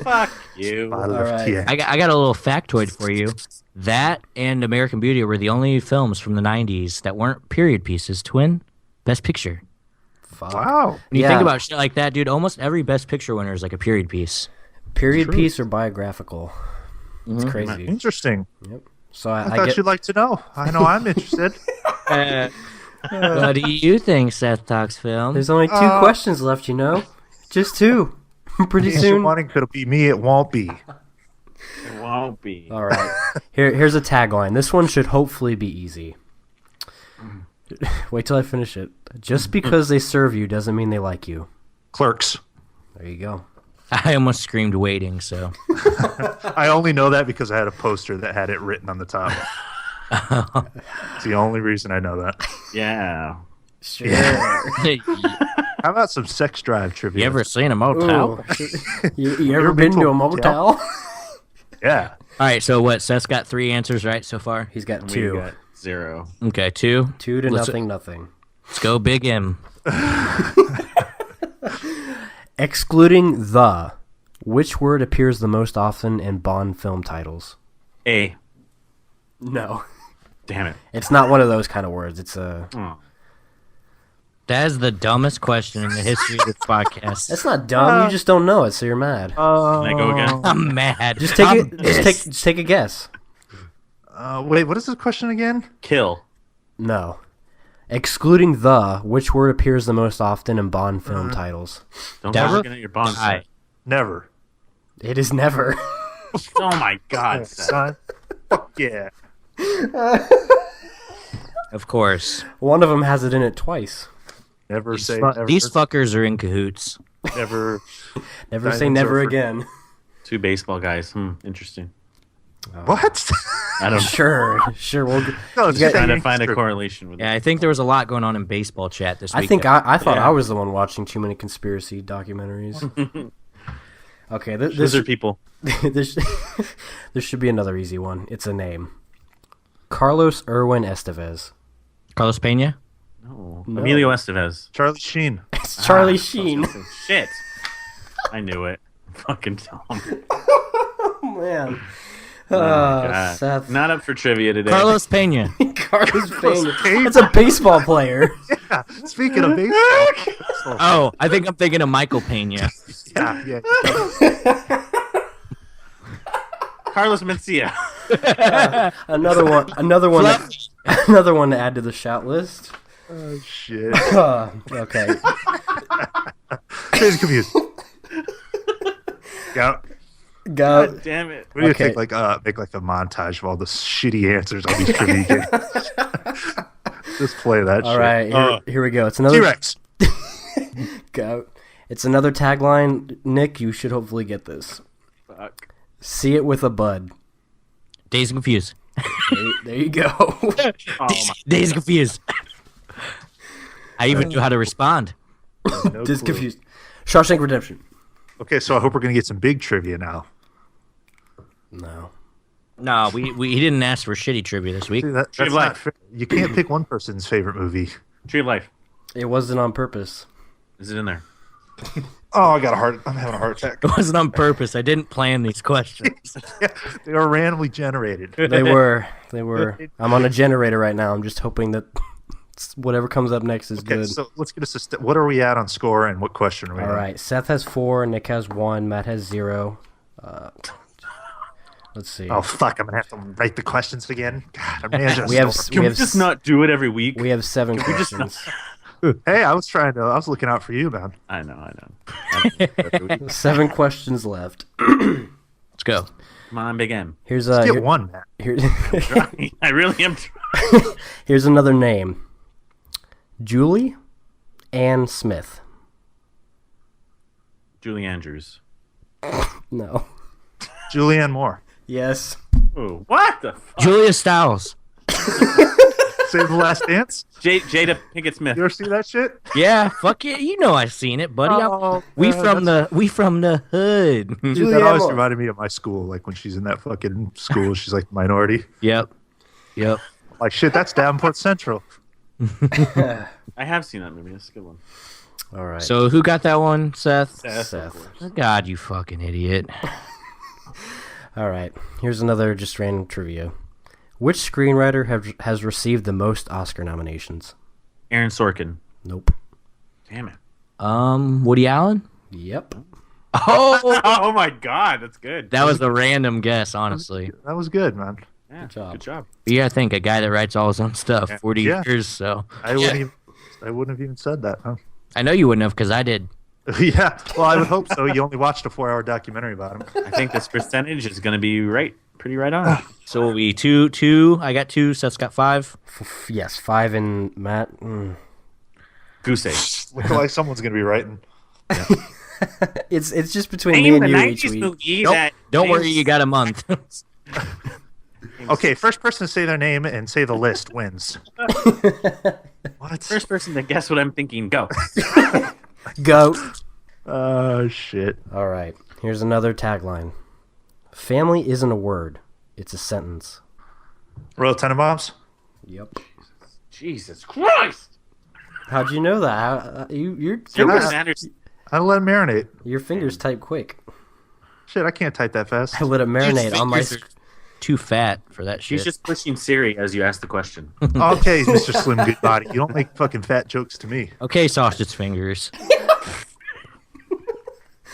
[SPEAKER 3] Fuck you.
[SPEAKER 1] I love
[SPEAKER 4] right.
[SPEAKER 1] TX.
[SPEAKER 2] I got a little factoid for you. That and American Beauty were the only films from the 90s that weren't period pieces to win Best Picture.
[SPEAKER 4] Fuck.
[SPEAKER 1] Wow.
[SPEAKER 2] When you
[SPEAKER 4] Yeah.
[SPEAKER 2] think about shit like that, dude, almost every Best Picture winner is like a period piece.
[SPEAKER 4] Period piece or biographical? It's crazy.
[SPEAKER 1] Interesting.
[SPEAKER 4] Yep. So
[SPEAKER 1] I
[SPEAKER 4] I
[SPEAKER 1] thought
[SPEAKER 4] get.
[SPEAKER 1] you'd like to know. I know I'm interested.
[SPEAKER 2] What do you think, Seth Talks Film?
[SPEAKER 4] There's only two questions left, you know. Just two. Pretty
[SPEAKER 1] Answer
[SPEAKER 4] soon.
[SPEAKER 1] one, it could be me. It won't be.
[SPEAKER 3] It won't be.
[SPEAKER 4] All right. Here's a tagline. This one should hopefully be easy. Wait till I finish it. Just because they serve you doesn't mean they like you.
[SPEAKER 1] Clerks.
[SPEAKER 4] There you go.
[SPEAKER 2] I almost screamed waiting, so.
[SPEAKER 1] I only know that because I had a poster that had it written on the top. It's the only reason I know that.
[SPEAKER 3] Yeah.
[SPEAKER 4] Sure.
[SPEAKER 2] You
[SPEAKER 1] How about some sex drive trivia?
[SPEAKER 2] ever seen a motel?
[SPEAKER 4] You ever been to a motel?
[SPEAKER 1] Yeah.
[SPEAKER 2] All right, so what? Seth's got 3 answers right so far?
[SPEAKER 4] He's got
[SPEAKER 3] We
[SPEAKER 4] two.
[SPEAKER 3] got 0.
[SPEAKER 2] Okay, 2.
[SPEAKER 4] 2 to
[SPEAKER 2] Let's-
[SPEAKER 4] nothing.
[SPEAKER 2] Let's go Big M.
[SPEAKER 4] Excluding the, which word appears the most often in Bond film titles?
[SPEAKER 3] A.
[SPEAKER 4] No.
[SPEAKER 3] Damn it.
[SPEAKER 4] It's not one of those kind of words. It's a.
[SPEAKER 3] Oh.
[SPEAKER 2] That is the dumbest question in the history of this podcast.
[SPEAKER 4] It's not dumb. You just don't know it, so you're mad.
[SPEAKER 3] Can I go again?
[SPEAKER 2] I'm mad.
[SPEAKER 4] Just take
[SPEAKER 2] I'm
[SPEAKER 4] it. Just take a guess.
[SPEAKER 1] Wait, what is the question again?
[SPEAKER 3] Kill.
[SPEAKER 4] No. Excluding the, which word appears the most often in Bond film titles?
[SPEAKER 3] Don't
[SPEAKER 2] Never?
[SPEAKER 3] go looking at your bond
[SPEAKER 2] Aye.
[SPEAKER 3] set.
[SPEAKER 1] Never.
[SPEAKER 4] It is never.
[SPEAKER 3] Oh my god, Seth.
[SPEAKER 1] Son. Fuck yeah.
[SPEAKER 2] Of course.
[SPEAKER 4] One of them has it in it twice.
[SPEAKER 1] Never
[SPEAKER 2] These,
[SPEAKER 1] say
[SPEAKER 2] fu-
[SPEAKER 1] never.
[SPEAKER 2] these fuckers are in cahoots.
[SPEAKER 1] Never.
[SPEAKER 4] Never say
[SPEAKER 1] Diamond
[SPEAKER 4] never
[SPEAKER 1] surfer.
[SPEAKER 4] again.
[SPEAKER 3] 2 baseball guys. Interesting.
[SPEAKER 1] What?
[SPEAKER 3] I don't
[SPEAKER 4] Sure. We'll.
[SPEAKER 1] No,
[SPEAKER 4] You got-
[SPEAKER 3] trying to find a correlation with
[SPEAKER 2] Yeah,
[SPEAKER 3] it.
[SPEAKER 2] I think there was a lot going on in baseball chat this
[SPEAKER 4] I
[SPEAKER 2] week.
[SPEAKER 4] think I thought
[SPEAKER 3] Yeah.
[SPEAKER 4] I was the one watching too many conspiracy documentaries. Okay,
[SPEAKER 3] Those are people.
[SPEAKER 4] this there should be another easy one. It's a name. Carlos Irwin Estevez.
[SPEAKER 2] Carlos Pena?
[SPEAKER 3] No.
[SPEAKER 4] No.
[SPEAKER 3] Emilio Estevez.
[SPEAKER 1] Charlie Sheen.
[SPEAKER 4] It's Charlie Sheen.
[SPEAKER 3] Shit. I knew it. Fucking dumb.
[SPEAKER 4] Man.
[SPEAKER 3] Oh, God.
[SPEAKER 4] Seth.
[SPEAKER 3] Not up for trivia today.
[SPEAKER 2] Carlos Pena.
[SPEAKER 4] Carlos Pena. It's a baseball player.
[SPEAKER 1] Yeah. Speaking of baseball.
[SPEAKER 2] Oh, I think I'm thinking of Michael Pena.
[SPEAKER 1] Yeah.
[SPEAKER 3] Carlos Mencia.
[SPEAKER 4] Another one. Another one to add to the shout list.
[SPEAKER 1] Oh shit.
[SPEAKER 4] Okay.
[SPEAKER 1] He's confused. Yeah.
[SPEAKER 4] Go.
[SPEAKER 3] God damn it.
[SPEAKER 1] What do you
[SPEAKER 4] Okay.
[SPEAKER 1] think? Like, make like a montage of all the shitty answers on these trivia games. Just play that.
[SPEAKER 4] All
[SPEAKER 1] shit.
[SPEAKER 4] right. Here we go. It's another
[SPEAKER 1] T-Rex.
[SPEAKER 4] Go. It's another tagline. Nick, you should hopefully get this.
[SPEAKER 3] Fuck.
[SPEAKER 4] See it with a bud.
[SPEAKER 2] Dazed and Confused.
[SPEAKER 4] There you go.
[SPEAKER 3] Oh,
[SPEAKER 2] Dazed and Confused. I even knew how to respond.
[SPEAKER 1] No
[SPEAKER 4] Just
[SPEAKER 1] clue.
[SPEAKER 4] confused. Shawshank Redemption.
[SPEAKER 1] Okay, so I hope we're gonna get some big trivia now.
[SPEAKER 4] No.
[SPEAKER 2] No, he didn't ask for shitty trivia this week.
[SPEAKER 1] See, that's
[SPEAKER 3] Tree of
[SPEAKER 1] not
[SPEAKER 3] Life.
[SPEAKER 1] fair. You can't pick one person's favorite movie.
[SPEAKER 3] Tree of Life.
[SPEAKER 4] It wasn't on purpose.
[SPEAKER 3] Is it in there?
[SPEAKER 1] Oh, I'm having a heart attack.
[SPEAKER 2] It wasn't on purpose. I didn't plan these questions.
[SPEAKER 1] They are randomly generated.
[SPEAKER 4] They were. I'm on a generator right now. I'm just hoping that whatever comes up next is
[SPEAKER 1] Okay,
[SPEAKER 4] good.
[SPEAKER 1] so let's get us a what are we at on score and what question are we
[SPEAKER 4] All
[SPEAKER 1] on?
[SPEAKER 4] right. Seth has 4. Nick has 1. Matt has 0. Let's see.
[SPEAKER 1] Oh fuck! I'm gonna have to write the questions again. God, I'm managing a
[SPEAKER 4] We have
[SPEAKER 1] store.
[SPEAKER 3] Can we just not do it every week?
[SPEAKER 4] We have 7
[SPEAKER 3] we just
[SPEAKER 4] questions.
[SPEAKER 1] Hey, I was looking out for you, man.
[SPEAKER 3] I know.
[SPEAKER 4] 7 questions left.
[SPEAKER 2] Let's go.
[SPEAKER 3] Come on, Big M.
[SPEAKER 4] Here's
[SPEAKER 1] Get one, man.
[SPEAKER 3] I really am trying.
[SPEAKER 4] here's another name. Julie Ann Smith.
[SPEAKER 3] Julie Andrews.
[SPEAKER 4] No.
[SPEAKER 1] Julianne Moore.
[SPEAKER 4] Yes.
[SPEAKER 3] Oh, what the fuck?
[SPEAKER 2] Julia Stiles.
[SPEAKER 1] Save the Last Dance.
[SPEAKER 3] Jada Pinkett Smith.
[SPEAKER 1] You ever see that shit?
[SPEAKER 2] Yeah, fuck yeah. You know I've seen it, buddy.
[SPEAKER 1] Oh,
[SPEAKER 2] we
[SPEAKER 1] man,
[SPEAKER 2] from the hood.
[SPEAKER 1] Dude,
[SPEAKER 4] Julianne
[SPEAKER 1] that always
[SPEAKER 4] Moore.
[SPEAKER 1] reminded me of my school. Like when she's in that fucking school, she's like the minority.
[SPEAKER 2] Yep.
[SPEAKER 1] Like shit, that's Davenport Central.
[SPEAKER 3] I have seen that movie. That's a good one.
[SPEAKER 4] All right.
[SPEAKER 2] So who got that one, Seth?
[SPEAKER 4] Seth.
[SPEAKER 2] God, you fucking idiot.
[SPEAKER 4] All right. Here's another just random trivia. Which screenwriter has received the most Oscar nominations?
[SPEAKER 3] Aaron Sorkin.
[SPEAKER 4] Nope.
[SPEAKER 3] Damn it.
[SPEAKER 2] Woody Allen?
[SPEAKER 4] Yep.
[SPEAKER 2] Oh,
[SPEAKER 3] Oh my God, that's good.
[SPEAKER 2] that was a random guess, honestly.
[SPEAKER 1] That was good, man.
[SPEAKER 3] Yeah,
[SPEAKER 4] Good job.
[SPEAKER 3] Good job.
[SPEAKER 2] But yeah, I think a guy that writes all his own stuff, 40
[SPEAKER 1] Yeah.
[SPEAKER 2] years, so.
[SPEAKER 1] I wouldn't have even said that. Huh?
[SPEAKER 2] I know you wouldn't have, because I did.
[SPEAKER 1] Yeah. Well, I would hope so. You only watched a 4-hour documentary about him.
[SPEAKER 3] I think this percentage is going to be pretty right on.
[SPEAKER 2] So we'll be two. I got 2, Seth's got 5.
[SPEAKER 4] Yes, 5 and Matt.
[SPEAKER 3] Goose egg.
[SPEAKER 1] Look like someone's gonna be writing.
[SPEAKER 4] It's just between me
[SPEAKER 3] Name
[SPEAKER 4] and
[SPEAKER 3] the
[SPEAKER 4] you each
[SPEAKER 3] 90s
[SPEAKER 4] week.
[SPEAKER 3] movie
[SPEAKER 2] Nope.
[SPEAKER 3] that.
[SPEAKER 2] Don't worry, you got a month.
[SPEAKER 1] Okay, first person to say their name and say the list wins. What?
[SPEAKER 3] First person to guess what I'm thinking, go.
[SPEAKER 4] Go.
[SPEAKER 1] Oh shit.
[SPEAKER 4] All right. Here's another tagline. Family isn't a word. It's a sentence.
[SPEAKER 1] Royal Tenenbaums?
[SPEAKER 4] Yep.
[SPEAKER 3] Jesus Christ!
[SPEAKER 4] How'd you know that? Your
[SPEAKER 3] Gilbert
[SPEAKER 4] fingers,
[SPEAKER 3] Sanders.
[SPEAKER 1] I let it marinate.
[SPEAKER 4] your fingers type quick.
[SPEAKER 1] Shit, I can't type that fast.
[SPEAKER 4] I let it marinate on my.
[SPEAKER 2] Fingers are too fat for that shit.
[SPEAKER 3] She's just pushing Siri as you ask the question.
[SPEAKER 1] Okay, Mr. Slim Goodbody. You don't make fucking fat jokes to me.
[SPEAKER 2] Okay, sausage fingers.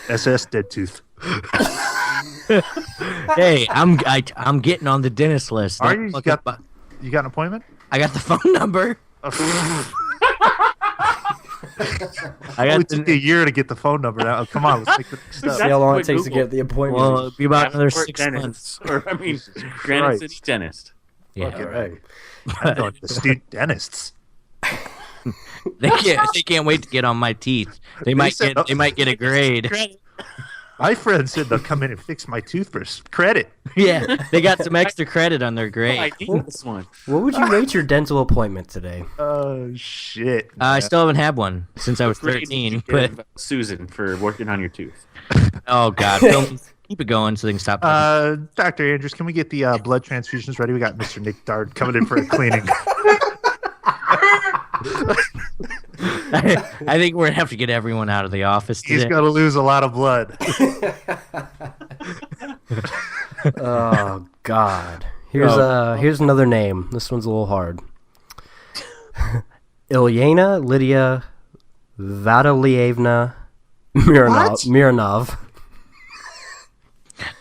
[SPEAKER 1] SS Dead Tooth.
[SPEAKER 2] Hey, I'm getting on the dentist list.
[SPEAKER 1] Are
[SPEAKER 2] Don't
[SPEAKER 1] you?
[SPEAKER 2] look
[SPEAKER 1] You
[SPEAKER 2] up-
[SPEAKER 1] got an appointment?
[SPEAKER 2] I got the phone number. I
[SPEAKER 1] It
[SPEAKER 2] got
[SPEAKER 1] took you a
[SPEAKER 2] the,
[SPEAKER 1] year to get the phone number now. Come on, let's make the next
[SPEAKER 4] See
[SPEAKER 1] step.
[SPEAKER 4] how long it
[SPEAKER 3] quick
[SPEAKER 4] takes to
[SPEAKER 3] Google.
[SPEAKER 4] get the appointment.
[SPEAKER 2] well, it'll be about another
[SPEAKER 3] Davenport
[SPEAKER 2] 6 months.
[SPEAKER 3] Or, I mean, Granite
[SPEAKER 1] Christ.
[SPEAKER 3] City dentist.
[SPEAKER 2] Yeah,
[SPEAKER 1] Okay,
[SPEAKER 4] right.
[SPEAKER 1] I'm going to student dentists.
[SPEAKER 2] they can't wait to get on my teeth. They might get a grade.
[SPEAKER 1] My friend said they'll come in and fix my tooth for credit.
[SPEAKER 2] Yeah, they got some extra credit on their
[SPEAKER 3] I
[SPEAKER 2] grade.
[SPEAKER 3] need this one.
[SPEAKER 4] What would you rate your dental appointment today?
[SPEAKER 1] Oh shit!
[SPEAKER 2] I still haven't had one since I was
[SPEAKER 3] Grade did you
[SPEAKER 2] 13. But
[SPEAKER 3] give Susan for working on your tooth.
[SPEAKER 2] oh god, keep it going so they can stop.
[SPEAKER 1] Dr. Andrews, can we get the blood transfusions ready? We got Mr. Nick Dard coming in for a cleaning.
[SPEAKER 2] I think we're gonna have to get everyone out of the office
[SPEAKER 1] He's
[SPEAKER 2] today.
[SPEAKER 1] going to lose a lot of blood.
[SPEAKER 4] Oh God. Here's another name. This one's a little hard. Ilyana Lydia Vadalievna Mironov.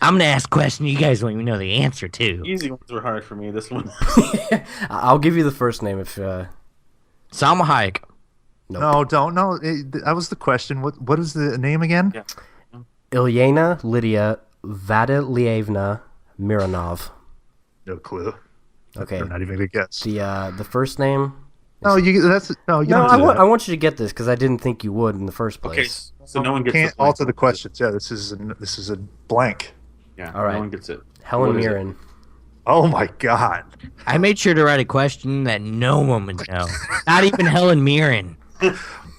[SPEAKER 2] I'm gonna ask a question you guys don't even know the answer to.
[SPEAKER 3] Easy ones were hard for me. This one.
[SPEAKER 4] I'll give you the first name if.
[SPEAKER 2] Salma Hayek.
[SPEAKER 4] Nope.
[SPEAKER 1] No, don't. No, that was the question. What is the name again?
[SPEAKER 3] Yeah.
[SPEAKER 4] Ilyana Lydia Vadalievna Mironov.
[SPEAKER 1] No clue.
[SPEAKER 4] Okay.
[SPEAKER 1] I'm not even gonna guess.
[SPEAKER 4] The first name.
[SPEAKER 1] No, you. That's no. You
[SPEAKER 4] No,
[SPEAKER 1] don't do
[SPEAKER 4] I
[SPEAKER 1] that.
[SPEAKER 4] want you to get this because I didn't think you would in the first
[SPEAKER 3] Okay,
[SPEAKER 4] place.
[SPEAKER 3] so no one gets
[SPEAKER 1] Can't
[SPEAKER 3] this one.
[SPEAKER 1] alter the questions. Yeah, this is a blank.
[SPEAKER 3] Yeah,
[SPEAKER 4] All right.
[SPEAKER 3] no one gets it.
[SPEAKER 4] Helen
[SPEAKER 3] What is it?
[SPEAKER 4] Mirren.
[SPEAKER 1] Oh my god.
[SPEAKER 2] I made sure to write a question that no one would know. Not even Helen Mirren.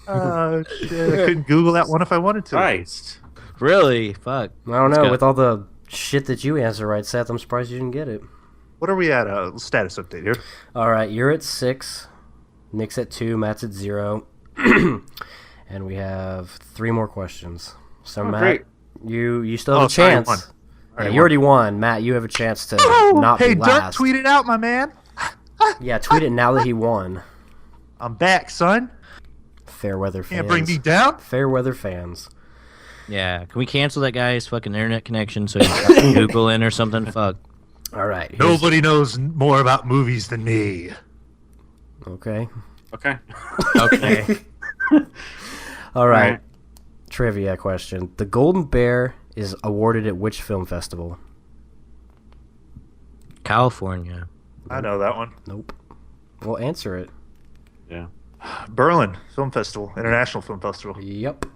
[SPEAKER 1] Oh shit! I couldn't Google that one if I wanted to.
[SPEAKER 3] Christ.
[SPEAKER 2] Really? Fuck.
[SPEAKER 4] I don't
[SPEAKER 2] Let's
[SPEAKER 4] know.
[SPEAKER 2] go.
[SPEAKER 4] With all the shit that you answer right, Seth, I'm surprised you didn't get it.
[SPEAKER 1] What are we at? Status update here.
[SPEAKER 4] All right, you're at 6. Nick's at 2. Matt's at 0. And we have 3 more questions. So Matt,
[SPEAKER 3] great.
[SPEAKER 4] you still have a
[SPEAKER 1] sorry, I
[SPEAKER 4] chance.
[SPEAKER 1] won.
[SPEAKER 4] Yeah, you already won. Matt, you have a chance to not
[SPEAKER 1] Hey,
[SPEAKER 4] be
[SPEAKER 1] Dirk,
[SPEAKER 4] last.
[SPEAKER 1] tweet it out, my man.
[SPEAKER 4] Yeah, tweet it now that he won.
[SPEAKER 1] I'm back, son.
[SPEAKER 4] Fair weather fans.
[SPEAKER 1] Can't bring me down.
[SPEAKER 4] Fair weather fans.
[SPEAKER 2] Yeah. Can we cancel that guy's fucking internet connection so he can Google in or something? Fuck.
[SPEAKER 4] All right. here's-
[SPEAKER 1] Nobody knows more about movies than me.
[SPEAKER 4] Okay.
[SPEAKER 3] Okay.
[SPEAKER 2] Okay.
[SPEAKER 4] All right.
[SPEAKER 3] right.
[SPEAKER 4] Trivia question. The Golden Bear is awarded at which film festival?
[SPEAKER 2] California.
[SPEAKER 1] I know that one.
[SPEAKER 4] Nope. Well, answer it.
[SPEAKER 3] Yeah.
[SPEAKER 1] Berlin Film Festival, International Film Festival.
[SPEAKER 4] Yep.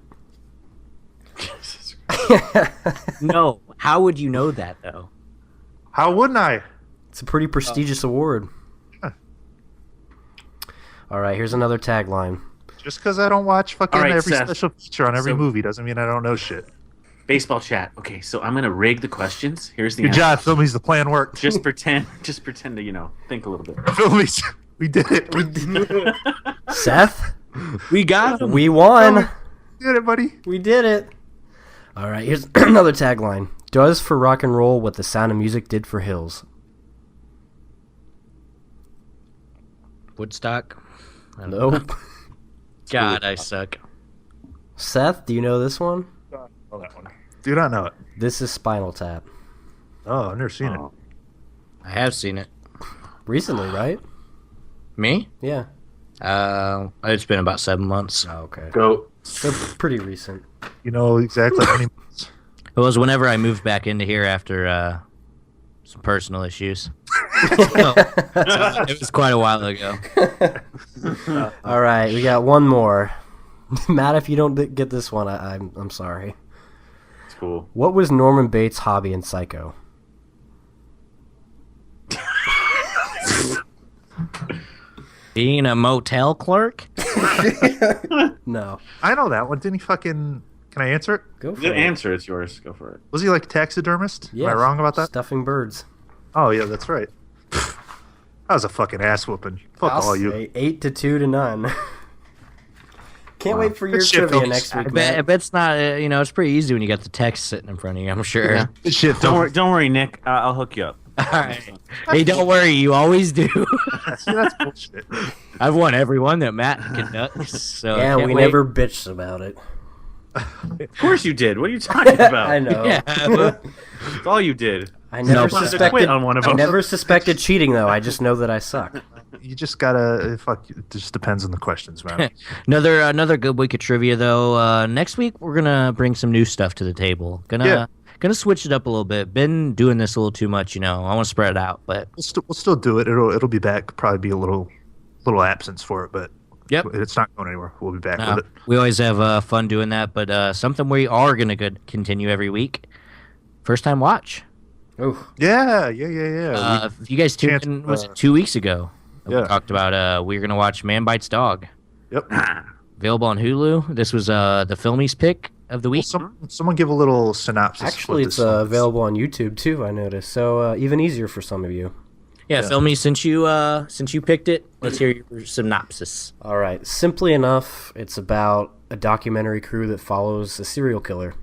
[SPEAKER 2] No. How would you know that though?
[SPEAKER 1] How wouldn't I?
[SPEAKER 4] It's a pretty prestigious award.
[SPEAKER 1] Huh.
[SPEAKER 4] All right, here's another tagline.
[SPEAKER 1] Just because I don't watch fucking
[SPEAKER 3] All right,
[SPEAKER 1] every
[SPEAKER 3] Seth.
[SPEAKER 1] special feature on every
[SPEAKER 3] So-
[SPEAKER 1] movie doesn't mean I don't know shit.
[SPEAKER 3] Baseball chat. Okay, so I'm gonna rig the questions. Here's the
[SPEAKER 1] Good
[SPEAKER 3] answer.
[SPEAKER 1] job, Filmies. The plan worked.
[SPEAKER 3] Just pretend to think a little bit.
[SPEAKER 1] Filmies, we did it.
[SPEAKER 4] Seth,
[SPEAKER 2] We got him.
[SPEAKER 4] we won.
[SPEAKER 1] We did it, buddy.
[SPEAKER 4] We did it. All right, here's another tagline. Does for rock and roll what the Sound of Music did for Hills.
[SPEAKER 2] Woodstock. I don't know.
[SPEAKER 4] Nope.
[SPEAKER 2] God, I suck.
[SPEAKER 4] Seth, do you know this one?
[SPEAKER 1] Oh, that one. Do not know it.
[SPEAKER 4] This is Spinal Tap.
[SPEAKER 1] Oh, I've never seen
[SPEAKER 3] Oh.
[SPEAKER 2] I have seen it.
[SPEAKER 4] Recently, right?
[SPEAKER 2] Me?
[SPEAKER 4] Yeah.
[SPEAKER 2] It's been about 7 months.
[SPEAKER 4] Oh, okay.
[SPEAKER 3] Go.
[SPEAKER 4] So pretty recent.
[SPEAKER 1] it. You know exactly how many months.
[SPEAKER 2] It was whenever I moved back into here after some personal issues. So, it was quite a while ago.
[SPEAKER 4] All right, we got one more. Matt, if you don't get this one, I'm sorry.
[SPEAKER 3] It's cool.
[SPEAKER 4] What was Norman Bates' hobby in Psycho?
[SPEAKER 2] Being a motel clerk?
[SPEAKER 4] No.
[SPEAKER 1] I know that one. Didn't he fucking... Can I answer it?
[SPEAKER 4] Go for
[SPEAKER 3] The
[SPEAKER 4] it.
[SPEAKER 3] answer is yours. Go for it.
[SPEAKER 1] Was he like a taxidermist?
[SPEAKER 4] Yes.
[SPEAKER 1] Am I wrong about that?
[SPEAKER 4] Stuffing birds.
[SPEAKER 1] Oh, yeah, that's right. That was a fucking ass whooping. Fuck
[SPEAKER 4] I'll
[SPEAKER 1] all you.
[SPEAKER 4] say 8 to 2 to none. Can't wait for your
[SPEAKER 1] Good shit,
[SPEAKER 4] trivia
[SPEAKER 1] folks.
[SPEAKER 4] next week,
[SPEAKER 2] I bet
[SPEAKER 4] Matt.
[SPEAKER 2] it's not, it's pretty easy when you got the text sitting in front of you, I'm sure.
[SPEAKER 3] Yeah.
[SPEAKER 1] Good shit.
[SPEAKER 3] Don't worry, Nick. I'll hook you up.
[SPEAKER 2] All right. Hey, don't worry, you always do.
[SPEAKER 1] See, that's bullshit.
[SPEAKER 2] I've won every one that Matt conducts. So
[SPEAKER 4] Yeah,
[SPEAKER 2] can't
[SPEAKER 4] we
[SPEAKER 2] wait.
[SPEAKER 4] never bitched about it.
[SPEAKER 3] Of course you did. What are you talking about?
[SPEAKER 4] I know.
[SPEAKER 2] Yeah.
[SPEAKER 3] That's all you did.
[SPEAKER 4] I never
[SPEAKER 2] No,
[SPEAKER 3] Wanted to
[SPEAKER 4] suspected.
[SPEAKER 3] quit on one of
[SPEAKER 4] I
[SPEAKER 3] them.
[SPEAKER 4] never suspected cheating though. I just know that I suck.
[SPEAKER 1] You just gotta... Fuck, it just depends on the questions, man.
[SPEAKER 2] Another good week of trivia though. Next week we're gonna bring some new stuff to the table. Gonna switch it up a little bit. Been doing this a little too much, I want to spread it out, but
[SPEAKER 1] We'll still do it. It'll be back. Probably be a little absence for it, but
[SPEAKER 2] Yep.
[SPEAKER 1] it's not going anywhere. We'll be back with it.
[SPEAKER 2] we always have fun doing that. But something we are gonna continue every week. First time watch.
[SPEAKER 4] Ooh,
[SPEAKER 1] Yeah.
[SPEAKER 2] If you guys tuned
[SPEAKER 1] chance,
[SPEAKER 2] in, was it 2 weeks ago? We
[SPEAKER 1] yeah.
[SPEAKER 2] talked about we're gonna watch Man Bites Dog.
[SPEAKER 1] Yep.
[SPEAKER 2] Available on Hulu. This was the Filmies pick of the week.
[SPEAKER 1] Someone give a little synopsis. of
[SPEAKER 4] actually,
[SPEAKER 1] what
[SPEAKER 4] it's
[SPEAKER 1] this one is.
[SPEAKER 4] available on YouTube too. I noticed, so even easier for some of you.
[SPEAKER 2] Yeah, Filmies, since you picked it, let's hear your synopsis.
[SPEAKER 4] All right. Simply enough, it's about a documentary crew that follows a serial killer,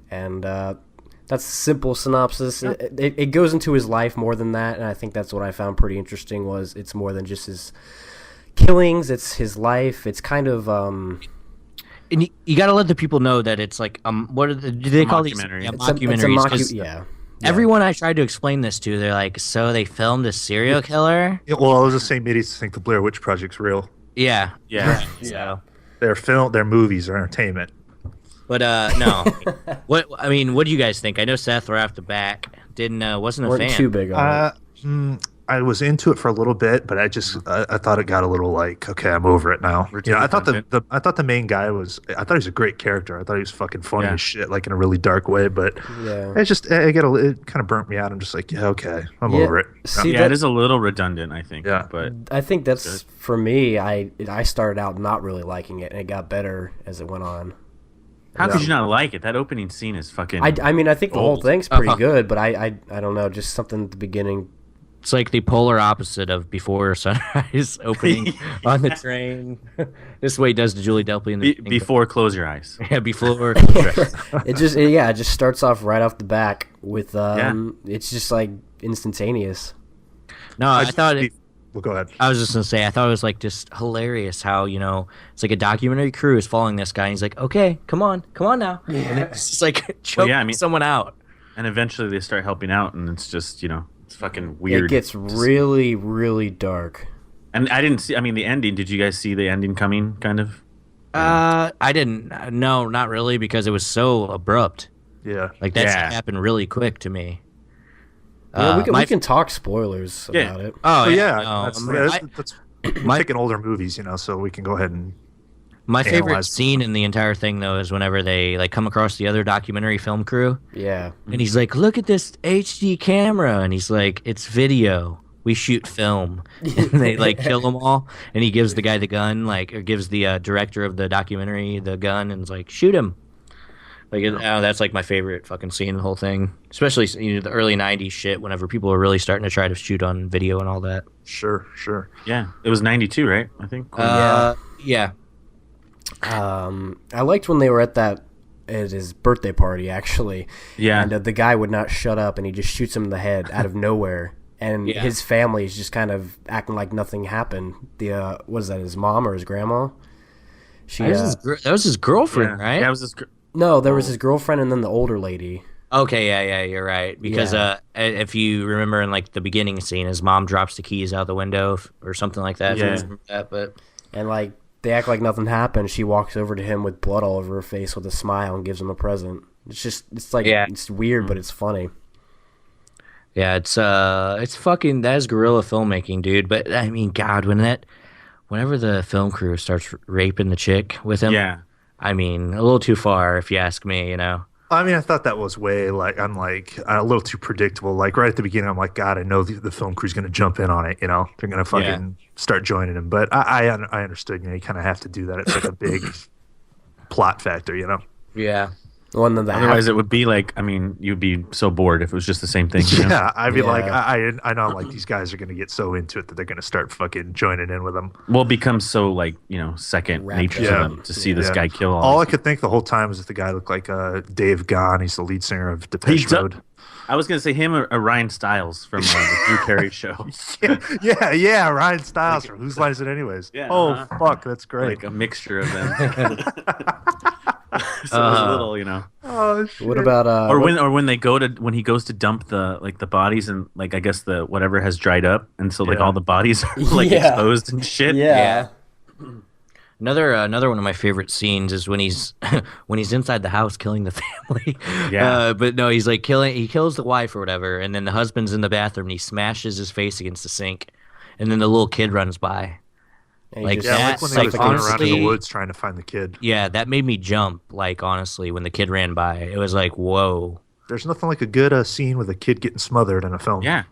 [SPEAKER 4] and that's a simple synopsis. It goes into his life more than that, and I think that's what I found pretty interesting. Was it's more than just his killings. It's his life. It's kind of
[SPEAKER 2] And you got to let the people know that it's like what do they call these?
[SPEAKER 3] mockumentary.
[SPEAKER 2] Yeah,
[SPEAKER 4] it's a
[SPEAKER 2] mockumentaries. 'Cause
[SPEAKER 4] yeah.
[SPEAKER 2] Everyone I tried to explain this to, they're like, so they filmed a serial killer?
[SPEAKER 1] Yeah, well, it was the same idiots to think the Blair Witch Project's real.
[SPEAKER 2] Yeah.
[SPEAKER 3] Yeah.
[SPEAKER 2] So,
[SPEAKER 1] Their movies are entertainment.
[SPEAKER 2] but no. What do you guys think? I know Seth right off the back wasn't a
[SPEAKER 4] Weren't
[SPEAKER 2] fan.
[SPEAKER 4] too big on it.
[SPEAKER 1] I was into it for a little bit, but I thought it got a little like, okay, I'm over it now. You know, I thought the main guy I thought he was a great character. I thought he was fucking funny as shit, like in a really dark way. But it kind of burnt me out. I'm just like, yeah, okay, I'm over it.
[SPEAKER 4] See,
[SPEAKER 3] it is a little redundant, I think.
[SPEAKER 1] Yeah.
[SPEAKER 3] But
[SPEAKER 4] I think that's for me. I started out not really liking it, and it got better as it went on.
[SPEAKER 3] how could you not like it? That opening scene is fucking.
[SPEAKER 4] I mean, I think the whole thing's pretty good, but I don't know, just something at the beginning.
[SPEAKER 2] It's like the polar opposite of Before Sunrise opening on the train. This is what he does to Julie Delpy in the
[SPEAKER 3] before Close Your Eyes.
[SPEAKER 2] Yeah, before.
[SPEAKER 4] It just starts off right off the back with it's just like instantaneous.
[SPEAKER 2] No, I thought
[SPEAKER 1] Well, go ahead.
[SPEAKER 2] I was just gonna say I thought it was like just hilarious how it's like a documentary crew is following this guy and he's like, okay, come on now, and it's just like choking someone out,
[SPEAKER 3] And eventually they start helping out, and it's just it's fucking weird.
[SPEAKER 4] It gets really, really dark.
[SPEAKER 3] And I didn't see. I mean, the ending. Did you guys see the ending coming? Kind of.
[SPEAKER 2] I didn't. No, not really, because it was so abrupt.
[SPEAKER 1] Yeah.
[SPEAKER 2] Like that happened really quick to me.
[SPEAKER 4] Yeah, we can talk spoilers about it.
[SPEAKER 2] Oh
[SPEAKER 1] yeah.
[SPEAKER 2] no,
[SPEAKER 1] That's picking older movies, so we can go ahead and.
[SPEAKER 2] My favorite scene in the entire thing, though, is whenever they come across the other documentary film crew.
[SPEAKER 4] Yeah.
[SPEAKER 2] And he's like, "Look at this HD camera," and he's like, "It's video. We shoot film." And they kill them all, and he gives the guy the gun, or gives the director of the documentary the gun, and is like, "Shoot him." That's like my favorite fucking scene in the whole thing, especially the early '90s shit. Whenever people were really starting to try to shoot on video and all that.
[SPEAKER 1] Sure.
[SPEAKER 3] Yeah, it was 92, right? I think.
[SPEAKER 2] Yeah.
[SPEAKER 4] I liked when they were at his birthday party, actually.
[SPEAKER 3] Yeah.
[SPEAKER 4] And the guy would not shut up, and he just shoots him in the head out of nowhere. And his family is just kind of acting like nothing happened. What is that, his mom or his grandma?
[SPEAKER 2] That was his girlfriend, right?
[SPEAKER 3] That was his.
[SPEAKER 4] No, there was his girlfriend and then the older lady.
[SPEAKER 2] Okay, yeah, you're right. Because if you remember in the beginning scene, his mom drops the keys out the window or something like that.
[SPEAKER 3] Yeah.
[SPEAKER 2] If you remember that, but
[SPEAKER 4] And they act like nothing happened. She walks over to him with blood all over her face with a smile and gives him a present. It's weird, but it's funny.
[SPEAKER 2] yeah, it's fucking that is guerrilla filmmaking, dude. But I mean, God, whenever the film crew starts raping the chick with him, I mean, a little too far if you ask me.
[SPEAKER 1] I mean, I thought that was way a little too predictable. Like right at the beginning, I'm like, God, I know the film crew's going to jump in on it. They're going to fucking start joining him. But I understood. You kind of have to do that. It's like a big plot factor.
[SPEAKER 2] Yeah.
[SPEAKER 3] Otherwise, it would be you'd be so bored if it was just the same thing.
[SPEAKER 1] Yeah, I'd be like, I know, these guys are going to get so into it that they're going to start fucking joining in with them.
[SPEAKER 3] Well, it becomes so second nature to them to see this guy kill
[SPEAKER 1] all I could think the whole time was that the guy looked like Dave Gahan. He's the lead singer of Depeche Mode.
[SPEAKER 3] I was going to say him or Ryan Stiles from the Drew Carey show.
[SPEAKER 1] yeah, Ryan Stiles from Whose Line Is It Anyways?
[SPEAKER 3] Yeah,
[SPEAKER 1] fuck, that's great.
[SPEAKER 3] Like a mixture of them. So it was a little,
[SPEAKER 1] Oh shit.
[SPEAKER 4] What about
[SPEAKER 3] when he goes to dump the bodies and I guess the whatever has dried up and so all the bodies are exposed and shit.
[SPEAKER 4] Yeah.
[SPEAKER 2] Another one of my favorite scenes is when he's inside the house killing the family.
[SPEAKER 3] Yeah.
[SPEAKER 2] But no, he's he kills the wife or whatever, and then the husband's in the bathroom and he smashes his face against the sink, and then the little kid runs by.
[SPEAKER 1] When they were going around in the woods trying to find the kid.
[SPEAKER 2] Yeah, that made me jump. Honestly, when the kid ran by, it was like, whoa.
[SPEAKER 1] There's nothing like a good scene with a kid getting smothered in a film.
[SPEAKER 3] Yeah.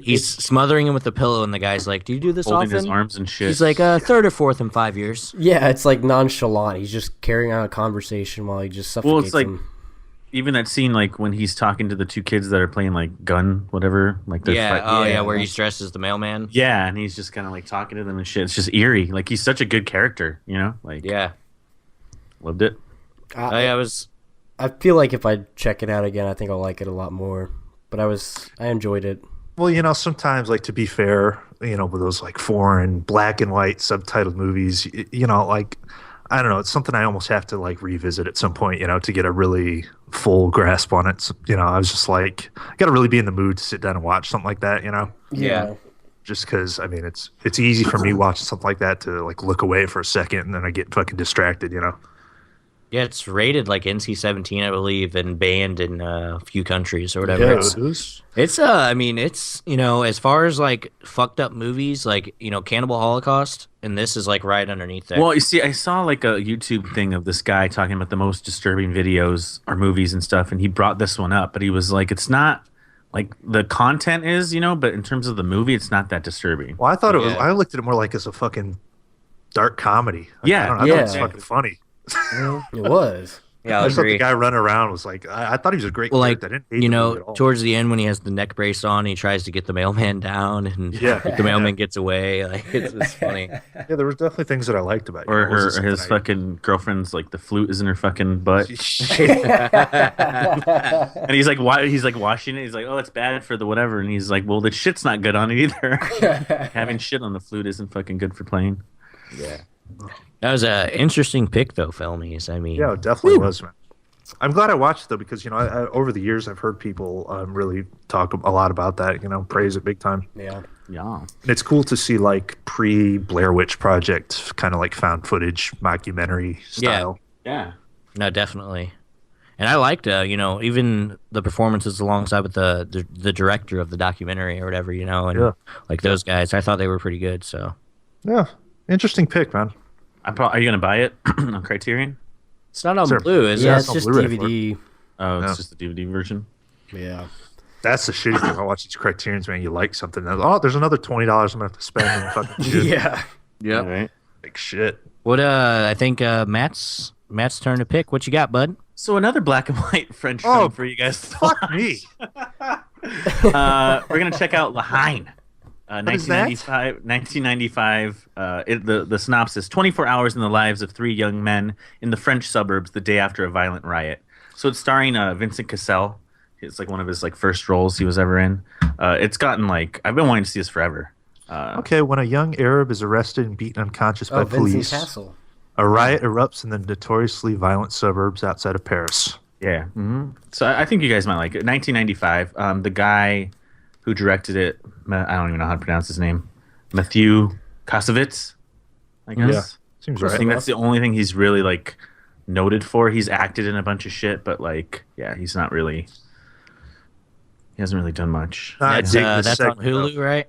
[SPEAKER 2] He's smothering him with the pillow, and the guy's like, "Do you do this
[SPEAKER 3] holding
[SPEAKER 2] often?"
[SPEAKER 3] his arms and shit.
[SPEAKER 2] He's like, "Third or fourth in 5 years."
[SPEAKER 4] Yeah, it's nonchalant. He's just carrying on a conversation while he just suffocates them.
[SPEAKER 3] Even that scene, when he's talking to the two kids that are playing gun, whatever,
[SPEAKER 2] where he's dressed as the mailman.
[SPEAKER 3] Yeah, and he's just kind of talking to them and shit. It's just eerie. He's such a good character, Loved it.
[SPEAKER 4] I feel like if I check it out again, I think I'll like it a lot more. But I enjoyed it.
[SPEAKER 1] Well, sometimes, to be fair, with those like foreign black and white subtitled movies, like I don't know, it's something I almost have to like revisit at some point, to get a really full grasp on it. So, I was just like, I got to really be in the mood to sit down and watch something like that,
[SPEAKER 4] Yeah.
[SPEAKER 1] just because I mean it's easy for me watching something like that to like look away for a second and then I get fucking distracted.
[SPEAKER 2] Yeah, it's rated like NC-17, I believe, and banned in a few countries or whatever.
[SPEAKER 4] Yeah.
[SPEAKER 2] It's I mean, it's as far as like fucked up movies, like Cannibal Holocaust, and this is like right underneath there.
[SPEAKER 3] Well, you see, I saw like a YouTube thing of this guy talking about the most disturbing videos or movies and stuff, and he brought this one up, but he was like, it's not like the content is, but in terms of the movie, it's not that disturbing.
[SPEAKER 1] Well, I thought it was.
[SPEAKER 2] Yeah.
[SPEAKER 1] I looked at it more like as a fucking dark comedy.
[SPEAKER 3] Yeah.
[SPEAKER 1] I don't know, I thought it was fucking funny.
[SPEAKER 4] It was.
[SPEAKER 2] Yeah,
[SPEAKER 1] I
[SPEAKER 2] I
[SPEAKER 1] just thought the
[SPEAKER 2] agree.
[SPEAKER 1] guy running around was like, I thought he was a great
[SPEAKER 2] Well, like
[SPEAKER 1] character. I didn't hate the movie at all.
[SPEAKER 2] towards the end when he has the neck brace on, he tries to get the mailman down, and
[SPEAKER 1] Yeah.
[SPEAKER 2] the mailman gets away. Like it's funny.
[SPEAKER 1] Yeah, there was definitely things that I liked about it.
[SPEAKER 3] Or
[SPEAKER 1] It wasn't
[SPEAKER 3] her, his
[SPEAKER 1] something
[SPEAKER 3] fucking girlfriend's like the flute is in her fucking butt,
[SPEAKER 1] I-
[SPEAKER 3] and he's like, why? He's like washing it. He's like, oh, it's bad for the whatever, and he's like, well, the shit's not good on it either. Having shit on the flute isn't fucking good for playing.
[SPEAKER 2] Yeah. That was an interesting pick, though, Filmies. I mean,
[SPEAKER 1] Yeah, it definitely was, man. I'm glad I watched it though because over the years I've heard people really talk a lot about that. Praise it big time.
[SPEAKER 4] Yeah.
[SPEAKER 3] Yeah.
[SPEAKER 1] And it's cool to see like pre-Blair Witch Project kind of like found footage mockumentary style.
[SPEAKER 3] Yeah.
[SPEAKER 2] no, definitely. And I liked, even the performances alongside with the director of the documentary or whatever, and
[SPEAKER 1] Yeah.
[SPEAKER 2] like those guys. I thought they were pretty good. So
[SPEAKER 1] Yeah, interesting pick, man.
[SPEAKER 3] Are you gonna buy it on Criterion?
[SPEAKER 2] it's not on
[SPEAKER 1] Sure.
[SPEAKER 2] Blue, is
[SPEAKER 4] Yeah,
[SPEAKER 2] it?
[SPEAKER 4] it's
[SPEAKER 1] on
[SPEAKER 4] just
[SPEAKER 1] Blu-ray for
[SPEAKER 4] DVD.
[SPEAKER 3] Oh, it's
[SPEAKER 1] Yeah.
[SPEAKER 3] just the DVD version.
[SPEAKER 4] Yeah.
[SPEAKER 1] That's the shitty thing about watching these Criterions, man. You like something, there's another $20 I'm gonna have to spend on fucking shit.
[SPEAKER 4] Yeah.
[SPEAKER 3] All right.
[SPEAKER 1] Like shit.
[SPEAKER 2] What? I think Matt's turn to pick. What you got, bud?
[SPEAKER 3] So another black and white French
[SPEAKER 1] Oh,
[SPEAKER 3] film for you guys. To
[SPEAKER 1] Fuck
[SPEAKER 3] watch.
[SPEAKER 1] me.
[SPEAKER 3] We're gonna check out Lahaine.
[SPEAKER 1] is that?
[SPEAKER 3] 1995. The synopsis: 24 hours in the lives of three young men in the French suburbs the day after a violent riot. So it's starring Vincent Cassel. It's like one of his like first roles he was ever in. It's gotten like I've been wanting to see this forever.
[SPEAKER 1] Okay, when a young Arab is arrested and beaten unconscious by
[SPEAKER 4] Oh, Vincent
[SPEAKER 1] police,
[SPEAKER 4] Castle.
[SPEAKER 1] a riot erupts in the notoriously violent suburbs outside of Paris.
[SPEAKER 3] Yeah. So I think you guys might like it. 1995. The guy who directed it, I don't even know how to pronounce his name, Matthew Kassovitz, I guess.
[SPEAKER 1] Yeah, seems
[SPEAKER 3] I
[SPEAKER 1] right.
[SPEAKER 3] think that's the only thing he's really like noted for. He's acted in a bunch of shit, but like, yeah, he hasn't really done much.
[SPEAKER 1] I
[SPEAKER 2] That's,
[SPEAKER 1] dig this
[SPEAKER 2] that's on
[SPEAKER 1] segment, though.
[SPEAKER 2] Hulu, right?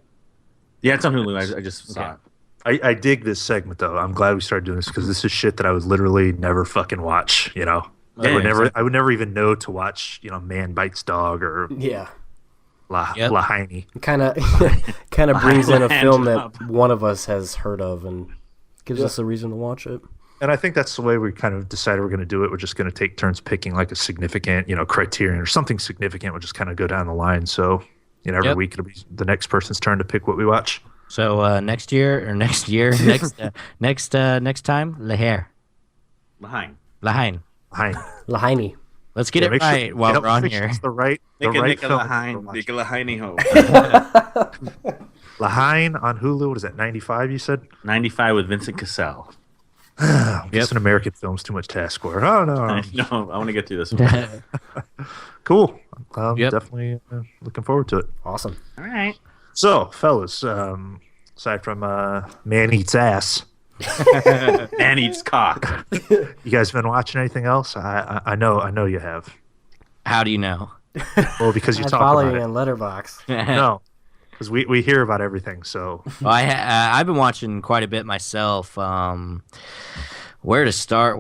[SPEAKER 3] Yeah, it's on Hulu. I just saw it.
[SPEAKER 1] I dig this segment though. I'm glad we started doing this because this is shit that I would literally never fucking watch. I
[SPEAKER 3] Yeah,
[SPEAKER 1] would never.
[SPEAKER 3] exactly.
[SPEAKER 1] I would never even know to watch. Man bites dog or
[SPEAKER 4] Yeah.
[SPEAKER 2] Yep.
[SPEAKER 1] Lahaine.
[SPEAKER 4] Kind of brings in a
[SPEAKER 3] Hand
[SPEAKER 4] film
[SPEAKER 3] job.
[SPEAKER 4] that one of us has heard of and gives us a reason to watch it.
[SPEAKER 1] And I think that's the way we kind of decided we're going to do it. We're just going to take turns picking like a significant, Criterion or something significant. We'll just kind of go down the line. So, every
[SPEAKER 2] Yep.
[SPEAKER 1] week it'll be the next person's turn to pick what we watch.
[SPEAKER 2] So next time, Le Hair,
[SPEAKER 3] Lahaine.
[SPEAKER 2] Lahaine.
[SPEAKER 1] Lahaine.
[SPEAKER 4] Lahaine.
[SPEAKER 2] Let's get it
[SPEAKER 1] Make sure-
[SPEAKER 2] right while we're on
[SPEAKER 1] make sure
[SPEAKER 2] here.
[SPEAKER 1] it's the right film.
[SPEAKER 3] Lahaine ho.
[SPEAKER 1] Lahaine on Hulu. What is that? 95? You said?
[SPEAKER 3] 95 with Vincent Cassel.
[SPEAKER 1] Just an American film's too much to ask for. Oh no.
[SPEAKER 3] No, I want to get through this one.
[SPEAKER 1] Cool.
[SPEAKER 2] Yep.
[SPEAKER 1] Definitely looking forward to it.
[SPEAKER 4] Awesome.
[SPEAKER 3] All right.
[SPEAKER 1] So, fellas, aside from Man Eats Ass,
[SPEAKER 3] Man eats cock.
[SPEAKER 1] you guys been watching anything else? I know you have.
[SPEAKER 2] How do you know?
[SPEAKER 1] Well, because you
[SPEAKER 4] I
[SPEAKER 1] talk
[SPEAKER 4] follow
[SPEAKER 1] about
[SPEAKER 4] you
[SPEAKER 1] it.
[SPEAKER 4] on Letterbox.
[SPEAKER 1] No, because we hear about everything. So
[SPEAKER 2] Well, I've been watching quite a bit myself. Where to start?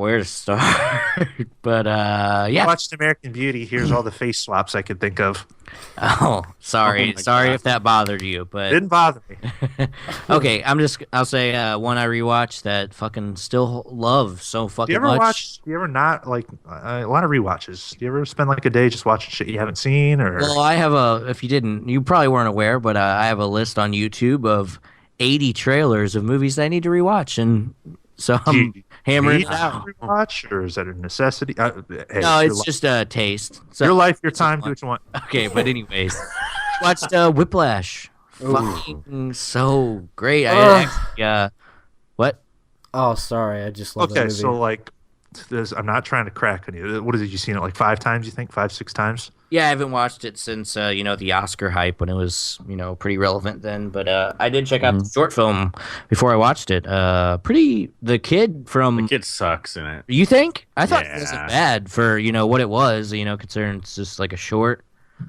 [SPEAKER 2] But
[SPEAKER 1] I
[SPEAKER 2] yeah.
[SPEAKER 1] watched American Beauty. Here's all the face swaps I could think of.
[SPEAKER 2] Oh, sorry,
[SPEAKER 3] Oh my
[SPEAKER 2] sorry
[SPEAKER 3] God.
[SPEAKER 2] if that bothered you, but
[SPEAKER 1] Didn't bother me.
[SPEAKER 2] okay. I'll say one I rewatched that fucking still love so fucking
[SPEAKER 1] Do you ever
[SPEAKER 2] much.
[SPEAKER 1] watch? Do you ever not like a lot of rewatches? Do you ever spend like a day just watching shit you haven't seen? Or
[SPEAKER 2] Well, I have if you probably weren't aware, but I have a list on YouTube of 80 trailers of movies that I need to rewatch, and so I'm hammering
[SPEAKER 1] need
[SPEAKER 2] it out.
[SPEAKER 1] to rewatch, or is that a necessity? Hey,
[SPEAKER 2] No,
[SPEAKER 1] your
[SPEAKER 2] it's
[SPEAKER 1] li-
[SPEAKER 2] just a taste. So,
[SPEAKER 1] your life, your time. Do what you want.
[SPEAKER 2] okay, but anyways, watched Whiplash fucking so great. What?
[SPEAKER 4] Oh, sorry. I just love that
[SPEAKER 1] Okay,
[SPEAKER 4] movie.
[SPEAKER 1] so like, I'm not trying to crack on you. What is it? You seen it like 5 times? You think 5, 6 times?
[SPEAKER 2] Yeah, I haven't watched it since the Oscar hype when it was pretty relevant then. But I did check out the short film before I watched it. The kid from
[SPEAKER 3] The kid sucks in it.
[SPEAKER 2] You think? I thought it
[SPEAKER 3] Yeah.
[SPEAKER 2] wasn't bad for what it was. Considering it's just like a short.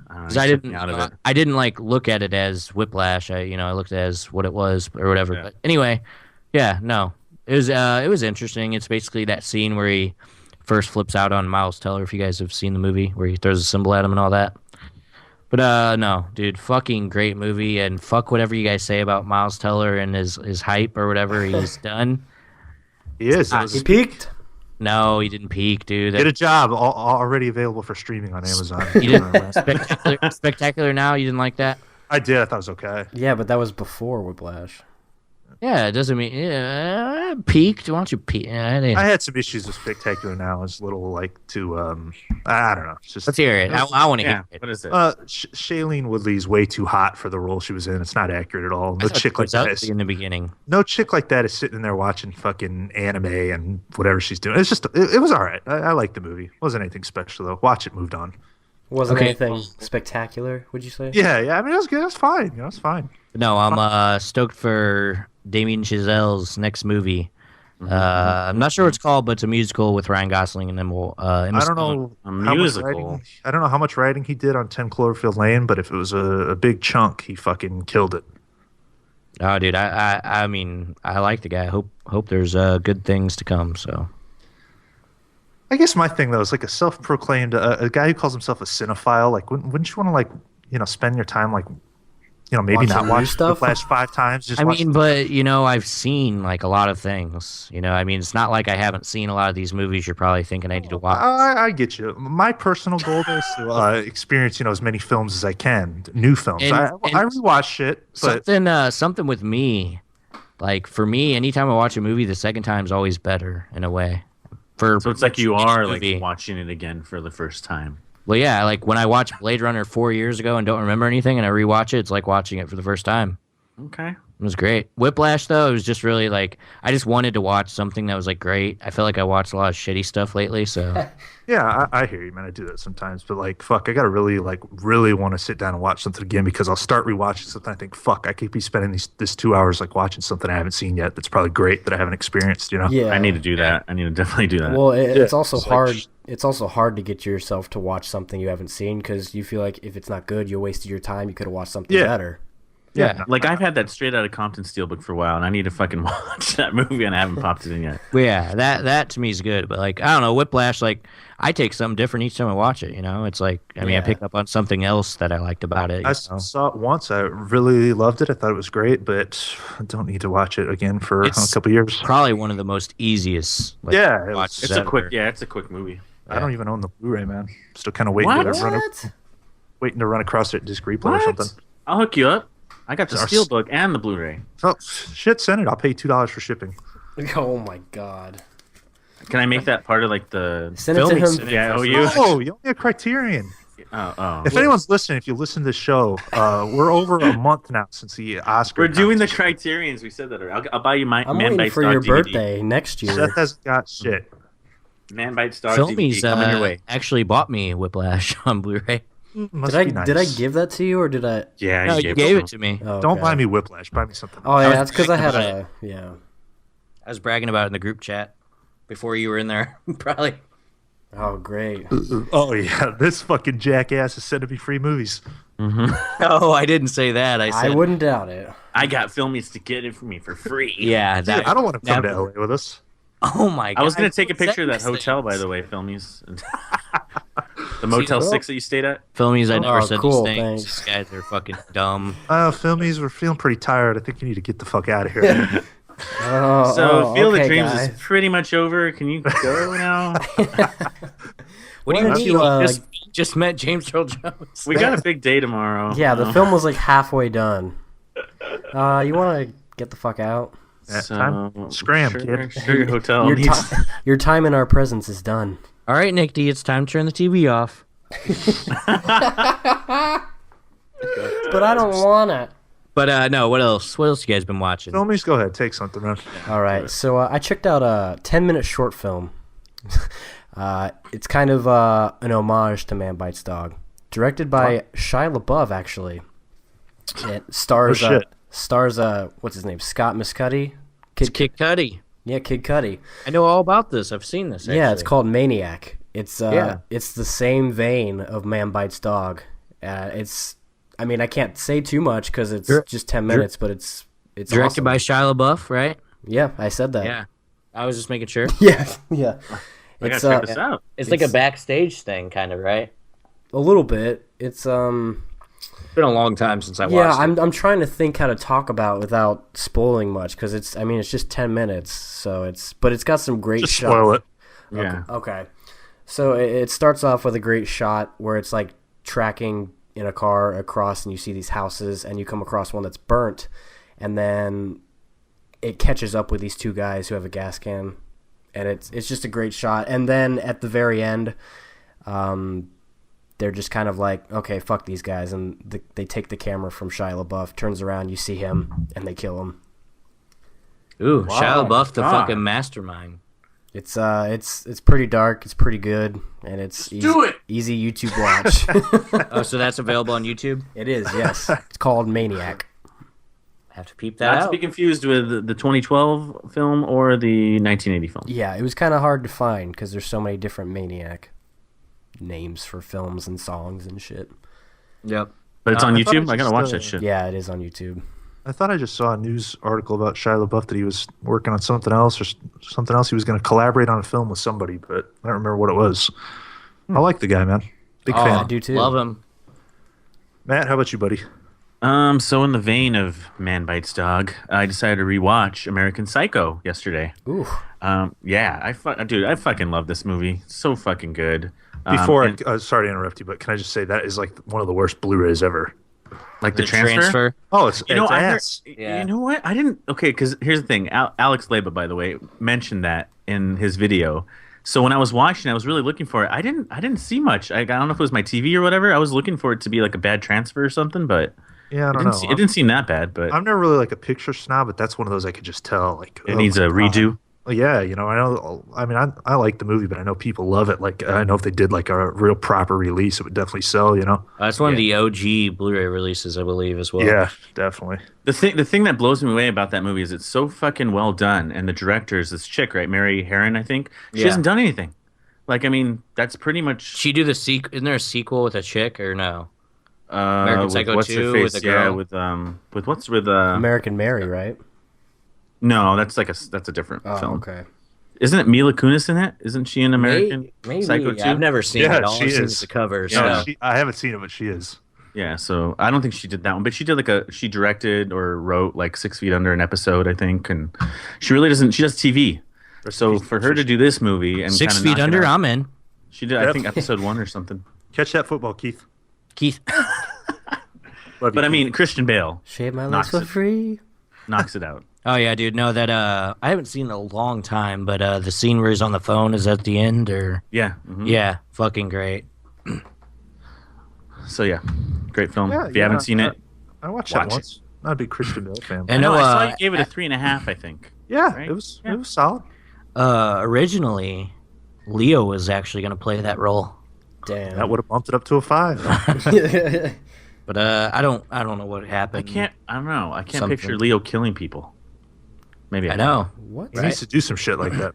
[SPEAKER 3] I
[SPEAKER 2] 'Cause I
[SPEAKER 3] took me
[SPEAKER 2] didn't.
[SPEAKER 3] out of it.
[SPEAKER 2] I didn't like look at it as Whiplash. I looked at it as what it was or whatever.
[SPEAKER 3] Yeah.
[SPEAKER 2] But anyway, yeah, no, it was interesting. It's basically that scene where he first flips out on Miles Teller. If you guys have seen the movie where he throws a symbol at him and all that. But no, dude, fucking great movie, and fuck whatever you guys say about Miles Teller and his hype or whatever he's done.
[SPEAKER 1] He is.
[SPEAKER 4] He peaked.
[SPEAKER 2] No, he didn't peak, dude.
[SPEAKER 1] Get a job. Already available for streaming on Amazon.
[SPEAKER 2] You didn't spectacular now. You didn't like that?
[SPEAKER 1] I did. I thought it was okay.
[SPEAKER 4] Yeah, but that was before Whiplash.
[SPEAKER 2] Yeah, it doesn't mean peaked. Why don't you peak?
[SPEAKER 1] I had some issues with Spectacular Now. It's a little like too. I don't know. It's just.
[SPEAKER 2] Let's hear it. I want to
[SPEAKER 3] Yeah.
[SPEAKER 2] hear it.
[SPEAKER 3] What is it?
[SPEAKER 1] Shailene Woodley's way too hot for the role she was in. It's not accurate at all.
[SPEAKER 2] I
[SPEAKER 1] No
[SPEAKER 2] thought
[SPEAKER 1] chick
[SPEAKER 2] it
[SPEAKER 1] like
[SPEAKER 2] was
[SPEAKER 1] that.
[SPEAKER 2] ugly in the beginning.
[SPEAKER 1] No chick like that is sitting there watching fucking anime and whatever she's doing. It's just. It was all right. I liked the movie. Wasn't anything special though. Watch it. Moved on.
[SPEAKER 4] Wasn't
[SPEAKER 2] Okay.
[SPEAKER 4] anything spectacular, would you say?
[SPEAKER 1] Yeah. I mean, it was good. It was fine. It was fine.
[SPEAKER 2] No, I'm stoked for Damien Chazelle's next movie. I'm not sure what it's called, but it's a musical with Ryan Gosling and Emma.
[SPEAKER 1] I don't know
[SPEAKER 3] A
[SPEAKER 1] how much
[SPEAKER 3] musical.
[SPEAKER 1] writing. I don't know how much writing he did on 10 Cloverfield Lane, but if it was a big chunk, he fucking killed it.
[SPEAKER 2] Oh, dude, I mean, I like the guy. Hope there's good things to come. So
[SPEAKER 1] I guess my thing though is like a self-proclaimed a guy who calls himself a cinephile. Like, wouldn't you want to like spend your time like maybe
[SPEAKER 4] Watching
[SPEAKER 1] not
[SPEAKER 4] new
[SPEAKER 1] watch
[SPEAKER 4] stuff?
[SPEAKER 1] the Flash 5 times? Just
[SPEAKER 2] I
[SPEAKER 1] watch
[SPEAKER 2] mean, but I've seen like a lot of things. I mean, it's not like I haven't seen a lot of these movies. You're probably thinking I need to watch.
[SPEAKER 1] I get you. My personal goal is to experience as many films as I can, new films. I rewatch shit, but
[SPEAKER 2] Something with me, like for me, anytime I watch a movie, the second time is always better in a way.
[SPEAKER 3] So it's like you are like
[SPEAKER 2] movie.
[SPEAKER 3] watching it again for the first time.
[SPEAKER 2] Well, yeah, like when I watched Blade Runner 4 years ago and don't remember anything, and I rewatch it, it's like watching it for the first time.
[SPEAKER 3] Okay.
[SPEAKER 2] It was great. Whiplash, though, it was just really like I just wanted to watch something that was like great. I feel like I watched a lot of shitty stuff lately, so
[SPEAKER 1] yeah, I hear you, man. I do that sometimes, but like, fuck, I gotta really want to sit down and watch something again because I'll start rewatching something. I think, fuck, I could be spending this 2 hours like watching something I haven't seen yet. That's probably great that I haven't experienced.
[SPEAKER 4] Yeah.
[SPEAKER 3] I need to do that. I need to definitely do that.
[SPEAKER 4] Well, it's also
[SPEAKER 1] It's like-
[SPEAKER 4] hard. It's also hard to get yourself to watch something you haven't seen because you feel like if it's not good, you wasted your time. You could have watched something
[SPEAKER 1] Yeah.
[SPEAKER 4] better.
[SPEAKER 2] yeah.
[SPEAKER 3] Like I've had that Straight Outta Compton steelbook for a while, and I need to fucking watch that movie, and I haven't popped it in yet.
[SPEAKER 2] Well, yeah, that to me is good. But like I don't know, Whiplash, like I take something different each time I watch it. It's like I mean, I
[SPEAKER 4] Yeah.
[SPEAKER 2] pick up on something else that I liked about it.
[SPEAKER 1] I saw it once. I really loved it. I thought it was great, but I don't need to watch it again for a
[SPEAKER 2] It's
[SPEAKER 1] couple years.
[SPEAKER 2] Probably one of the most easiest. Like,
[SPEAKER 1] Yeah, it was-
[SPEAKER 2] watches
[SPEAKER 3] It's a
[SPEAKER 2] ever.
[SPEAKER 3] quick movie.
[SPEAKER 1] I don't even own the Blu-ray, man. Still kind of waiting
[SPEAKER 3] What?
[SPEAKER 1] waiting to run across it disc replay or something.
[SPEAKER 3] I'll hook you up. I got the
[SPEAKER 1] Our-
[SPEAKER 3] steelbook and the Blu-ray.
[SPEAKER 1] Oh shit, send it. I'll pay $2 for shipping.
[SPEAKER 4] Oh my god!
[SPEAKER 3] Can I make that part of like the
[SPEAKER 4] Send it to
[SPEAKER 3] filming?
[SPEAKER 4] him.
[SPEAKER 3] Yeah, I owe you.
[SPEAKER 1] Oh, you owe me a Criterion.
[SPEAKER 3] Oh.
[SPEAKER 1] If anyone's listening, if you listen to this show, we're over a month now since the Oscar.
[SPEAKER 3] We're doing the
[SPEAKER 1] competition.
[SPEAKER 3] Criterions. We said that already. I'll buy you my
[SPEAKER 4] I'm
[SPEAKER 3] Man
[SPEAKER 4] waiting
[SPEAKER 3] Bites
[SPEAKER 4] for
[SPEAKER 3] Dog
[SPEAKER 4] your
[SPEAKER 3] DVD.
[SPEAKER 4] birthday next year.
[SPEAKER 1] Seth hasn't got shit.
[SPEAKER 3] Man Bites Dog
[SPEAKER 2] Filmies
[SPEAKER 3] DVD coming your way.
[SPEAKER 2] actually bought me Whiplash on Blu-ray.
[SPEAKER 1] Must
[SPEAKER 4] Did I
[SPEAKER 1] be nice.
[SPEAKER 4] did I give that to you or did I?
[SPEAKER 3] Yeah,
[SPEAKER 2] No, you gave it to me.
[SPEAKER 4] Oh,
[SPEAKER 1] Don't
[SPEAKER 4] okay.
[SPEAKER 1] buy me Whiplash. Buy me something.
[SPEAKER 4] Oh yeah,
[SPEAKER 2] was
[SPEAKER 4] that's because I had
[SPEAKER 2] thinking
[SPEAKER 4] a yeah.
[SPEAKER 2] I was bragging about it in the group chat before you were in there. Probably.
[SPEAKER 4] Oh great.
[SPEAKER 1] Oh yeah, this fucking jackass is sending me free movies.
[SPEAKER 2] No, I didn't say that. I
[SPEAKER 4] I
[SPEAKER 2] said,
[SPEAKER 4] wouldn't doubt it.
[SPEAKER 3] I got Filmies to get it for me for free.
[SPEAKER 2] yeah, that.
[SPEAKER 1] Dude, I don't want to come to
[SPEAKER 2] never-
[SPEAKER 1] LA with us.
[SPEAKER 2] Oh my god!
[SPEAKER 3] I was gonna take a picture of that
[SPEAKER 2] Send me
[SPEAKER 3] hotel, by
[SPEAKER 2] things.
[SPEAKER 3] the way, Filmies. The Motel
[SPEAKER 2] See,
[SPEAKER 3] 6 that you stayed at.
[SPEAKER 2] Filmies, I never
[SPEAKER 4] Oh,
[SPEAKER 2] said
[SPEAKER 4] cool,
[SPEAKER 2] these things.
[SPEAKER 4] thanks.
[SPEAKER 2] These guys are fucking dumb.
[SPEAKER 1] Filmies, we're feeling pretty tired. I think you need to get the fuck out of here.
[SPEAKER 4] Oh,
[SPEAKER 3] So Field
[SPEAKER 4] okay,
[SPEAKER 3] of Dreams
[SPEAKER 4] guys.
[SPEAKER 3] is pretty much over. Can you go now?
[SPEAKER 2] What do
[SPEAKER 4] Why
[SPEAKER 2] you
[SPEAKER 4] don't
[SPEAKER 2] mean?
[SPEAKER 4] you,
[SPEAKER 2] Just met James Earl Jones.
[SPEAKER 3] We got a big day tomorrow.
[SPEAKER 4] Yeah, the film was like halfway done. You want to get the fuck out?
[SPEAKER 1] Yeah,
[SPEAKER 3] So,
[SPEAKER 1] time- scram,
[SPEAKER 3] sure,
[SPEAKER 1] kid.
[SPEAKER 3] Sure, your hotel
[SPEAKER 4] Your,
[SPEAKER 3] needs.
[SPEAKER 4] your time in our presence is done.
[SPEAKER 2] All right, Nick D, it's time to turn the TV off.
[SPEAKER 4] But I don't want it.
[SPEAKER 2] But no, what else? What else you guys been watching?
[SPEAKER 1] Filmies, go ahead. Take something, man.
[SPEAKER 4] All right, so I checked out a 10-minute short film. It's kind of an homage to Man Bites Dog, directed by Shia LaBeouf. Actually, it stars
[SPEAKER 1] Oh, shit.
[SPEAKER 4] what's his name? Scott Muscuddy.
[SPEAKER 2] It's Kid Cudi.
[SPEAKER 4] Yeah, Kid Cudi.
[SPEAKER 2] I know all about this. I've seen this. Actually.
[SPEAKER 4] Yeah, it's called Maniac. It's
[SPEAKER 2] Yeah.
[SPEAKER 4] it's the same vein of Man Bites Dog. I mean, I can't say too much because it's just 10 minutes, but it's
[SPEAKER 2] directed
[SPEAKER 4] awesome.
[SPEAKER 2] by Shia LaBeouf, right?
[SPEAKER 4] Yeah, I said that.
[SPEAKER 2] Yeah. I was just making sure.
[SPEAKER 4] yeah, yeah.
[SPEAKER 3] I
[SPEAKER 4] It's
[SPEAKER 3] gotta check this out.
[SPEAKER 2] It's like a backstage thing, kind of, right?
[SPEAKER 4] a little bit. It's
[SPEAKER 2] It's been a long time since I watched
[SPEAKER 4] yeah.
[SPEAKER 2] it.
[SPEAKER 4] I'm trying to think how to talk about without spoiling much because it's just 10 minutes, so it's got some great
[SPEAKER 1] Just
[SPEAKER 4] shots.
[SPEAKER 1] spoil it.
[SPEAKER 3] Yeah.
[SPEAKER 4] Okay. So it starts off with a great shot where it's like tracking in a car across and you see these houses and you come across one that's burnt and then it catches up with these two guys who have a gas can and it's just a great shot. And then at the very end, they're just kind of like, okay, fuck these guys. And they take the camera from Shia LaBeouf, turns around, you see him, and they kill him.
[SPEAKER 2] Ooh, Shia LaBeouf, the
[SPEAKER 3] God.
[SPEAKER 2] fucking mastermind.
[SPEAKER 4] It's pretty dark. It's pretty good, and it's easy YouTube watch.
[SPEAKER 2] Oh, so that's available on YouTube?
[SPEAKER 4] It is, yes. It's called Maniac.
[SPEAKER 2] Have to peep that
[SPEAKER 3] Not to
[SPEAKER 2] out.
[SPEAKER 3] be confused with the 2012 film or the 1980 film.
[SPEAKER 4] Yeah, it was kind of hard to find because there's so many different Maniac names for films and songs and shit.
[SPEAKER 2] Yep.
[SPEAKER 3] But it's on
[SPEAKER 1] I thought
[SPEAKER 3] YouTube?
[SPEAKER 1] it
[SPEAKER 3] I gotta
[SPEAKER 1] just,
[SPEAKER 3] watch that shit.
[SPEAKER 4] Yeah, it is on YouTube.
[SPEAKER 1] I thought I just saw a news article about Shia LaBeouf that he was working on something else or something else. He was going to collaborate on a film with somebody, but I don't remember what it was. I like the guy, man. Big
[SPEAKER 2] Oh,
[SPEAKER 1] fan.
[SPEAKER 4] I do too.
[SPEAKER 2] Love him.
[SPEAKER 1] Matt, how about you, buddy?
[SPEAKER 3] So in the vein of Man Bites Dog, I decided to rewatch American Psycho yesterday.
[SPEAKER 4] Ooh.
[SPEAKER 3] Yeah, I fucking love this movie. It's so fucking good.
[SPEAKER 1] Before,
[SPEAKER 3] And,
[SPEAKER 1] sorry to interrupt you, but can I just say that is like one of the worst Blu-rays ever.
[SPEAKER 3] like the transfer.
[SPEAKER 1] Oh, it's
[SPEAKER 3] You know, I heard,
[SPEAKER 1] ass.
[SPEAKER 2] Yeah.
[SPEAKER 3] you know what? I didn't. Okay, because here's the thing. Alex Leba, by the way, mentioned that in his video. So when I was watching, I was really looking for it. I didn't see much. I don't know if it was my TV or whatever. I was looking for it to be like a bad transfer or something, but
[SPEAKER 1] Yeah, I don't know.
[SPEAKER 3] it didn't seem that bad. But
[SPEAKER 1] I'm never really like a picture snob, but that's one of those I could just tell. Like
[SPEAKER 3] it
[SPEAKER 1] oh
[SPEAKER 3] needs
[SPEAKER 1] my
[SPEAKER 3] a
[SPEAKER 1] God.
[SPEAKER 3] redo.
[SPEAKER 1] Well, yeah, you know, I know. I mean, I like the movie, but I know people love it. Like, I know if they did like a real proper release, it would definitely sell. You know?
[SPEAKER 2] That's one of the OG Blu-ray releases, I believe, as well.
[SPEAKER 1] Yeah, definitely.
[SPEAKER 3] The thing that blows me away about that movie is it's so fucking well done, and the director is this chick, right, Mary Herron, I think. She
[SPEAKER 2] Yeah.
[SPEAKER 3] hasn't done anything. Like, I mean, that's pretty much.
[SPEAKER 2] She do the sequel? Isn't there a sequel with a chick or no?
[SPEAKER 3] American
[SPEAKER 2] With Psycho
[SPEAKER 3] what's
[SPEAKER 2] 2
[SPEAKER 3] her face?
[SPEAKER 2] with a
[SPEAKER 3] Yeah,
[SPEAKER 2] girl?
[SPEAKER 3] with what's with
[SPEAKER 4] American Mary, right?
[SPEAKER 3] No, that's a different
[SPEAKER 4] Oh,
[SPEAKER 3] film.
[SPEAKER 4] okay.
[SPEAKER 3] Isn't it Mila Kunis in it? Isn't she in American
[SPEAKER 2] Maybe.
[SPEAKER 3] Psycho 2?
[SPEAKER 2] I've never seen
[SPEAKER 1] Yeah,
[SPEAKER 2] it. All
[SPEAKER 1] she
[SPEAKER 2] I've seen
[SPEAKER 1] is.
[SPEAKER 2] is the cover.
[SPEAKER 1] No,
[SPEAKER 2] So.
[SPEAKER 1] I haven't seen it, but she is.
[SPEAKER 3] Yeah, so I don't think she did that one, but she did she directed or wrote like 6 Feet Under an episode, I think, and she really doesn't. She does TV, so for her to do this movie and
[SPEAKER 2] 6
[SPEAKER 3] kinda
[SPEAKER 2] Feet
[SPEAKER 3] knock it
[SPEAKER 2] Under,
[SPEAKER 3] out-
[SPEAKER 2] I'm in.
[SPEAKER 3] she did, I
[SPEAKER 1] Yep.
[SPEAKER 3] think, episode 1 or something.
[SPEAKER 1] Catch that football, Keith.
[SPEAKER 2] Keith.
[SPEAKER 1] Love you,
[SPEAKER 3] But I
[SPEAKER 1] Keith.
[SPEAKER 3] mean, Christian Bale
[SPEAKER 4] Shave my legs
[SPEAKER 3] Knocks
[SPEAKER 4] for
[SPEAKER 3] it.
[SPEAKER 4] free.
[SPEAKER 3] knocks it out.
[SPEAKER 2] Oh, yeah, dude. No, that, I haven't seen it in a long time, but the scene where he's on the phone is at the end, or.
[SPEAKER 3] Yeah. Mhm.
[SPEAKER 2] Yeah, fucking great.
[SPEAKER 3] So yeah, great film.
[SPEAKER 1] Yeah,
[SPEAKER 3] If you haven't
[SPEAKER 1] yeah,
[SPEAKER 3] seen it,
[SPEAKER 1] I watched
[SPEAKER 3] watch
[SPEAKER 1] that once. Not a big Christian Bale fan.
[SPEAKER 2] And
[SPEAKER 3] no,
[SPEAKER 2] no,
[SPEAKER 3] I saw you gave it a 3.5, I think.
[SPEAKER 1] Yeah,
[SPEAKER 3] Right?
[SPEAKER 1] it was
[SPEAKER 3] Yeah.
[SPEAKER 1] it was solid.
[SPEAKER 2] Originally, Leo was actually going to play that role.
[SPEAKER 4] Damn.
[SPEAKER 1] That would have bumped it up to a 5.
[SPEAKER 2] But I don't know what happened.
[SPEAKER 3] I don't know. I can't
[SPEAKER 2] Something.
[SPEAKER 3] picture Leo killing people. Maybe
[SPEAKER 2] I know.
[SPEAKER 4] What?
[SPEAKER 1] He needs to do some shit like that.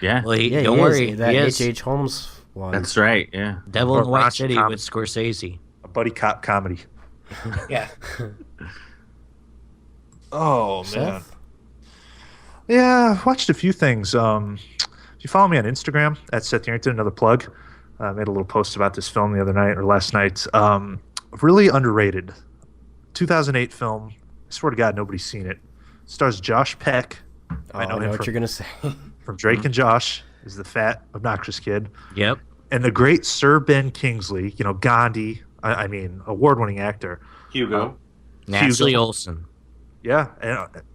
[SPEAKER 3] Yeah,
[SPEAKER 2] Well,
[SPEAKER 4] Yeah,
[SPEAKER 2] don't
[SPEAKER 4] he
[SPEAKER 2] worry.
[SPEAKER 4] is. That
[SPEAKER 2] He is
[SPEAKER 4] H.H. Holmes one.
[SPEAKER 3] that's right. Yeah.
[SPEAKER 2] Devil
[SPEAKER 1] Or
[SPEAKER 2] in the White
[SPEAKER 1] raunchy
[SPEAKER 2] City
[SPEAKER 1] comedy.
[SPEAKER 2] with Scorsese.
[SPEAKER 1] A buddy cop comedy.
[SPEAKER 2] Yeah.
[SPEAKER 1] Oh man.
[SPEAKER 4] Seth?
[SPEAKER 1] Yeah, I've watched a few things. If you follow me on Instagram at Seth Yarrington, another plug. I made a little post about this film the other night or last night. Really underrated. 2008 film. I swear to God, nobody's seen it. Stars Josh Peck.
[SPEAKER 4] Oh,
[SPEAKER 1] I know
[SPEAKER 4] I know
[SPEAKER 1] him
[SPEAKER 4] what
[SPEAKER 1] from,
[SPEAKER 4] you're gonna say.
[SPEAKER 1] from Drake and Josh. Is the fat, obnoxious kid.
[SPEAKER 2] Yep.
[SPEAKER 1] And the great Sir Ben Kingsley. You know, Gandhi. I mean, award-winning actor.
[SPEAKER 3] Hugo.
[SPEAKER 2] Natalie
[SPEAKER 1] Hugo.
[SPEAKER 2] Olsen.
[SPEAKER 1] Yeah,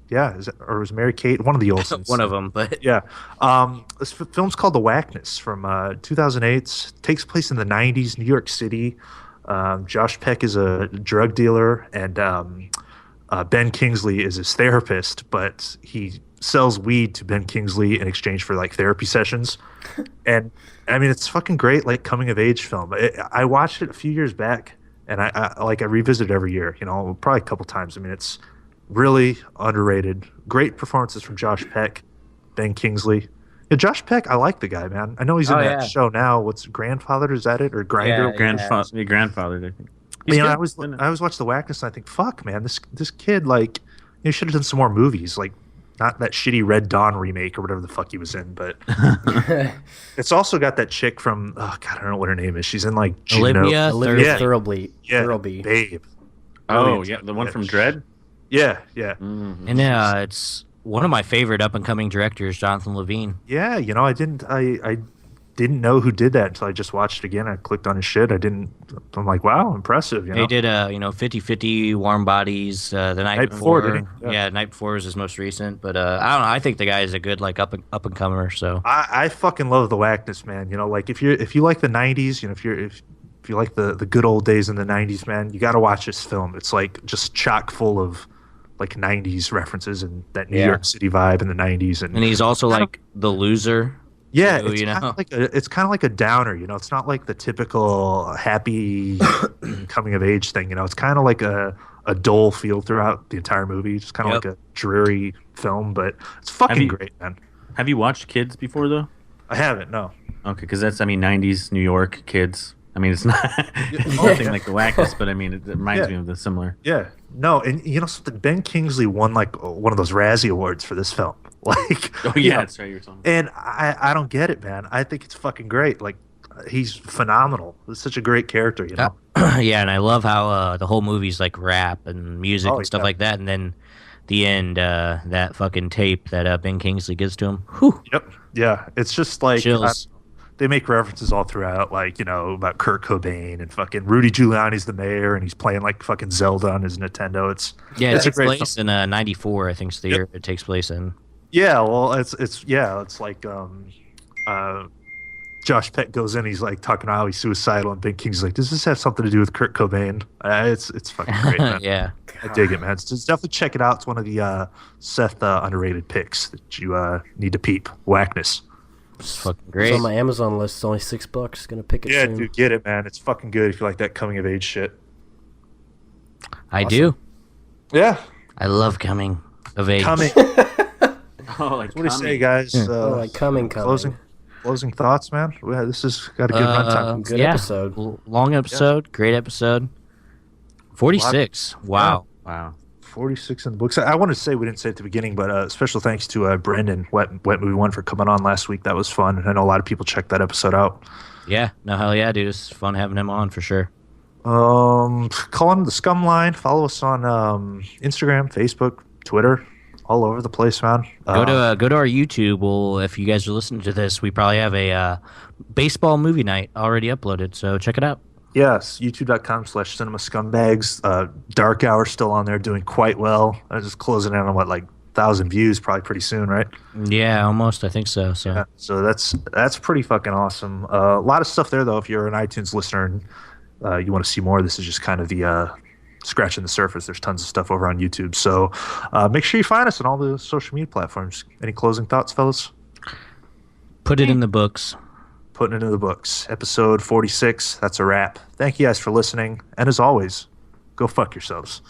[SPEAKER 1] yeah. Or was it Mary Kate? One of the Olsens.
[SPEAKER 2] One of them, but
[SPEAKER 1] Yeah. This film's called The Whackness from 2008. Takes place in the 90s, New York City. Josh Peck is a drug dealer, and Ben Kingsley is his therapist, but he sells weed to Ben Kingsley in exchange for like therapy sessions. And I mean, it's fucking great, like coming of age film. I watched it a few years back, and I revisit it every year. You know, probably a couple times. I mean, it's really underrated. Great performances from Josh Peck, Ben Kingsley. Yeah, Josh Peck, I like the guy, man. I know he's in that show now. What's Grandfather? Is that it or Grinder?
[SPEAKER 3] Grandfather, I think.
[SPEAKER 1] You know, I always watch The Whackness, and I think, fuck, man, this kid, like, he should have done some more movies, like, not that shitty Red Dawn remake or whatever the fuck he was in, but it's also got that chick from, oh god, I don't know what her name is. She's in like Juno.
[SPEAKER 4] Olivia Thirlby.
[SPEAKER 1] Babe.
[SPEAKER 3] Oh yeah, the one from Dread.
[SPEAKER 1] Yeah.
[SPEAKER 3] Mm-hmm.
[SPEAKER 2] And it's one of my favorite up and coming directors, Jonathan Levine.
[SPEAKER 1] Yeah, you know, I didn't know who did that until I just watched it again. I clicked on his shit. I'm like, wow, impressive. You know?
[SPEAKER 2] They did 50-50 Warm Bodies the night before. Night before was his most recent. But I don't know. I think the guy is a good like up and comer. So
[SPEAKER 1] I fucking love The Whackness, man. You know, like if you like the '90s, you know, if you like the good old days in the '90s, man, you got to watch this film. It's like just chock full of like '90s references and that New York City vibe in the '90s. And
[SPEAKER 2] he's also like the loser.
[SPEAKER 1] Yeah,
[SPEAKER 2] too,
[SPEAKER 1] it's kind of like a downer, you know. It's not like the typical happy coming of age thing, you know. It's kind of like a dull feel throughout the entire movie. It's kind of like a dreary film, but it's fucking great, man.
[SPEAKER 3] Have you watched Kids before though?
[SPEAKER 1] I haven't, no.
[SPEAKER 3] Okay, because that's 90s New York Kids. I mean, it's not nothing like The Whackness, but I mean, it reminds me of the similar.
[SPEAKER 1] Yeah, no, and you know something? Ben Kingsley won like one of those Razzie Awards for this film. Like,
[SPEAKER 3] oh yeah, that's right. You're talking.
[SPEAKER 1] And I don't get it, man. I think it's fucking great. Like, he's phenomenal. He's such a great character, you know.
[SPEAKER 2] Yeah, and I love how the whole movie's like rap and music and stuff like that, and then the end, that fucking tape that Ben Kingsley gives to him. Whew.
[SPEAKER 1] Yep. Yeah, it's just like
[SPEAKER 2] chills.
[SPEAKER 1] They make references all throughout, like, you know, about Kurt Cobain and fucking Rudy Giuliani's the mayor, and he's playing like fucking Zelda on his Nintendo. It
[SPEAKER 2] takes place in '94, I think, is the year it takes place in.
[SPEAKER 1] Yeah, well, it's like Josh Peck goes in, he's like talking about how he's suicidal, and Ben King's like, does this have something to do with Kurt Cobain? It's fucking great, man.
[SPEAKER 2] Yeah,
[SPEAKER 1] I dig it, man. Just definitely check it out. It's one of the Seth underrated picks that you need to peep. Whackness.
[SPEAKER 2] It's fucking great.
[SPEAKER 4] It's on my Amazon list. It's only $6. Gonna pick it soon.
[SPEAKER 1] Yeah, dude, get it, man. It's fucking good if you like that coming of age shit.
[SPEAKER 2] I do.
[SPEAKER 1] Yeah.
[SPEAKER 2] I love coming of age.
[SPEAKER 1] Coming.
[SPEAKER 3] Like
[SPEAKER 1] what do you say, guys?
[SPEAKER 4] Like coming.
[SPEAKER 1] Closing thoughts, man. Yeah, this has got a good runtime.
[SPEAKER 4] Good episode.
[SPEAKER 2] Long episode. Great episode. 46. Wow.
[SPEAKER 3] Wow.
[SPEAKER 1] 46 in the books. I want to say, we didn't say it at the beginning, but special thanks to Brendan, Wet Movie One, for coming on last week. That was fun. And I know a lot of people checked that episode out.
[SPEAKER 2] Yeah. No, hell yeah, dude. It's fun having him on for sure.
[SPEAKER 1] Call him the Scum Line. Follow us on Instagram, Facebook, Twitter, all over the place, man.
[SPEAKER 2] Go to our YouTube. Well, if you guys are listening to this, we probably have a baseball movie night already uploaded, so check it out.
[SPEAKER 1] Yes, youtube.com/cinema scumbags. Dark Hour still on there, doing quite well. I was just closing in on 1,000 views probably pretty soon, right?
[SPEAKER 2] Yeah, almost. I think so.
[SPEAKER 1] Yeah, so that's pretty fucking awesome. A lot of stuff there though. If you're an iTunes listener and you want to see more, this is just kind of the scratching the surface. There's tons of stuff over on YouTube. So make sure you find us on all the social media platforms. Any closing thoughts, fellas?
[SPEAKER 2] Put it in the books.
[SPEAKER 1] Putting it in the books. Episode 46. That's a wrap. Thank you guys for listening. And as always, go fuck yourselves.